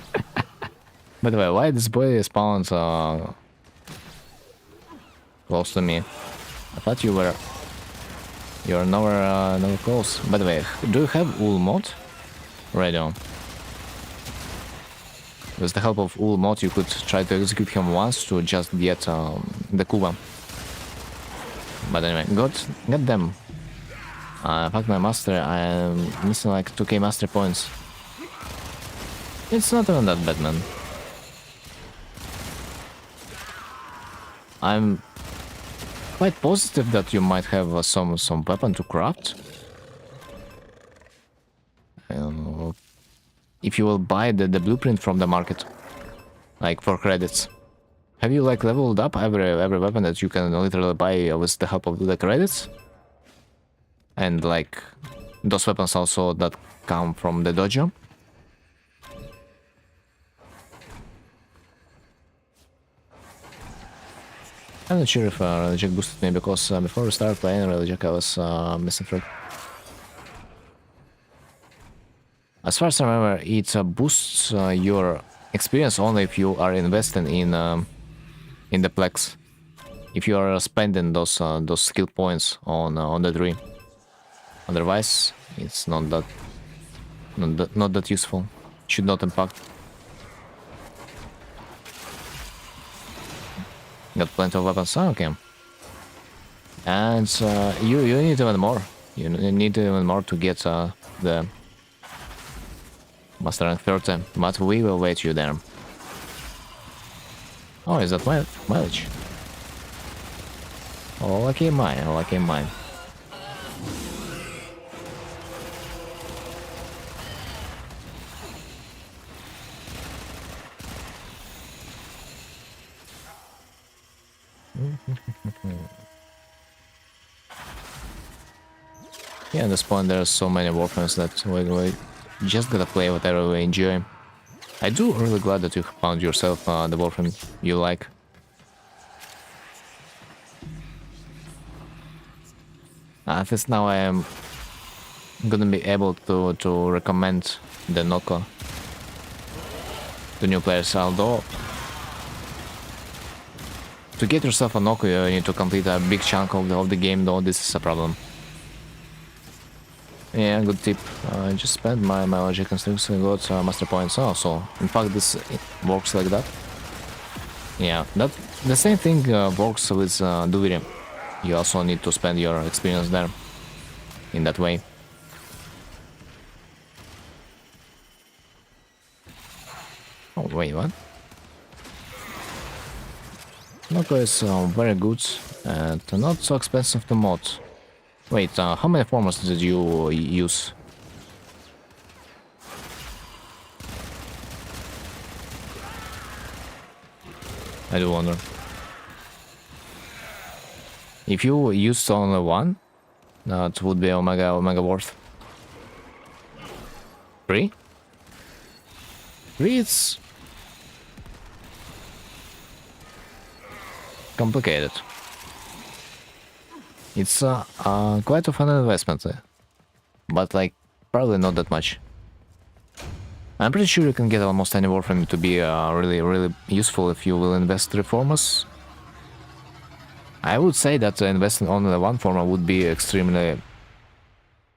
By the way, why this boy spawns close to me? I thought you were nowhere close. By the way, do you have Ul mod? Radio. With the help of Ul mod, you could try to execute him once to just get the Kuba. But anyway, god damn. Fuck my master, I am missing like 2k master points. It's not even that bad, man. I'm quite positive that you might have some weapon to craft. If you will buy the blueprint from the market, like for credits. Have you like leveled up every weapon that you can literally buy with the help of the credits? And like those weapons also that come from the dojo? I'm not sure if Religic boosted me because before we started playing Religic I was missing through. As far as I remember, it boosts your experience only if you are investing in the Plex. If you are spending those skill points on the tree. Otherwise, it's not that useful. Should not impact. Got plenty of weapons. Oh, okay. And you need even more. You need even more to get the Master Rank 30, but we will wait you there. Oh, is that mileage? Oh, lucky mine, oh, lucky mine. Yeah, at this point there's so many warframes that we just gotta play whatever we enjoy. I do really glad that you found yourself the warframe you like. At least now I am gonna be able to recommend the Noko to new players, although to get yourself a Noko you need to complete a big chunk of the game, though this is a problem. Yeah, good tip. I just spent my logic and strings and got master points also. In fact, this works like that. Yeah, that the same thing works with Duviri. You also need to spend your experience there in that way. Oh, wait, what? Noko is very good and not so expensive to mod. Wait, how many formats did you use? I do wonder. If you used only one, that would be omega worth. 3? 3 it's complicated. It's quite a fun investment, but like probably not that much. I'm pretty sure you can get almost any warframe to be really useful if you will invest 3 formas. I would say that investing only one forma would be extremely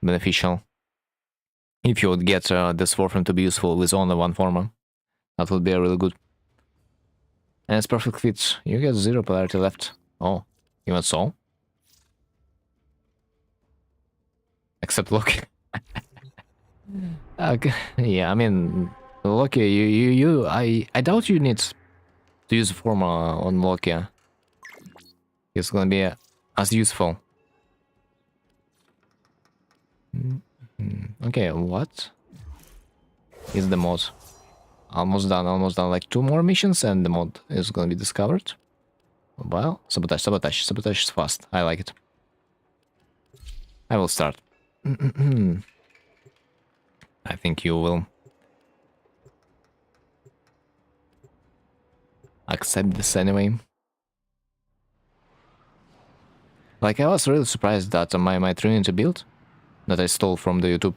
beneficial. If you would get this warframe to be useful with only one forma, that would be really good. And it's perfect fit. You get 0 polarity left. Oh, even so. Except Loki. Okay, yeah, I mean, Loki, I doubt you need to use forma on Loki. It's gonna be as useful. Okay, what is the mod? Almost done, like 2 more missions and the mod is gonna be discovered. Well, sabotage is fast, I like it. I will start. I think you will accept this anyway. Like, I was really surprised that my Trinity build that I stole from the YouTube,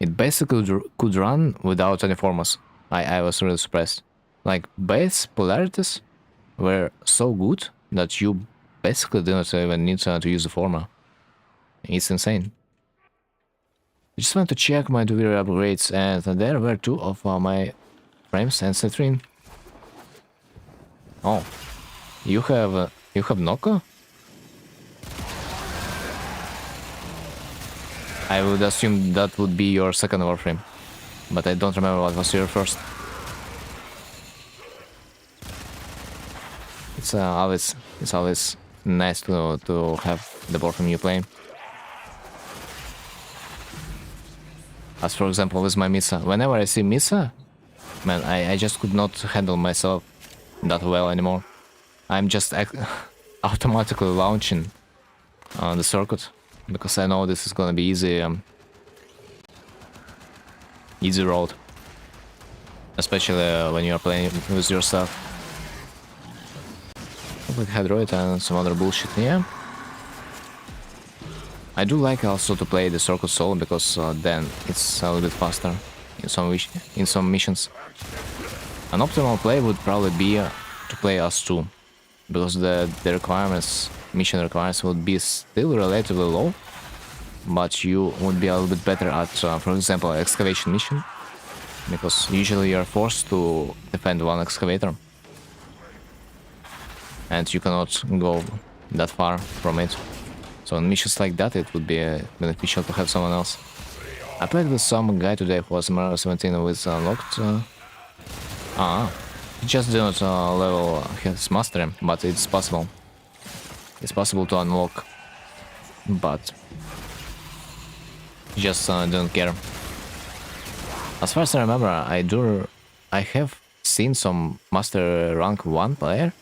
it basically could run without any formas. I was really surprised. Like, base polarities were so good that you basically didn't even need to use the forma. It's insane. I just want to check my Duviri upgrades, and there were 2 of my frames and Citrine. Oh, you have Noko? I would assume that would be your second warframe. But I don't remember what was your first. It's always nice to have the board from you playing. As for example with my Misa. Whenever I see Misa, man, I just could not handle myself that well anymore. I'm just automatically launching the circuit because I know this is gonna be easy, easy road, especially when you are playing with yourself. Like Hydroid and some other bullshit. Yeah, I do like also to play the circuit solo because then it's a little bit faster in some missions. An optimal play would probably be to play us two, because the requirements, mission requirements would be still relatively low, but you would be a little bit better at, for example, excavation mission, because usually you are forced to defend one excavator, and you cannot go that far from it. So in missions like that, it would be beneficial to have someone else. I played with some guy today who was Marvel 17 with unlocked. He just didn't level his mastery, but it's possible. It's possible to unlock, but he just didn't care. As far as I remember, I have seen some master rank 1 player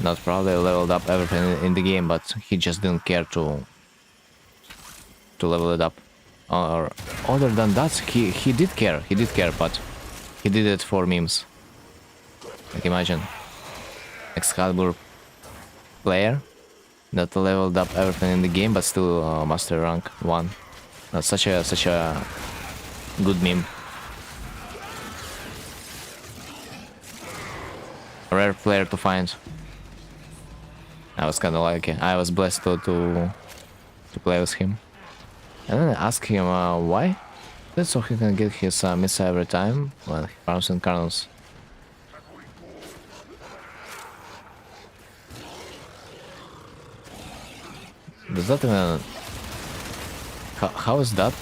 that probably leveled up everything in the game, but he just didn't care to level it up. Or other than that, he did care, but he did it for memes. Like imagine Excalibur player that leveled up everything in the game, but still master rank 1. That's such a good meme. A rare player to find. I was kind of like, I was blessed to play with him. And then I asked him why. That's so he can get his Misa every time when he farms in kernels. Does that even... How is that?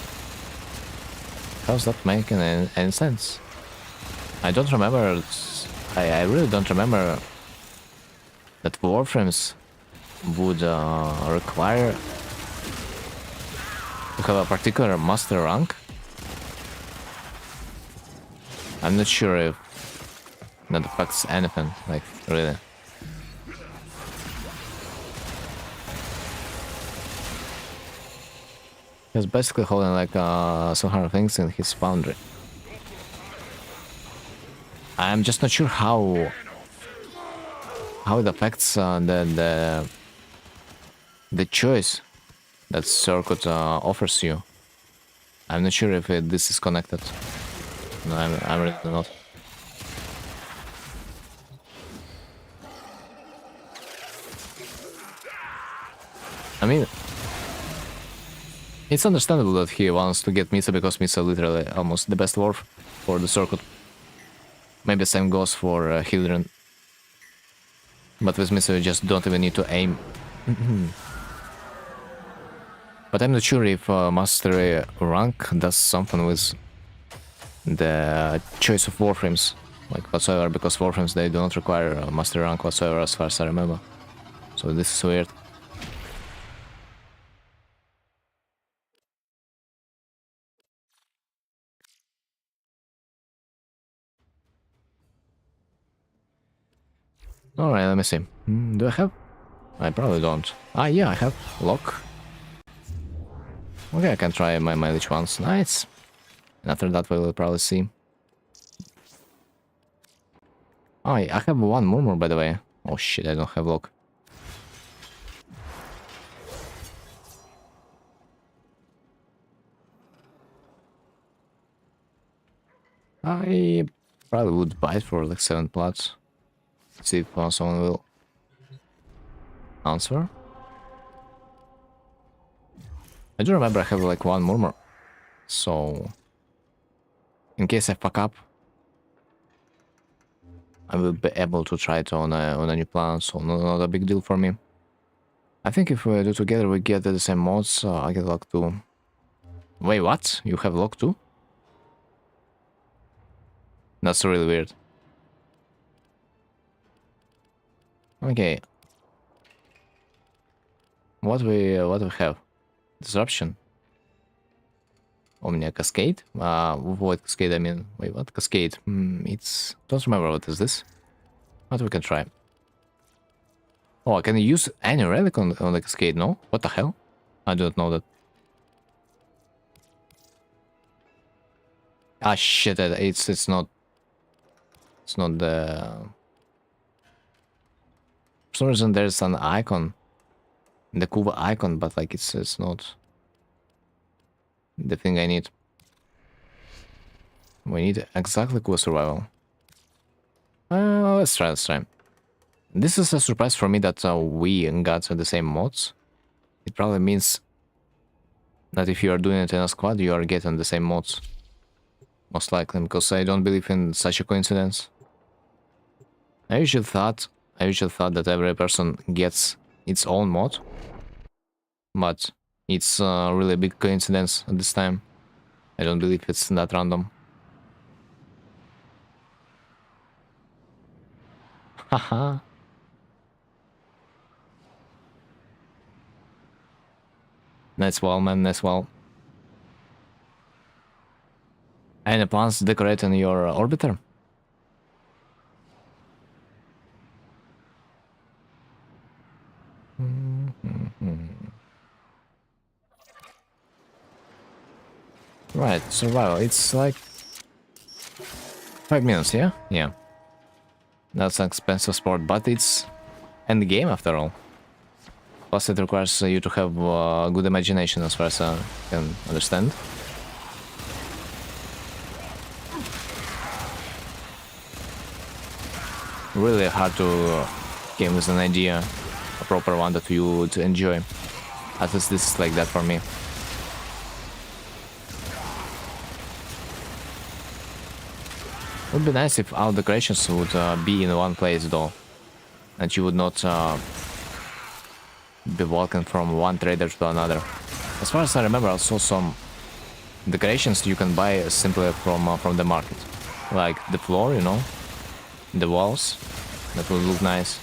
How is that making any sense? I don't remember... I really don't remember that Warframes would require to have a particular master rank. I'm not sure if that affects anything, like, really. He's basically holding like some hard things in his foundry. I'm just not sure how it affects the choice that circuit offers you. I'm not sure if this is connected. No, I'm really not. I mean, it's understandable that he wants to get Misa because Misa literally almost the best dwarf for the circuit. Maybe same goes for Hildren. But with Misa you just don't even need to aim. But I'm not sure if mastery rank does something with the choice of Warframes, like whatsoever, because Warframes they do not require mastery rank whatsoever as far as I remember. So this is weird. Alright, let me see. Do I have? I probably don't. Ah, yeah, I have lock. Okay, I can try my Lich once. Nice. And after that, we will probably see. Oh, I have one murmur, by the way. Oh shit, I don't have lock. I probably would buy it for like 7 plots. See if someone will answer. I do remember I have like one murmur, so in case I fuck up, I will be able to try it on a new plan. So not a big deal for me. I think if we do together, we get the same mods. I get lock too. Wait, what? You have lock too? That's really weird. Okay. What we have? Disruption. Omnia Cascade? What Cascade I mean? Wait, what Cascade? It's... Don't remember what is this. But we can try. Oh, I can use any relic on the Cascade, no? What the hell? I do not know that. Ah, shit, it's not... It's not the... For some reason there's an icon. The Kuva icon, but like it's not... the thing I need. We need exactly Kuva survival. Let's try. This is a surprise for me that we got the same mods. It probably means that if you are doing it in a squad, you are getting the same mods. Most likely, because I don't believe in such a coincidence. I usually thought that every person gets its own mod. But it's a really big coincidence at this time. I don't believe it's that random. Haha. Nice wall, man, nice wall. Any plans decorating your orbiter? Right, survival. It's like 5 minutes, yeah? Yeah. That's an expensive sport, but it's end game after all. Plus it requires you to have good imagination as far as I can understand. Really hard to game with an idea, a proper one that you would enjoy. At least this is like that for me. Would be nice if all decorations would be in one place though, and you would not be walking from one trader to another. As far as I remember, I saw some decorations you can buy simply from the market, like the floor, you know, the walls. That would look nice.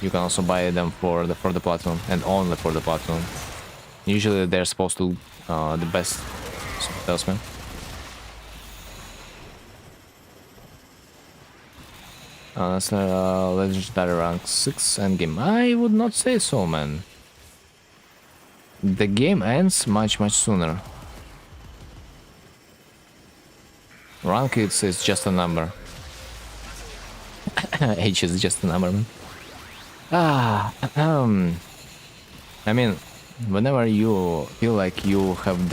You can also buy them for the platinum, and only for the platinum. Usually they're supposed to the best. So tells me. That's legendary rank 6 endgame. I would not say so, man. The game ends much sooner. Rank is just a number. Age is just a number, man. I mean, whenever you feel like you have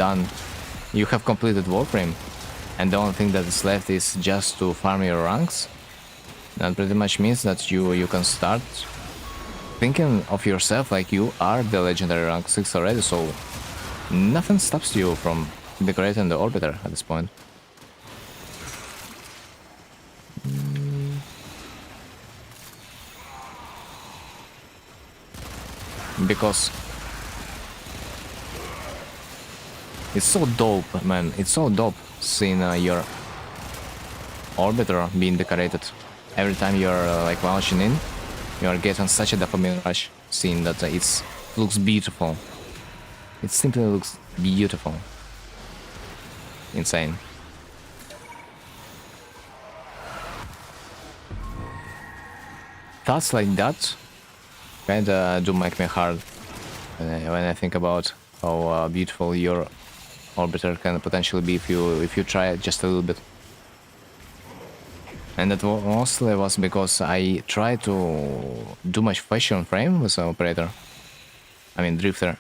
completed Warframe, and the only thing that is left is just to farm your ranks, that pretty much means that you can start thinking of yourself like you are the legendary rank 6 already, so nothing stops you from decorating the orbiter at this point. Because it's so dope, man. It's so dope seeing your orbiter being decorated. Every time you're like launching in, you're getting such a dopamine rush, seeing that it looks beautiful. It simply looks beautiful. Insane. Thoughts like that kinda do make me hard when I think about how beautiful your orbiter can potentially be if you try it just a little bit. And that mostly was because I tried to do much fashion frame with an operator. I mean drifter.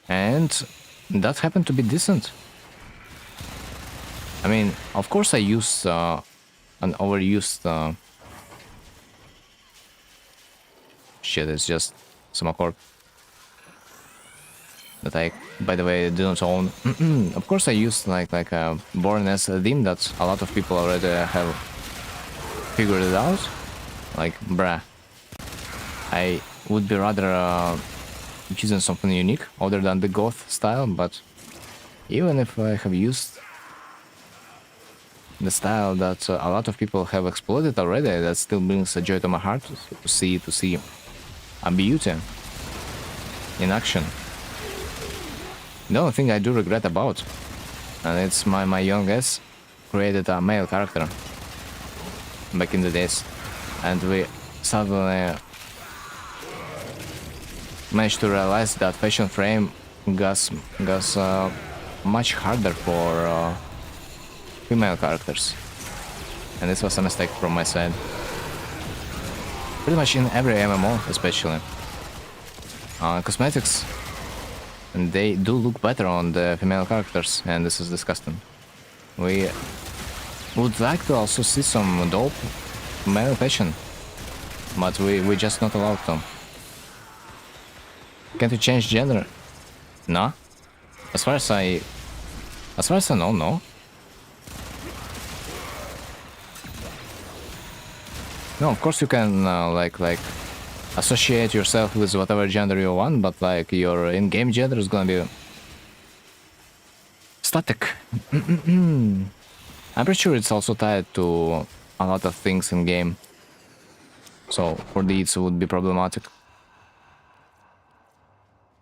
And that happened to be decent. I mean, of course I used an overused shit, it's just some accord that I, by the way, didn't own. Of course I used like a born as a theme that a lot of people already have figured it out. Like, bruh, I would be rather choosing something unique other than the goth style, but even if I have used the style that a lot of people have exploited already. That still brings a joy to my heart to see a beauty in action. The only thing I do regret about, and it's my young ass created a male character back in the days, and we suddenly managed to realize that fashion frame got much harder for female characters, and this was a mistake from my side. Pretty much in every MMO, especially cosmetics, and they do look better on the female characters, and this is disgusting. We would like to also see some dope male fashion, but we just not allowed to. Can't you change gender? No. As far as I know, no. No, of course you can like associate yourself with whatever gender you want, but like your in-game gender is gonna be static. I'm pretty sure it's also tied to a lot of things in game, so for these it would be problematic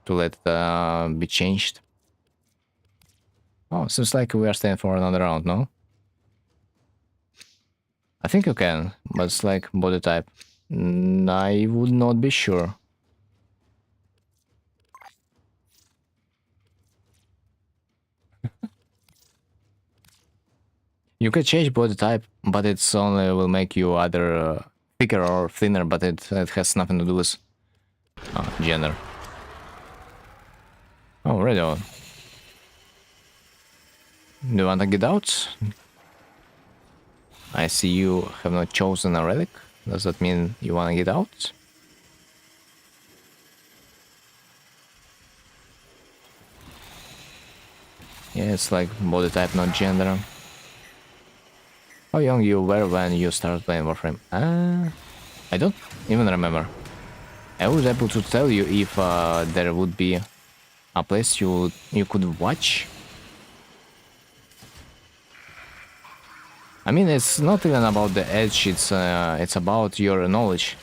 to let it be changed. Oh, seems like we are staying for another round, no? I think you can, but it's like body type. I would not be sure. You can change body type, but it's only will make you either thicker or thinner, but it has nothing to do with gender. Oh, radio. Do you want to get out? I see you have not chosen a relic. Does that mean you want to get out? Yeah, it's like body type, not gender. How young you were when you started playing Warframe? I don't even remember. I was able to tell you if there would be a place you could watch. I mean, it's not even about the edge, it's about your knowledge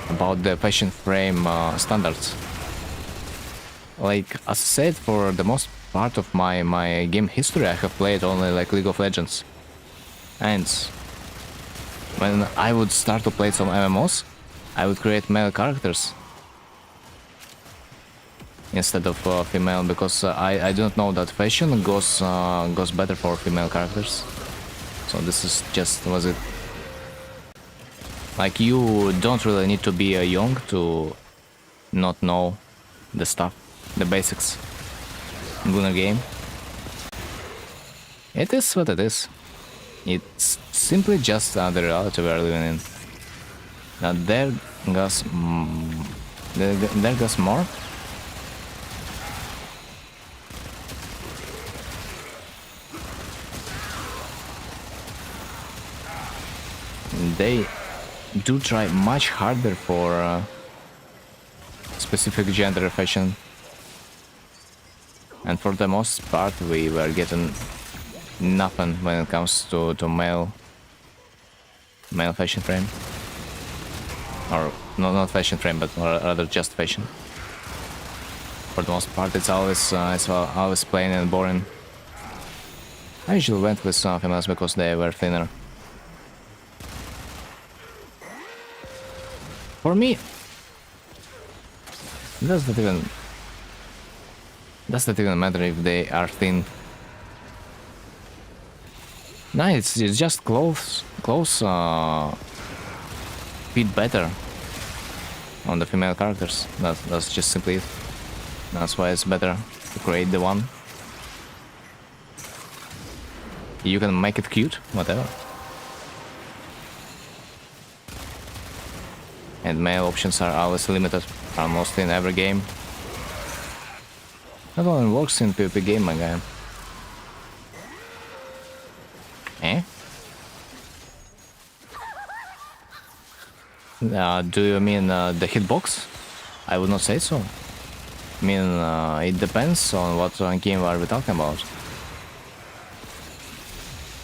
about the fashion frame standards. Like, as I said, for the most part of my game history, I have played only like League of Legends. And when I would start to play some MMOs, I would create male characters instead of female, because I don't know that fashion goes better for female characters. So this is just was it. Like, you don't really need to be young to not know the stuff, the basics in a game. It is what it is. It's simply just the reality we are living in. Now there goes more. They do try much harder for specific gender fashion, and for the most part we were getting nothing when it comes to male fashion frame, or not fashion frame, but rather just fashion. For the most part it's always plain and boring. I usually went with females because they were thinner. For me, does not even matter if they are thin. No, it's just clothes fit better on the female characters. That's just simply it. That's why it's better to create the one. You can make it cute, whatever. And male options are always limited, almost in every game. That only works in PvP game, my guy. Eh? Do you mean the hitbox? I would not say so. I mean, it depends on what game are we talking about.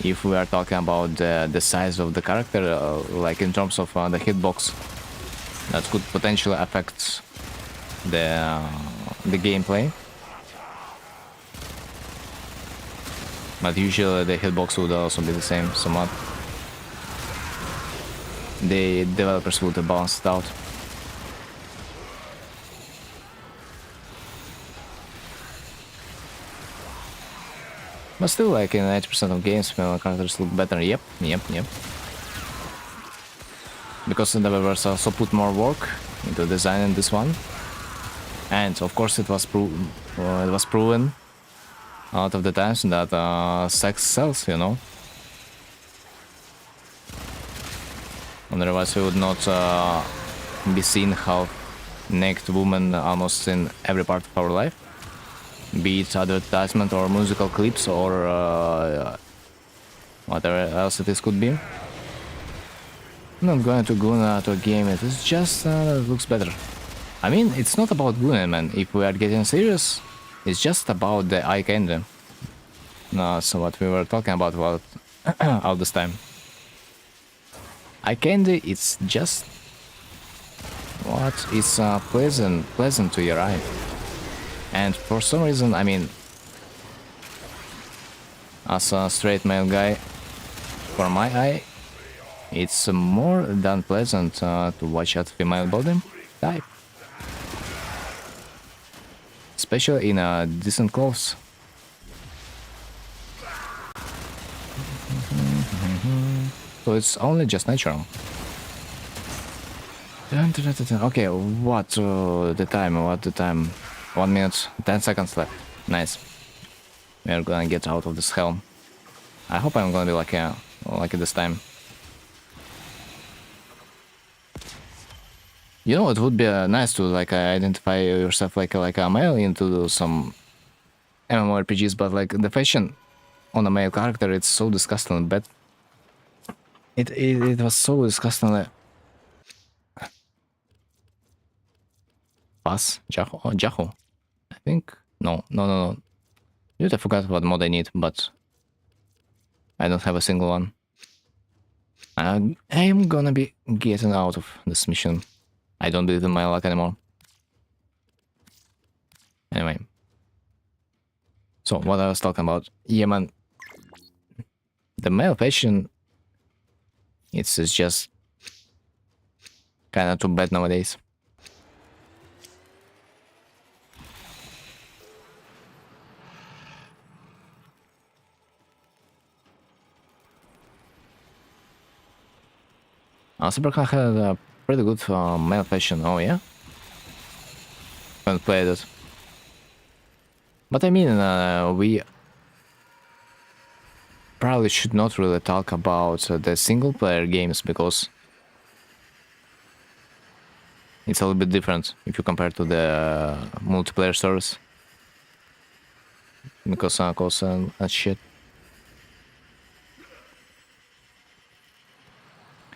if we are talking about the size of the character, like in terms of the hitbox, that could potentially affect the gameplay. But usually the hitbox would also be the same somewhat. The developers would balance it out. But still, like in 90% of games, female characters look better. Yep. Because the developers also put more work into designing this one, and of course it was proven out of the times that sex sells, you know. Otherwise, we would not be seeing how naked women almost in every part of our life. Be it advertisement or musical clips or whatever else it is could be. I'm not going to go to a game, it is just looks better. I mean, it's not about women, man. If we are getting serious, it's just about the eye candy. No, so what we were talking about all this time. Eye candy, it's just what is pleasant to your eye. And for some reason, I mean, as a straight male guy, for my eye, it's more than pleasant to watch a female body type. Especially in decent clothes. So it's only just natural. Okay, what the time? 1 minute, 10 seconds left. Nice. We're gonna get out of this hell. I hope I'm gonna be lucky this time. You know, it would be nice to like identify yourself like a male into some MMORPGs, but like the fashion on a male character, it's so disgusting bad. It was so disgustingly. Pass Jaho. I think no. Dude, I forgot what mod I need, but I don't have a single one. I am gonna be getting out of this mission. I don't believe in my luck anymore. Anyway. So, what I was talking about. Yeah, man. The male fashion, it's just kind of too bad nowadays. Cyberpunk had a pretty good male fashion. Oh yeah, haven't played it. But I mean, we probably should not really talk about the single-player games because it's a little bit different if you compare to the multiplayer service. Because costs and shit.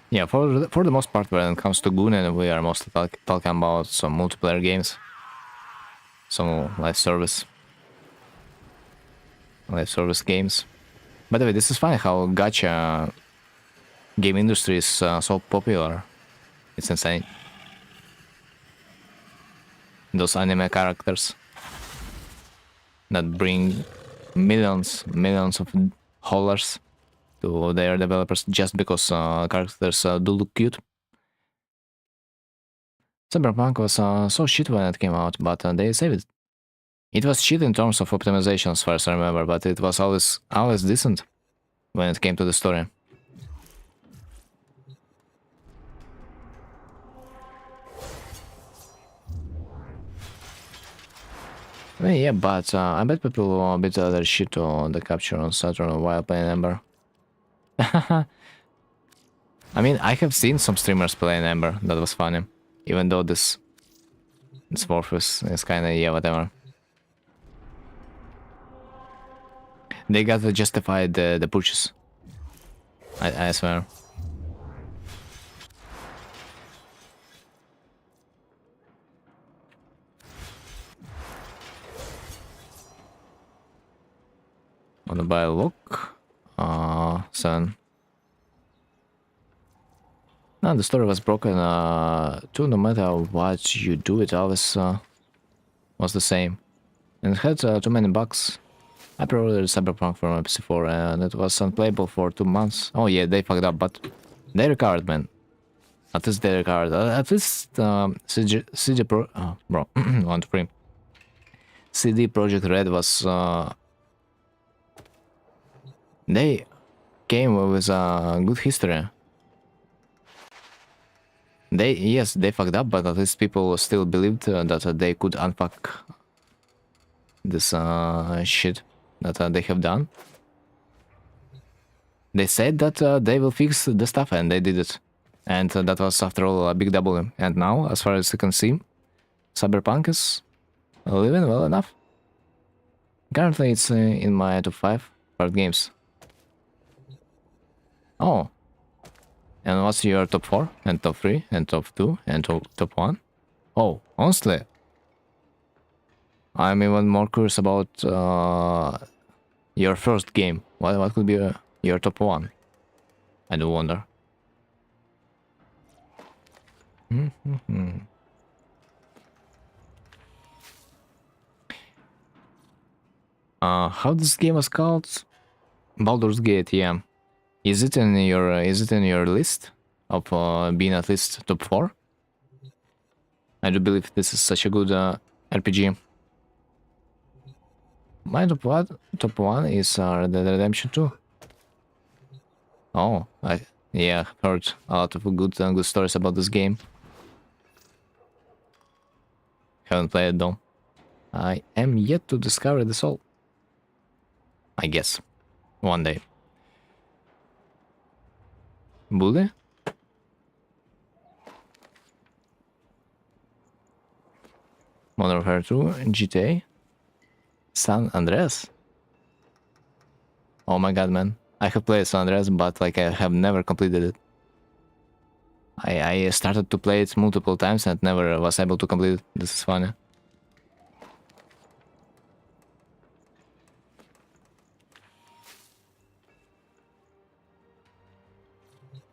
Yeah, for the most part, when it comes to Goonen, we are mostly talking about some multiplayer games, some live service games. By the way, this is funny how gacha game industry is so popular. It's insane. Those anime characters that bring millions of dollars to their developers just because characters do look cute. Cyberpunk was so shit when it came out, but they saved it. It was shit in terms of optimization as far as I remember, but it was always decent when it came to the story. I mean, yeah, but I bet people a bit other shit on the capture on Saturn while playing Ember. I mean, I have seen some streamers playing Ember. That was funny. Even though this Morpheus is kinda, yeah, whatever. They got to justify the purchase. I swear. Wanna buy a look? 7. No, the story was broken too. No matter what you do, it always was the same. And it had too many bugs. I pre-ordered Cyberpunk from PC4 and it was unplayable for 2 months. Oh yeah, they fucked up, but they recovered, man. At least they recovered. At least CD Pro... Oh, bro. 1, 2, 3. CD Projekt Red was... they came with a good history. Yes, they fucked up, but at least people still believed that they could unfuck this shit that they have done. They said that they will fix the stuff, and they did it. And that was, after all, a big W. And now, as far as you can see, Cyberpunk is living well enough. Currently, it's in my top 5 favorite games. Oh. And what's your top 4, and top 3, and top 2, and top 1? Oh, honestly, I'm even more curious about your first game. What could be your top 1? I do wonder. How this game was called? Baldur's Gate, yeah. Is it in your list of being at least top 4? I do believe this is such a good RPG. My top 1 is Red Dead Redemption 2. Oh, yeah, heard a lot of good stories about this game. Haven't played it though. I am yet to discover the soul. I guess. One day. Bully? Modern Warfare 2, GTA, San Andreas. Oh my god, man. I have played San Andreas, but like I have never completed it. I started to play it multiple times and never was able to complete it. This is funny.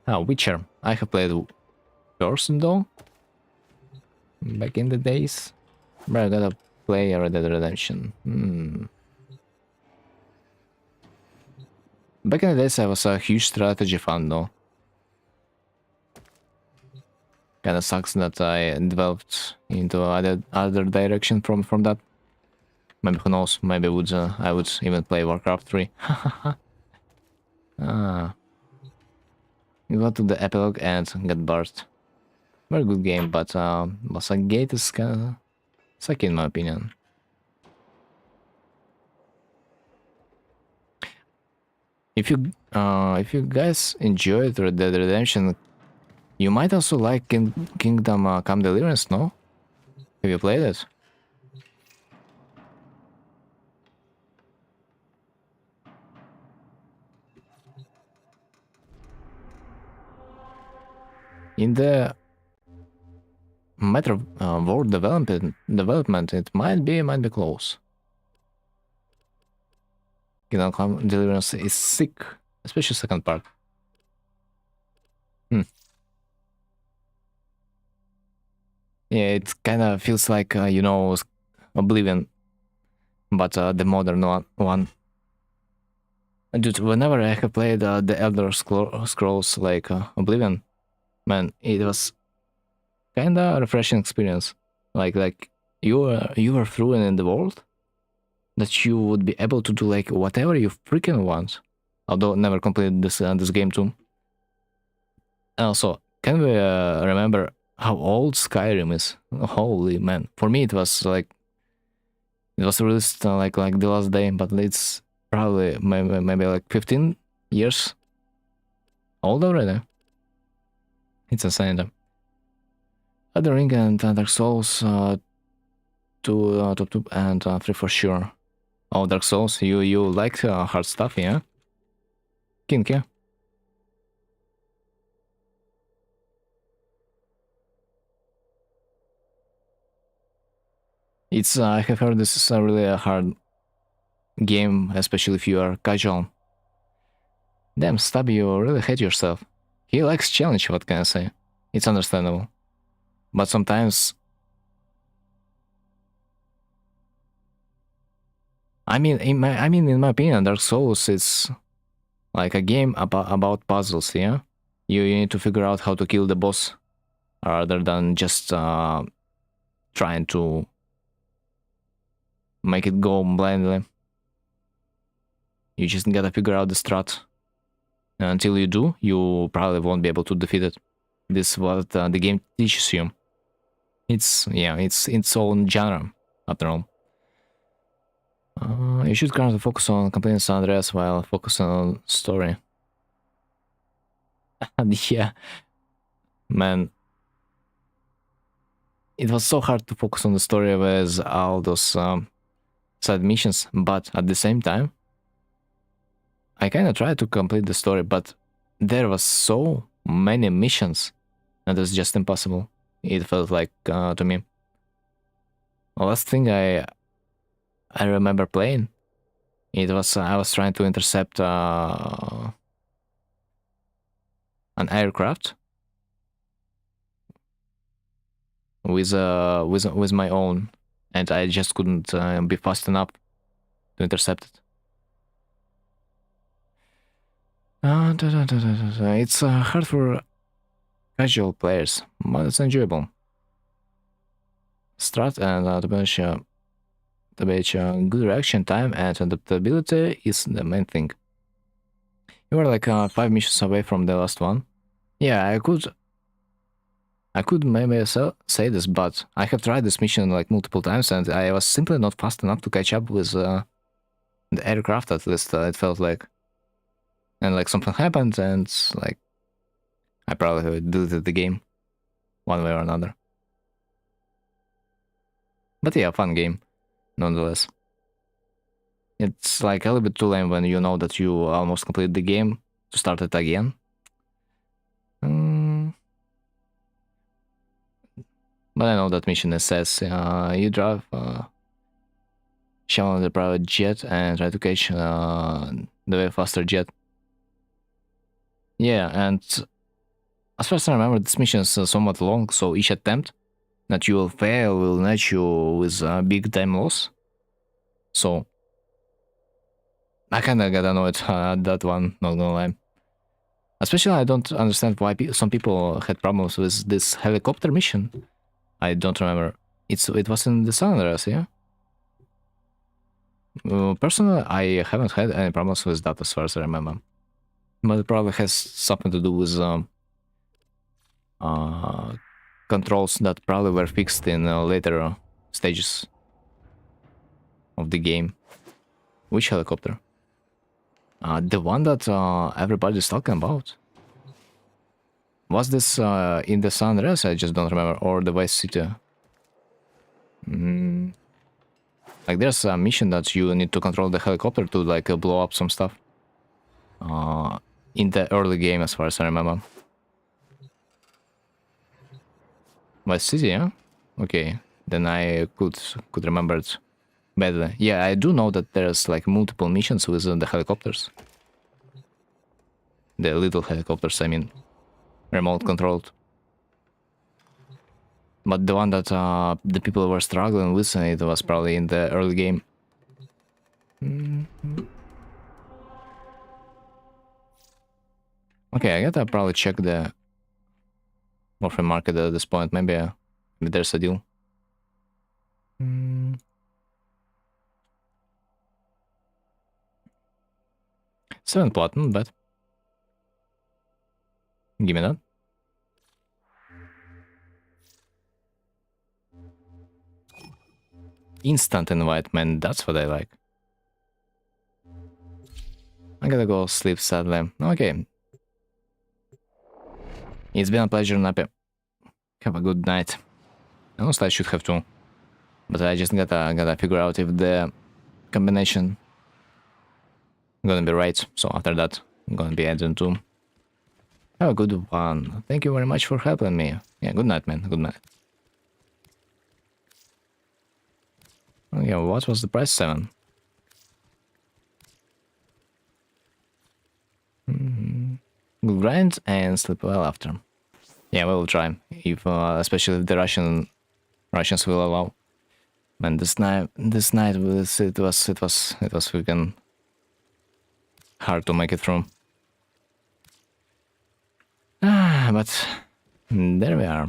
Ah, Witcher. I have played Person though. Back in the days. But I gotta play Red Dead Redemption. Back in the days I was a huge strategy fan though. Kinda sucks that I developed into other direction from that. Maybe who knows, maybe I would even play Warcraft 3. You go to the epilogue and get burst. Very good game, but Bossa Gate is kinda sucky in my opinion. If you guys enjoyed Red Dead Redemption, you might also like Kingdom Come Deliverance, no? Have you played it? In the matter of world development, it might be close. Kingdom Come Deliverance is sick, especially second part. Yeah, it kind of feels like you know, Oblivion, but the modern one. Dude, whenever I have played the Elder Scrolls like Oblivion, man, it was kind of a refreshing experience. Like you were through in the world that you would be able to do like whatever you freaking want. Although never completed this game too. And also, can we remember how old Skyrim is? Holy man! For me, it was released like the last day, but it's probably maybe like 15 years old already. It's insane. Other Ring and Dark Souls 2 top 2 and 3 for sure. Oh, Dark Souls, you like hard stuff, yeah? Kinky. It's I have heard this is a really hard game, especially if you are casual. Damn, Stubby, you really hate yourself. He likes challenge, what can I say? It's understandable. But sometimes... in my opinion, Dark Souls is like a game about puzzles, yeah? You need to figure out how to kill the boss rather than just trying to make it go blindly. You just gotta figure out the strat. And until you do, you probably won't be able to defeat it. This is what the game teaches you. It's its own genre, after all. You should currently focus on completing San Andreas while focusing on story. Yeah, man. It was so hard to focus on the story with all those side missions, but at the same time, I kind of tried to complete the story, but there was so many missions, and it's just impossible. It felt like to me. The last thing I remember playing, it was I was trying to intercept an aircraft with my own, and I just couldn't be fast enough to intercept it. It's hard for casual players, but it's enjoyable. Strat and good reaction time and adaptability is the main thing. You were like 5 missions away from the last one. Yeah, I could maybe say this, but I have tried this mission like multiple times and I was simply not fast enough to catch up with the aircraft, at least it felt like. And like something happened and like I probably deleted the game one way or another. But yeah, fun game, nonetheless. It's like a little bit too lame when you know that you almost completed the game to start it again. But I know that mission it says you drive Shallow the private jet and try to catch the way faster jet. Yeah, and as far as I remember, this mission is somewhat long, so each attempt that you will fail will net you with a big time loss. So I kinda got annoyed at that one, not gonna lie. Especially I don't understand why some people had problems with this helicopter mission. I don't remember. It was in the San Andreas, yeah? Personally, I haven't had any problems with that as far as I remember. But it probably has something to do with controls that probably were fixed in later stages of the game. Which helicopter? The one that everybody's talking about. Was this in the San Andreas? I just don't remember. Or the Vice City? Like there's a mission that you need to control the helicopter to like blow up some stuff. In the early game, as far as I remember. Vice City, yeah? Okay, then I could remember it better. Yeah, I do know that there's like multiple missions with the helicopters. The little helicopters, I mean, remote controlled. But the one that the people were struggling with, it was probably in the early game. Okay, I gotta probably check the orphan market at this point. Maybe there's a deal. 7 platinum, but give me that. Instant invite, man, that's what I like. I gotta go sleep, sadly. Okay. It's been a pleasure, Nappy. Have a good night. Honestly, I should have too. But I just gotta figure out if the combination gonna be right. So after that, I'm gonna be adding too. Have a good one. Thank you very much for helping me. Yeah, good night, man. Good night. Okay, what was the price? 7. grind and sleep well after. Yeah, we'll try. If especially if the Russians will allow. Man, this night was it was freaking hard to make it through. But there we are.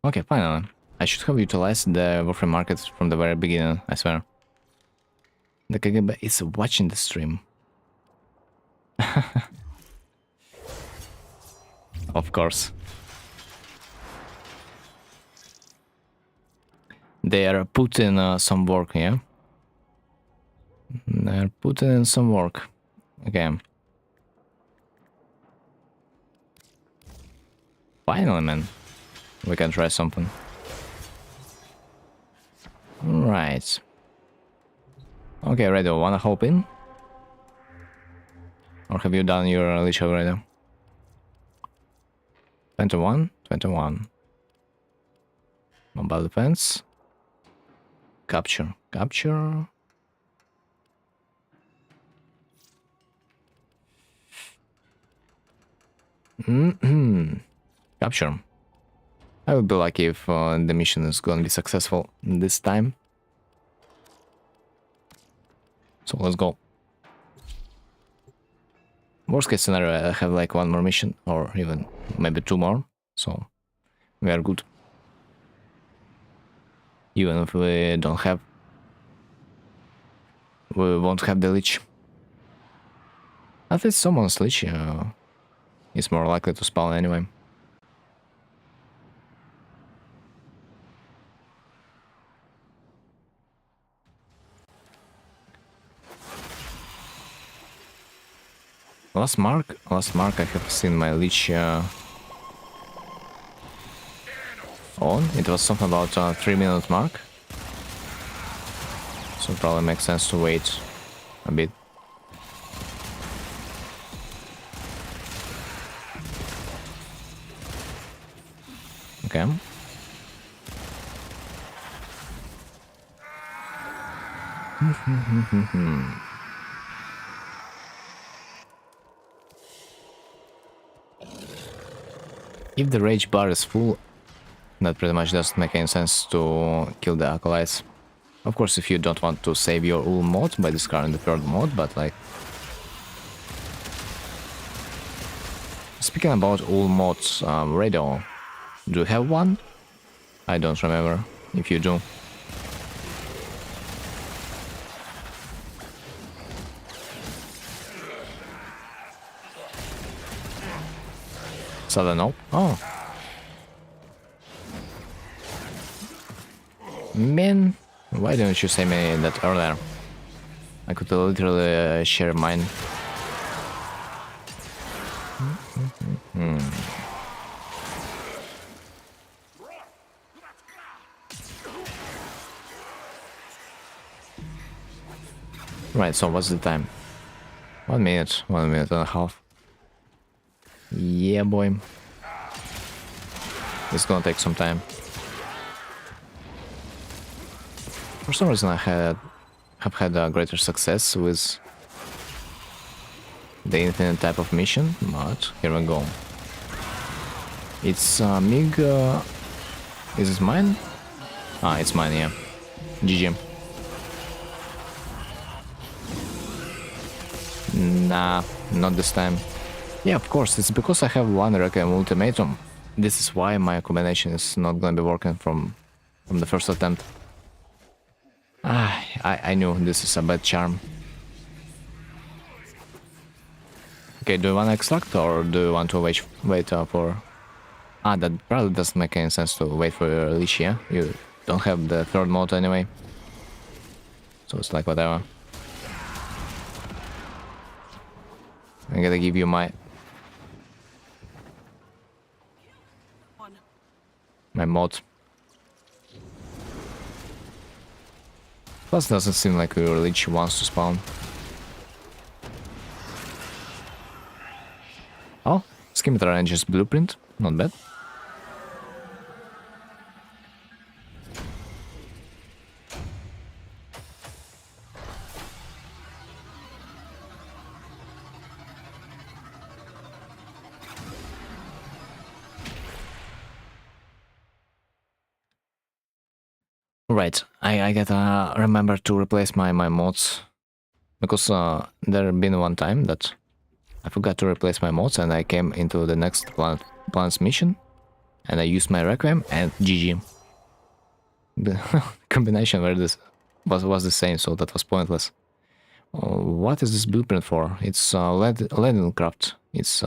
Okay, finally. I should have utilized the Warframe market from the very beginning, I swear. The KGB is watching the stream. Of course. They are putting some work, yeah? They're putting in some work. Okay. Finally, man. We can try something. Right. Okay, Radio, wanna hop in? Or have you done your leash already? 21? 21. Mobile defense. Capture. Capture. Capture. I would be lucky if the mission is gonna be successful this time. So let's go. Worst case scenario, I have like one more mission, or even maybe two more. So we are good. Even if we don't have, we won't have the leech. At least someone's leech is more likely to spawn anyway. Last mark I have seen my leech on. It was something about 3-minute mark. So probably makes sense to wait a bit. Okay. If the rage bar is full, that pretty much doesn't make any sense to kill the acolytes. Of course, if you don't want to save your ul mod by discarding the third mod, but like... Speaking about ul mods, Radio, do you have one? I don't remember, if you do. Sudden no? Oh. Man, why didn't you say me that earlier? I could literally share mine. Right, so what's the time? 1 minute, 1 minute and a half. Yeah, boy. It's gonna take some time. For some reason I have had a greater success with the infinite type of mission, but here we go. It's MiG... is it mine? Ah, it's mine, yeah. GG. Nah, not this time. Yeah, of course, it's because I have one Requiem ultimatum. This is why my combination is not gonna be working from the first attempt. I knew this is a bad charm. Okay, do you want to extract or do you want to wait for... Ah, that probably doesn't make any sense to wait for your leash, yeah? You don't have the third mode anyway. So it's like whatever. I gotta give you my mod. Plus doesn't seem like your leech wants to spawn. Oh, Scimitar Ranger's blueprint, not bad. Right, I gotta remember to replace my mods. Because there been one time that I forgot to replace my mods and I came into the next planet's mission and I used my Requiem and GG. The combination where this was the same, so that was pointless. What is this blueprint for? It's leaden craft. It's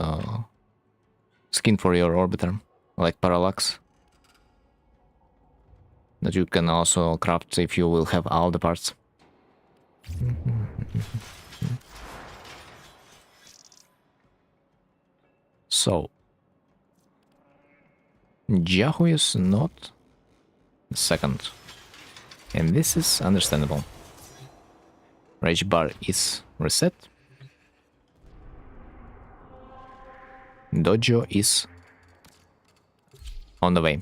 skin for your orbiter, like parallax. That you can also craft if you will have all the parts. So, Yahoo is not the second. And this is understandable. Rage bar is reset. Dojo is on the way.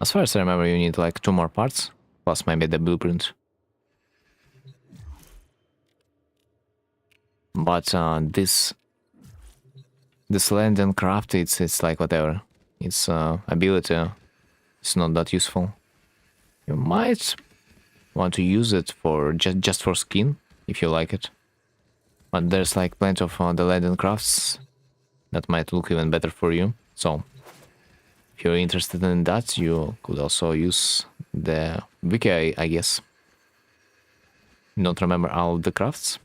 As far as I remember, you need like 2 more parts, plus maybe the blueprint. But this land and craft, it's like whatever. Its ability is not that useful. You might want to use it for just for skin if you like it. But there's like plenty of the land and crafts that might look even better for you. So if you're interested in that, you could also use the wiki, I guess. Don't remember all the crafts.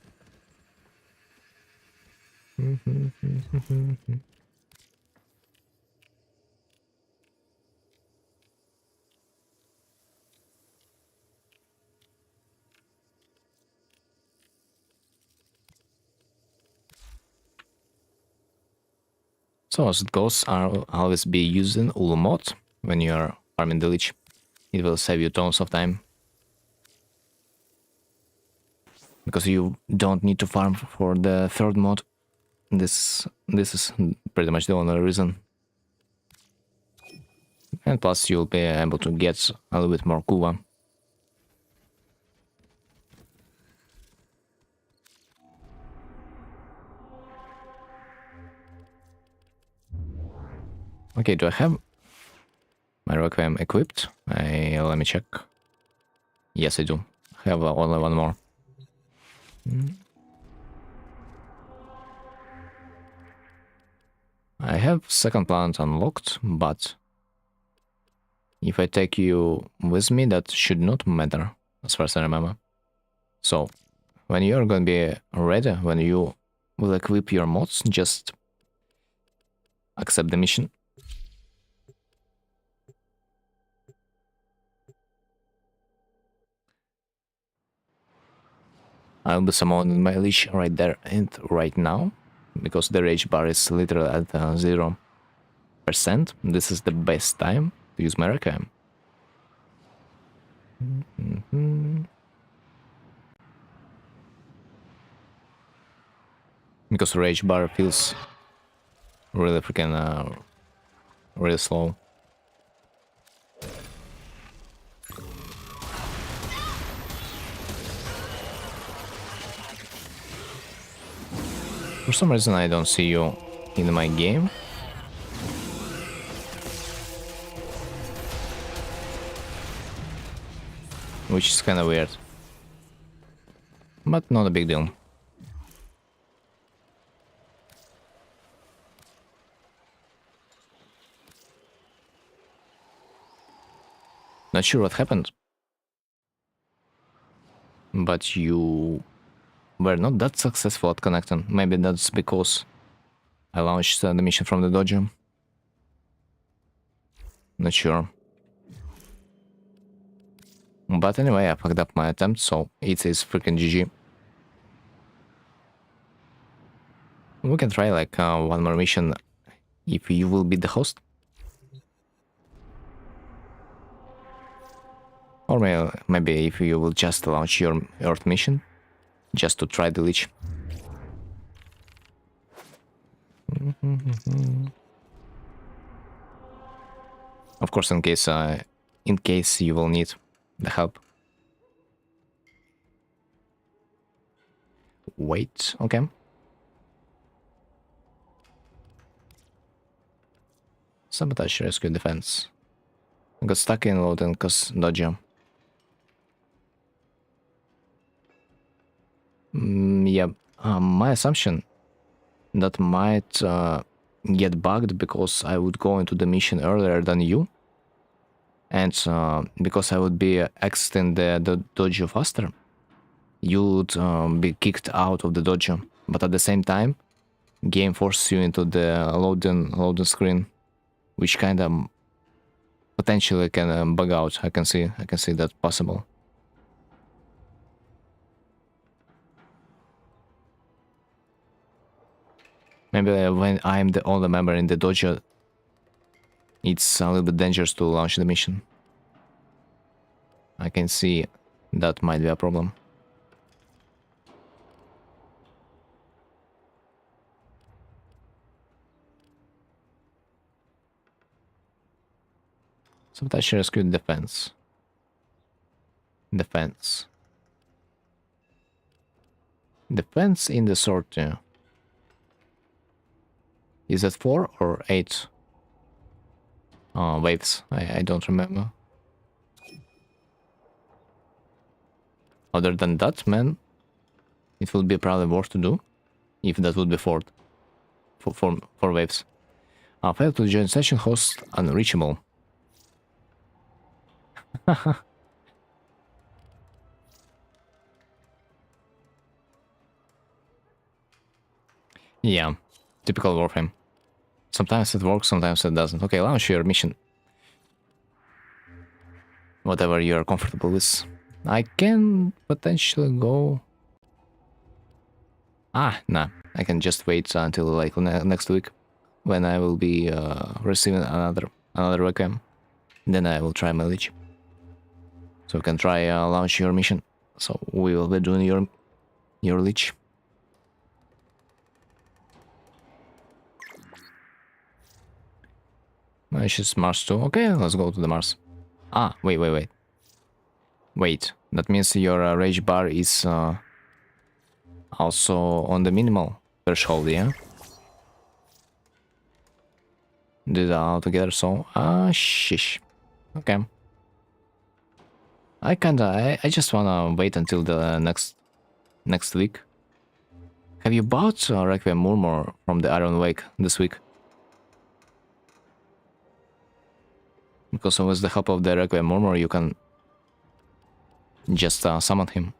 So as it goes, I'll always be using Ulu mod when you're farming the Lich. It will save you tons of time. Because you don't need to farm for the third mod. This is pretty much the only reason. And plus you'll be able to get a little bit more kuva. Okay, do I have my Requiem equipped? Let me check. Yes, I do. I have only one more. I have second planet unlocked, but if I take you with me, that should not matter, as far as I remember. So, when you're gonna be ready, when you will equip your mods, just accept the mission. I'll be summoning my Lich right there and right now, because the rage bar is literally at 0%. This is the best time to use my Requiem. Because rage bar feels really freaking really slow. For some reason I don't see you in my game. Which is kinda weird. But not a big deal. Not sure what happened. But you were not that successful at connecting. Maybe that's because I launched the mission from the dojo. Not sure. But anyway, I fucked up my attempt, so it is freaking GG. We can try like one more mission if you will be the host. Or maybe if you will just launch your Earth mission, just to try the Lich. Of course, in case you will need the help. wait. Okay. Sabotage, rescue, defense. I got stuck in loading cause dodger. Yeah, my assumption that might get bugged because I would go into the mission earlier than you, and because I would be exiting the dojo faster, you would be kicked out of the dojo. But at the same time, game forces you into the loading screen, which kind of potentially can bug out. I can see that possible. Maybe when I'm the only member in the dojo, it's a little bit dangerous to launch the mission. I can see that might be a problem. Sabotage, rescue, defense. Defense. Defense in the sortie. Is it 4 or 8 waves? I don't remember. Other than that, man, it would be probably worth to do if that would be 4 waves. Failed to join session, host unreachable. Yeah, typical Warframe. Sometimes it works, sometimes it doesn't. Okay, launch your mission. Whatever you're comfortable with. I can potentially go... Nah. I can just wait until like next week when I will be receiving another requiem. Then I will try my leech. So we can try launch your mission. So we will be doing your leech. It's Mars too. Okay, let's go to the Mars. Wait. Wait, that means your rage bar is also on the minimal threshold, yeah? Do that all together, so... shish. Okay. I just wanna wait until the next week. Have you bought Requiem Murmur from the Iron Wake this week? Because with the help of the Requiem Murmur you can just summon him.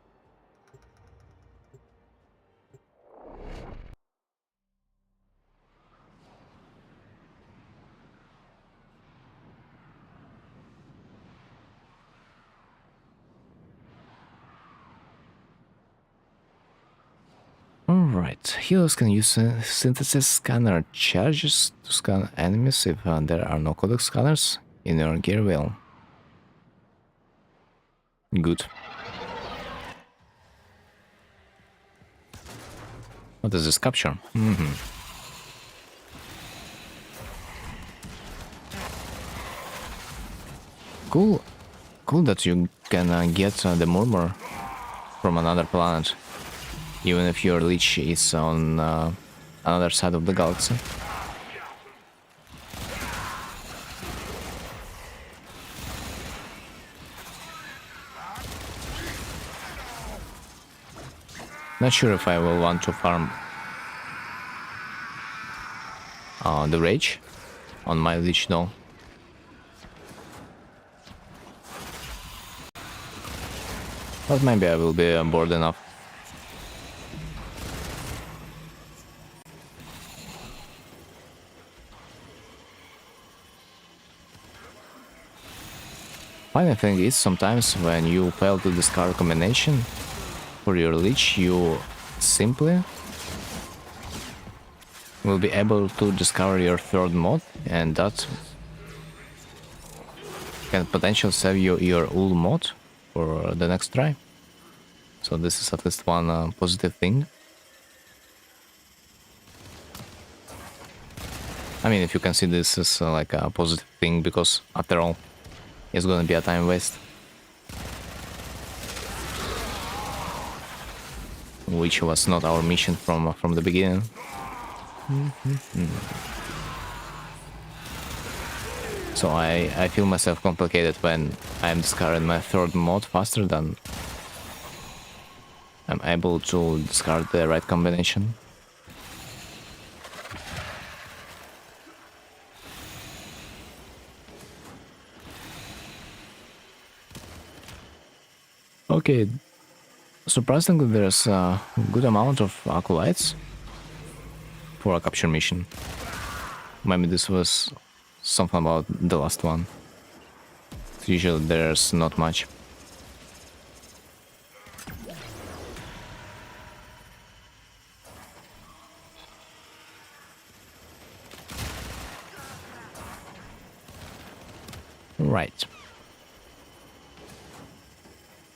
Alright, healers can use synthesis scanner charges to scan enemies if there are no codex scanners in your gear wheel. Good. What is this capture? Cool that you can get the murmur from another planet, even if your leech is on another side of the galaxy. Not sure if I will want to farm the rage on my leech though. But maybe I will be bored enough. Funny thing is, sometimes when you fail to discard a combination for your leech, you simply will be able to discover your third mod, and that can potentially save you your ul mod for the next try. So this is at least one positive thing. I mean, if you can see this as like a positive thing, because after all, it's gonna be a time waste. which was not our mission from the beginning. So I feel myself complicated when I'm discarding my third mod faster than I'm able to discard the right combination. Okay, surprisingly there's a good amount of acolytes for a capture mission. Maybe this was something about the last one. Usually there's not much. Right.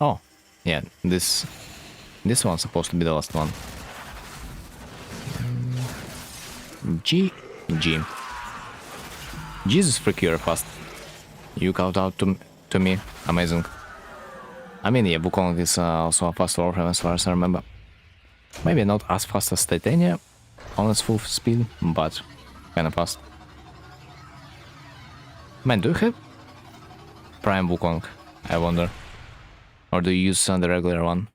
Oh, yeah, this one's supposed to be the last one. G. Jesus, freak, you're fast. You called out to me. Amazing. I mean, yeah, Wukong is also a fast warframe as far as I remember. Maybe not as fast as Titania on its full speed, but kinda fast. Man, do you have Prime Wukong? I wonder. Or do you use the regular one?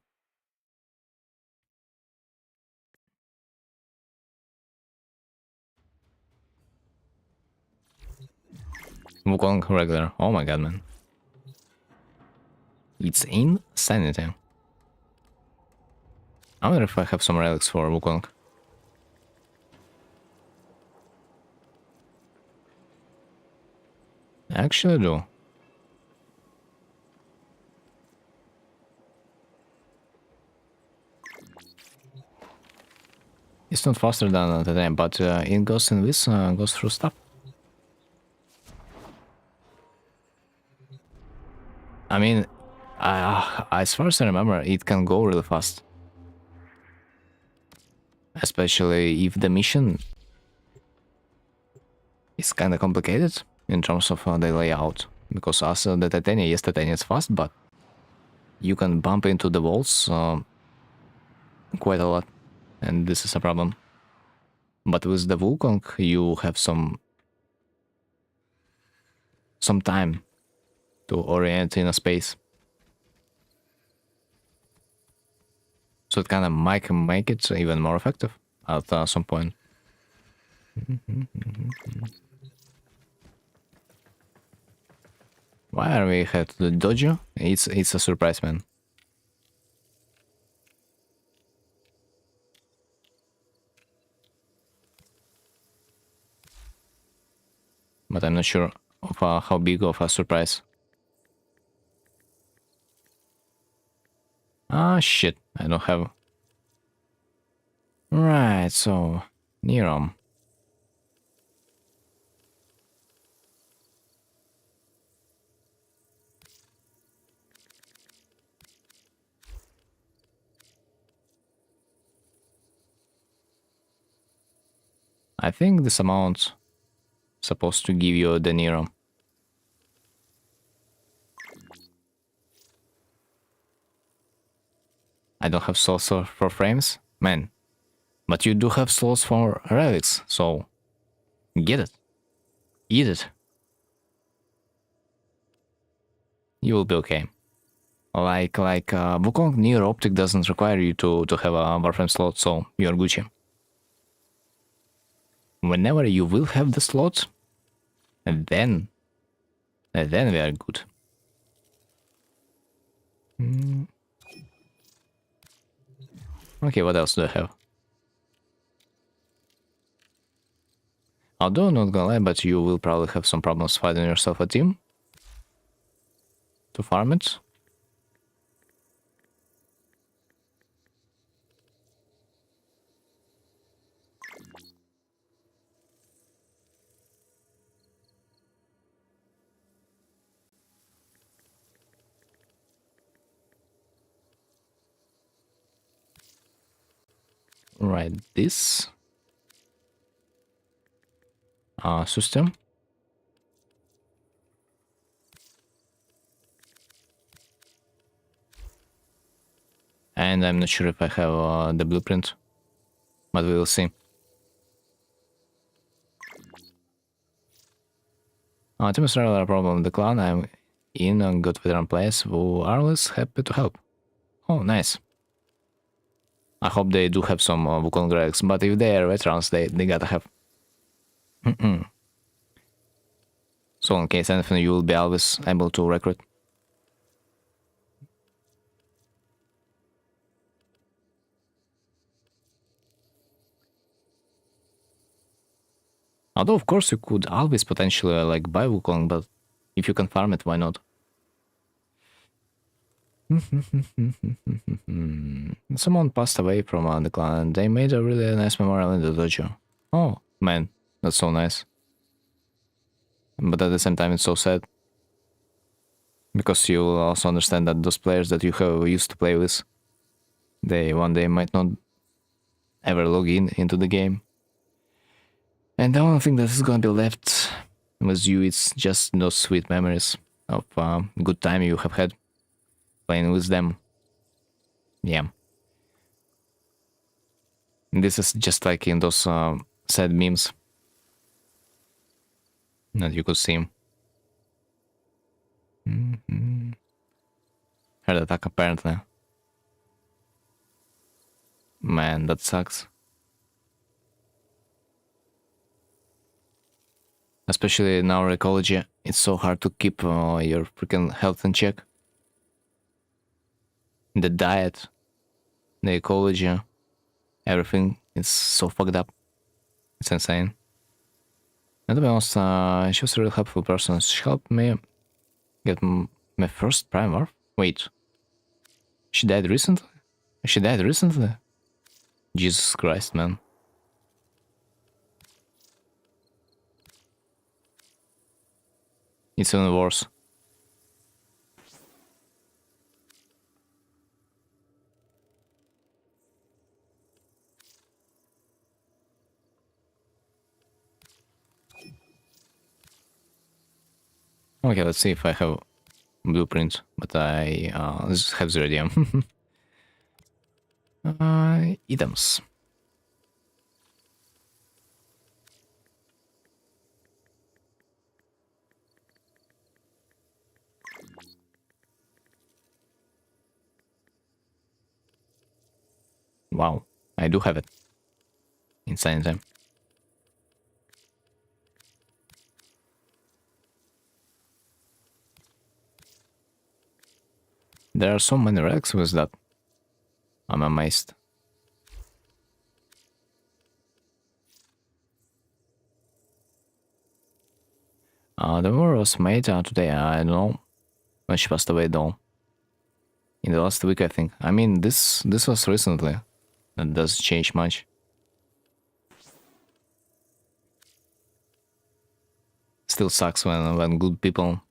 Wukong regular. Oh my god, man. It's insanity. I wonder if I have some relics for Wukong. I actually do. It's not faster than Titania, but it goes in this, goes through stuff. I mean, as far as I remember, it can go really fast. Especially if the mission is kind of complicated in terms of the layout. Because as the Titania, yes, Titania is fast, but you can bump into the walls quite a lot. And this is a problem. But with the Wukong, you have some time to orient in a space. So it kind of might make it even more effective at some point. Why are we headed to the dojo? It's a surprise, man. But I'm not sure of how big of a surprise. Ah, shit. I don't have... Right, so... Nerom. I think this amount supposed to give you the Nerom. I don't have slots for frames? Man. But you do have slots for relics, so... Get it. Eat it. You will be okay. Like Wukong Near Optic doesn't require you to have a Warframe slot, so you're Gucci. Whenever you will have the slot, and then we are good. Okay, what else do I have? Although, not gonna lie, but you will probably have some problems finding yourself a team to farm it. Right, this system. And I'm not sure if I have the blueprint, but we will see. Team is rather a problem with the clan I'm in on good veteran players who are always happy to help. Oh, nice. I hope they do have some Wukong relics, but if they are veterans, they gotta have. So in case anything, you will be always able to recruit. Although, of course, you could always potentially like buy Wukong, but if you can farm it, why not? Someone passed away from the clan, and they made a really nice memorial in the dojo. Oh, man, that's so nice. But at the same time, it's so sad. Because you will also understand that those players that you have used to play with, they one day might not ever log into the game. And the only thing that is gonna be left with you is just those sweet memories of good time you have had playing with them. Yeah. And this is just like in those sad memes that you could see. Heart attack apparently. Man, that sucks. Especially in our ecology, it's so hard to keep your freaking health in check. The diet, the ecology, everything is so fucked up. It's insane. And to be honest, she was a really helpful person. She helped me get my first prime warp. Wait, she died recently? She died recently? Jesus Christ, man. It's even worse. Okay, let's see if I have blueprint, but I have the idea. Items. Wow, I do have it. Insane time. There are so many relics with that. I'm amazed. The war was made today, I don't know when she passed away though. In the last week, I think. I mean, this was recently. That doesn't change much. Still sucks when good people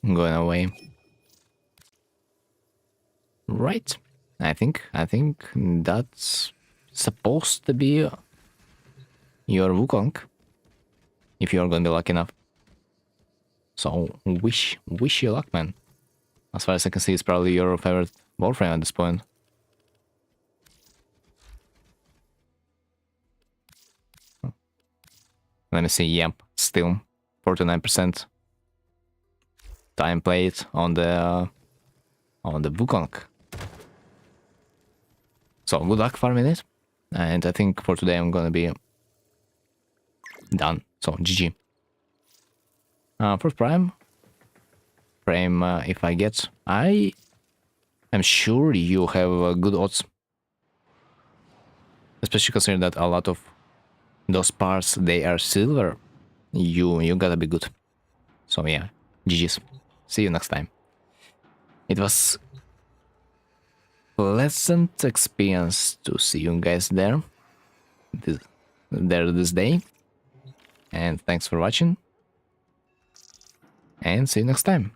going away. Right. I think that's supposed to be your Wukong. If you're gonna be lucky enough. So wish you luck, man. As far as I can see, it's probably your favorite Warframe at this point. Let me see, yep, still 49% time played on the Wukong. So good luck farming it, and I think for today I'm gonna be done. So GG. First prime, if I get, I am sure you have good odds, especially considering that a lot of those parts they are silver. You gotta be good. So yeah, GG's. See you next time. It was pleasant experience to see you guys there this day. And thanks for watching. And see you next time.